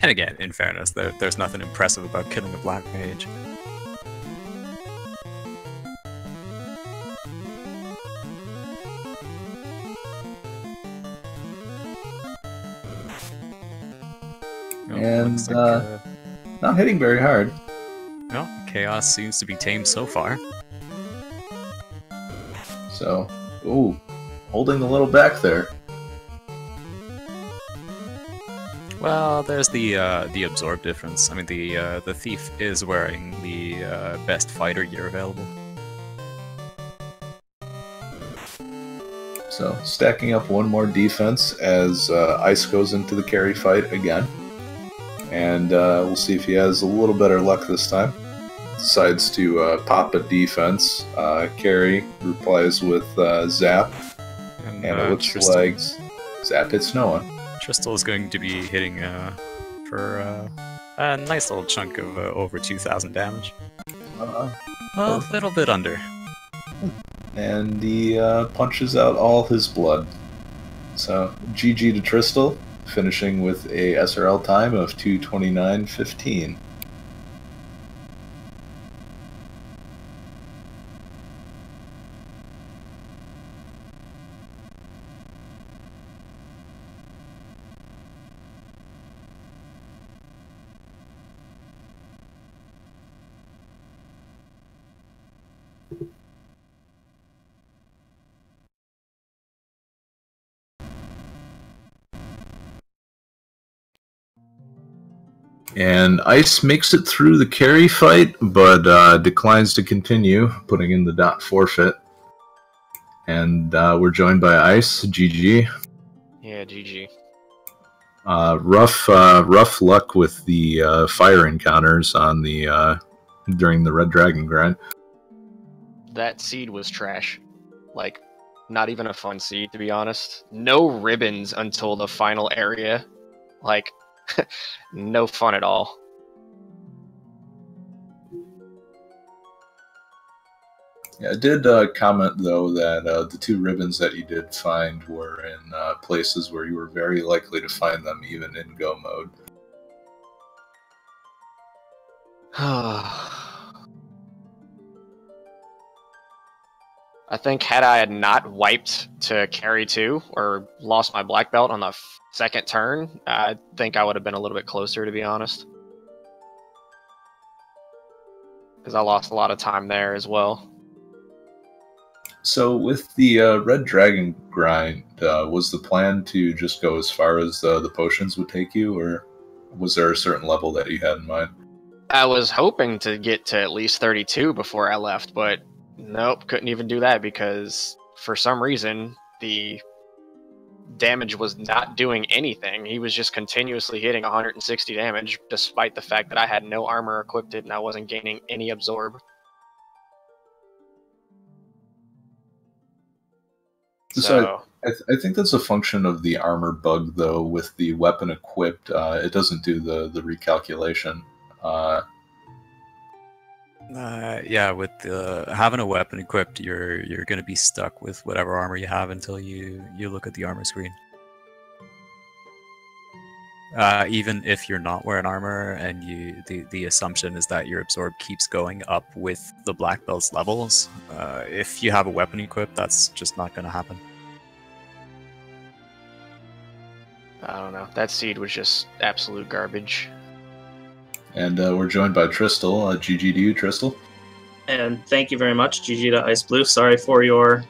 And again, in fairness, there's nothing impressive about killing a black mage. And not hitting very hard. No, Chaos seems to be tamed so far. So, ooh, holding a little back there. Well, there's the absorb difference. I mean, the thief is wearing the best fighter gear available. So, stacking up one more defense as Ice goes into the carry fight again. And we'll see if he has a little better luck this time. Decides to pop a defense. Carry replies with Zap. And it looks like Zap hits no one. Tristal is going to be hitting for a nice little chunk of over 2,000 damage. Well, a little bit under. And he punches out all his blood. So, GG to Tristal, finishing with a SRL time of 2:29.15. And Ice makes it through the carry fight, but declines to continue, putting in the dot forfeit. And we're joined by Ice. GG. Yeah, GG. Rough luck with the fire encounters on the during the Red Dragon grind. That seed was trash. Like, not even a fun seed, to be honest. No ribbons until the final area. Like, no fun at all. Yeah, I did comment, though, that the 2 ribbons that you did find were in places where you were very likely to find them, even in go mode. I think had I had not wiped to carry 2, or lost my black belt on the second turn, I think I would have been a little bit closer, to be honest. Because I lost a lot of time there as well. So with the Red Dragon grind, was the plan to just go as far as the potions would take you, or was there a certain level that you had in mind? I was hoping to get to at least 32 before I left, but nope, couldn't even do that because for some reason the damage was not doing anything. He was just continuously hitting 160 damage despite the fact that I had no armor equipped and I wasn't gaining any absorb. So I think that's a function of the armor bug, though. With the weapon equipped, it doesn't do the recalculation. Yeah, with having a weapon equipped, you're going to be stuck with whatever armor you have until you look at the armor screen. Even if you're not wearing armor, and the assumption is that your absorb keeps going up with the black belt's levels, if you have a weapon equipped, that's just not going to happen. I don't know. That seed was just absolute garbage. And we're joined by Tristal. GG to you, Tristal. And thank you very much, GG to xIceblue. Sorry for your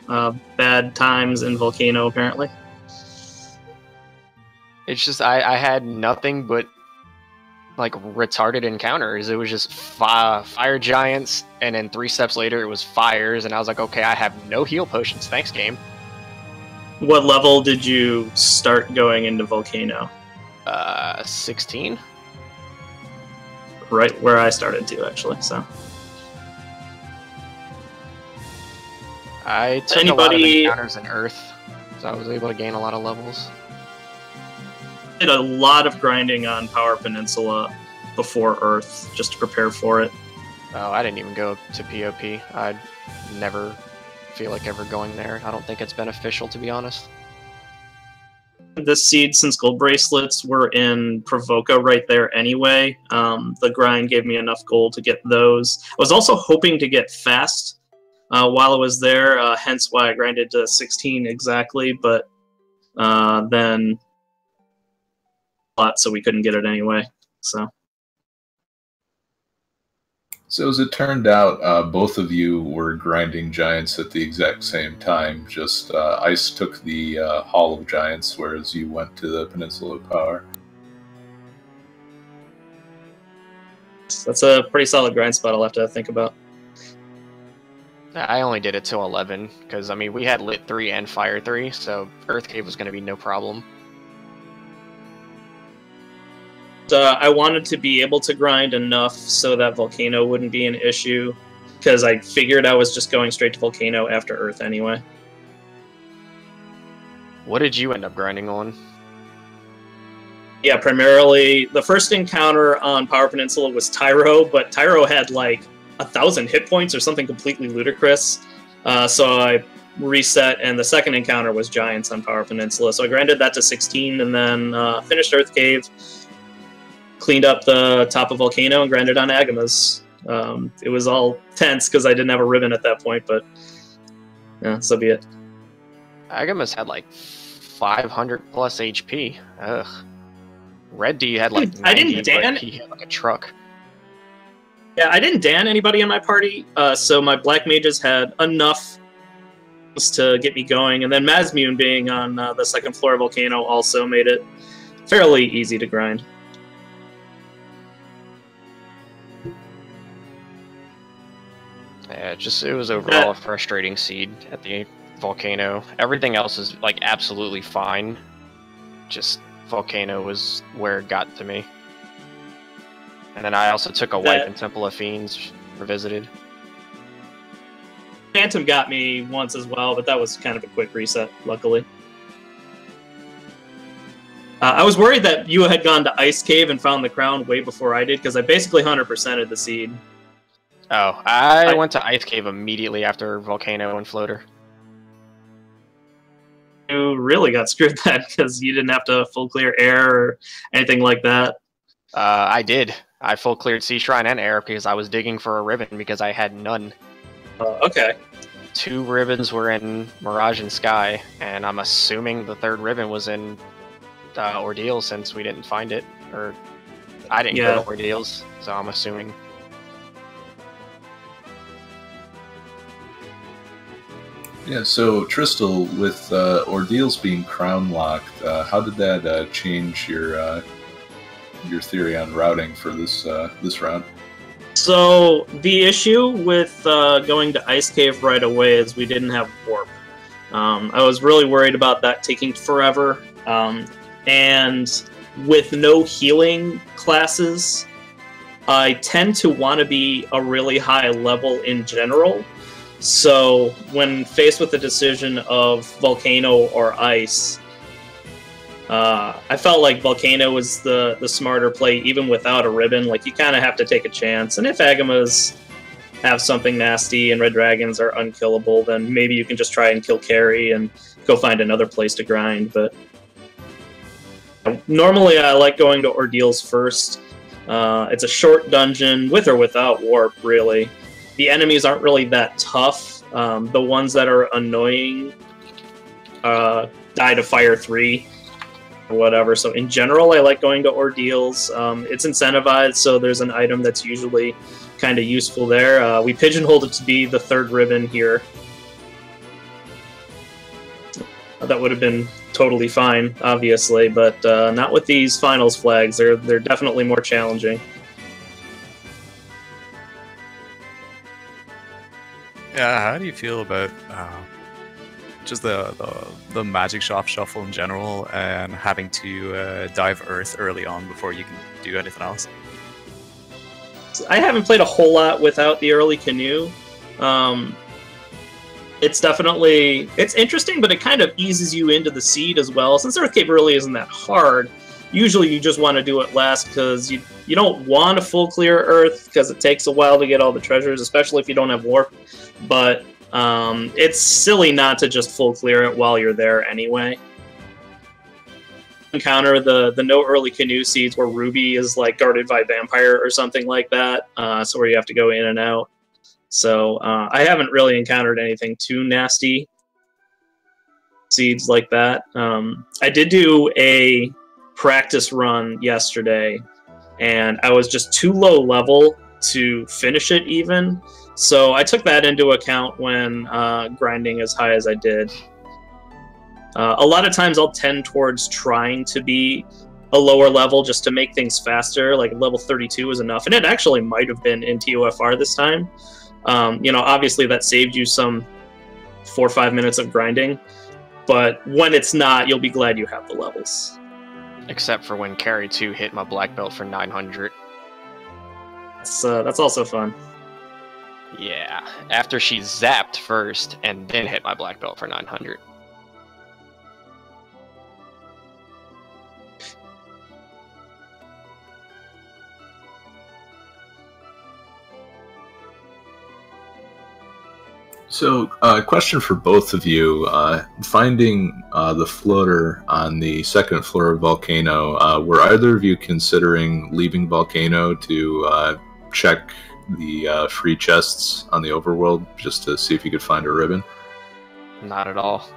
bad times in Volcano, apparently. It's just, I had nothing but, like, retarded encounters. It was just fire giants, and then 3 steps later it was fires, and I was like, okay, I have no heal potions, thanks game. What level did you start going into Volcano? 16? Right where I started to, actually, so. I took a lot of encounters in Earth, so I was able to gain a lot of levels. I did a lot of grinding on Power Peninsula before Earth, just to prepare for it. Oh, I didn't even go to POP. I'd never feel like ever going there. I don't think it's beneficial, to be honest. This seed, since gold bracelets were in Provoca right there anyway, the grind gave me enough gold to get those. I was also hoping to get fast while I was there, hence why I grinded to 16 exactly, but then so we couldn't get it anyway. So as it turned out, both of you were grinding giants at the exact same time. Just Ice took the Hall of Giants, whereas you went to the Peninsula of Power. That's a pretty solid grind spot I'll have to think about. I only did it till 11, because, I mean, we had Lit 3 and Fire 3, so Earth Cave was going to be no problem. I wanted to be able to grind enough so that Volcano wouldn't be an issue, because I figured I was just going straight to Volcano after Earth anyway. What did you end up grinding on? Yeah, primarily, the first encounter on Power Peninsula was Tyro, but Tyro had like 1,000 hit points or something completely ludicrous. So I reset, and the second encounter was Giants on Power Peninsula. So I grinded that to 16, and then finished Earth Cave, cleaned up the top of Volcano, and grinded on Agamas. It was all tense because I didn't have a ribbon at that point, but yeah, so be it. Agamas had like 500 plus HP. Ugh. Red D had like 90, I didn't Dan. But he had like a truck. Yeah, I didn't Dan anybody in my party, so my Black Mages had enough to get me going, and then Mazmune being on the second floor of Volcano also made it fairly easy to grind. Yeah, it was overall a frustrating seed at the Volcano. Everything else is like absolutely fine. Just Volcano was where it got to me. And then I also took a wipe in Temple of Fiends, revisited. Phantom got me once as well, but that was kind of a quick reset, luckily. I was worried that you had gone to Ice Cave and found the crown way before I did, because I basically 100%ed the seed. Oh, I went to Ice Cave immediately after Volcano and Floater. You really got screwed then, because you didn't have to full clear air or anything like that. I did. I full cleared Sea Shrine and air because I was digging for a ribbon because I had none. Okay. 2 ribbons were in Mirage and Sky, and I'm assuming the 3rd ribbon was in Ordeal since we didn't find it. Or I didn't go to Ordeals, so I'm assuming. Yeah, so Tristal, with Ordeals being crown locked, how did that change your theory on routing for this round? So the issue with going to Ice Cave right away is we didn't have Warp. I was really worried about that taking forever, and with no healing classes, I tend to want to be a really high level in general. So when faced with the decision of Volcano or Ice, I felt like Volcano was the smarter play, even without a ribbon. Like, you kind of have to take a chance. And if Agamas have something nasty and Red Dragons are unkillable, then maybe you can just try and kill Carry and go find another place to grind. But normally I like going to Ordeals first. It's a short dungeon, with or without Warp, really. The enemies aren't really that tough. The ones that are annoying die to Fire 3 or whatever. So in general, I like going to Ordeals. It's incentivized, so there's an item that's usually kind of useful there. We pigeonholed it to be the third ribbon here. That would have been totally fine, obviously, but not with these finals flags. They're definitely more challenging. Yeah, how do you feel about just the Magic Shop shuffle in general and having to dive Earth early on before you can do anything else? I haven't played a whole lot without the early Canoe. It's interesting, but it kind of eases you into the seed as well. Since Earthcape really isn't that hard, usually you just want to do it last because you don't want to full clear Earth because it takes a while to get all the treasures, especially if you don't have Warp. But it's silly not to just full clear it while you're there anyway. Encounter the no early Canoe seeds where Ruby is like guarded by Vampire or something like that, so where you have to go in and out. So I haven't really encountered anything too nasty seeds like that. I did do a practice run yesterday, and I was just too low level to finish it even. So I took that into account when grinding as high as I did. A lot of times I'll tend towards trying to be a lower level just to make things faster. Like level 32 is enough, and it actually might have been in TOFR this time. Obviously that saved you some 4 or 5 minutes of grinding, but when it's not, you'll be glad you have the levels. Except for when Carry 2 hit my black belt for 900. That's also fun. Yeah, after she zapped first and then hit my black belt for 900. So, question for both of you. Finding the floater on the second floor of Volcano, were either of you considering leaving Volcano to check the free chests on the overworld just to see if you could find a ribbon? Not at all.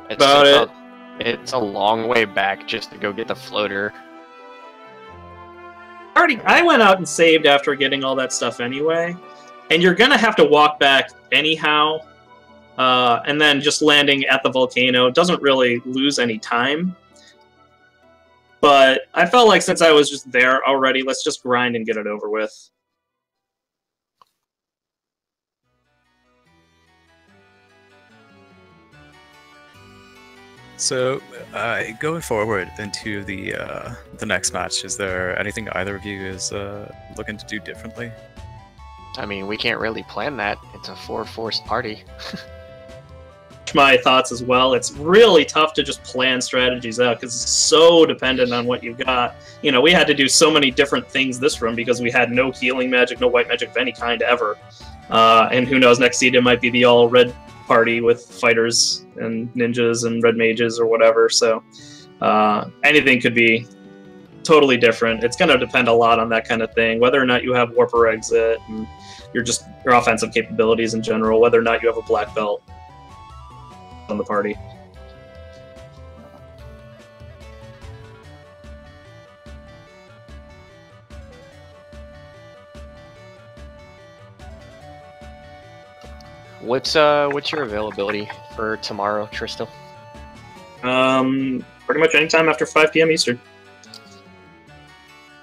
It's a long way back just to go get the floater. I went out and saved after getting all that stuff anyway. And you're going to have to walk back anyhow, and then just landing at the volcano doesn't really lose any time. But I felt like since I was just there already, let's just grind and get it over with. So, going forward into the next match, is there anything either of you is looking to do differently? I mean, we can't really plan that. It's a 4-forced party. My thoughts as well. It's really tough to just plan strategies out because it's so dependent on what you've got. You know, we had to do so many different things this run because we had no healing magic, no white magic of any kind ever. And who knows, next seed it might be the all-red party with fighters and ninjas and red mages or whatever. So anything could be totally different. It's going to depend a lot on that kind of thing, whether or not you have warp or exit, and your offensive capabilities in general, whether or not you have a black belt on the party. What's your availability for tomorrow, Tristal? Pretty much anytime after 5 p.m. Eastern.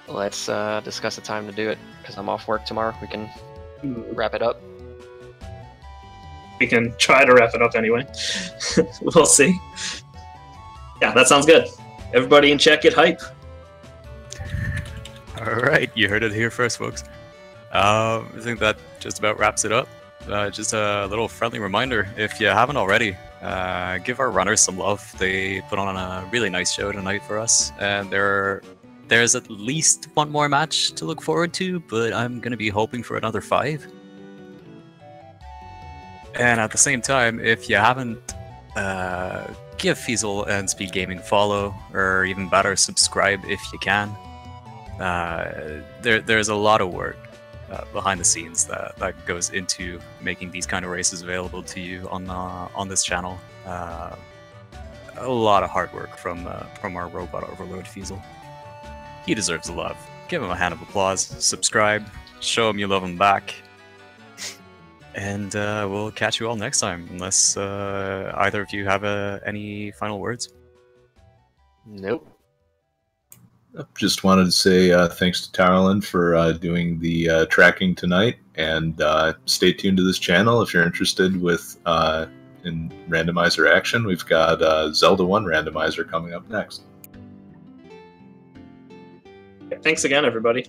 Let's discuss the time to do it, because I'm off work tomorrow. We can wrap it up. We can try to wrap it up anyway. We'll see. Yeah, that sounds good. Everybody in chat, get hype. Alright, you heard it here first, folks. I think that just about wraps it up. Just a little friendly reminder, if you haven't already, give our runners some love. They put on a really nice show tonight for us, and there's at least one more match to look forward to, but I'm going to be hoping for another 5. And at the same time, if you haven't, give Feasel and Speed Gaming a follow, or even better, subscribe if you can. There's a lot of work behind the scenes that goes into making these kind of races available to you on this channel. A lot of hard work from our robot overload Feasel. He deserves the love. Give him a hand of applause. Subscribe. Show him you love him back. And we'll catch you all next time, unless either of you have any final words. Nope. Just wanted to say thanks to Tarlin for doing the tracking tonight, and stay tuned to this channel if you're interested in randomizer action. We've got Zelda 1 randomizer coming up next. Thanks again, everybody.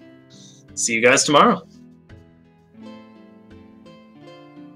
See you guys tomorrow.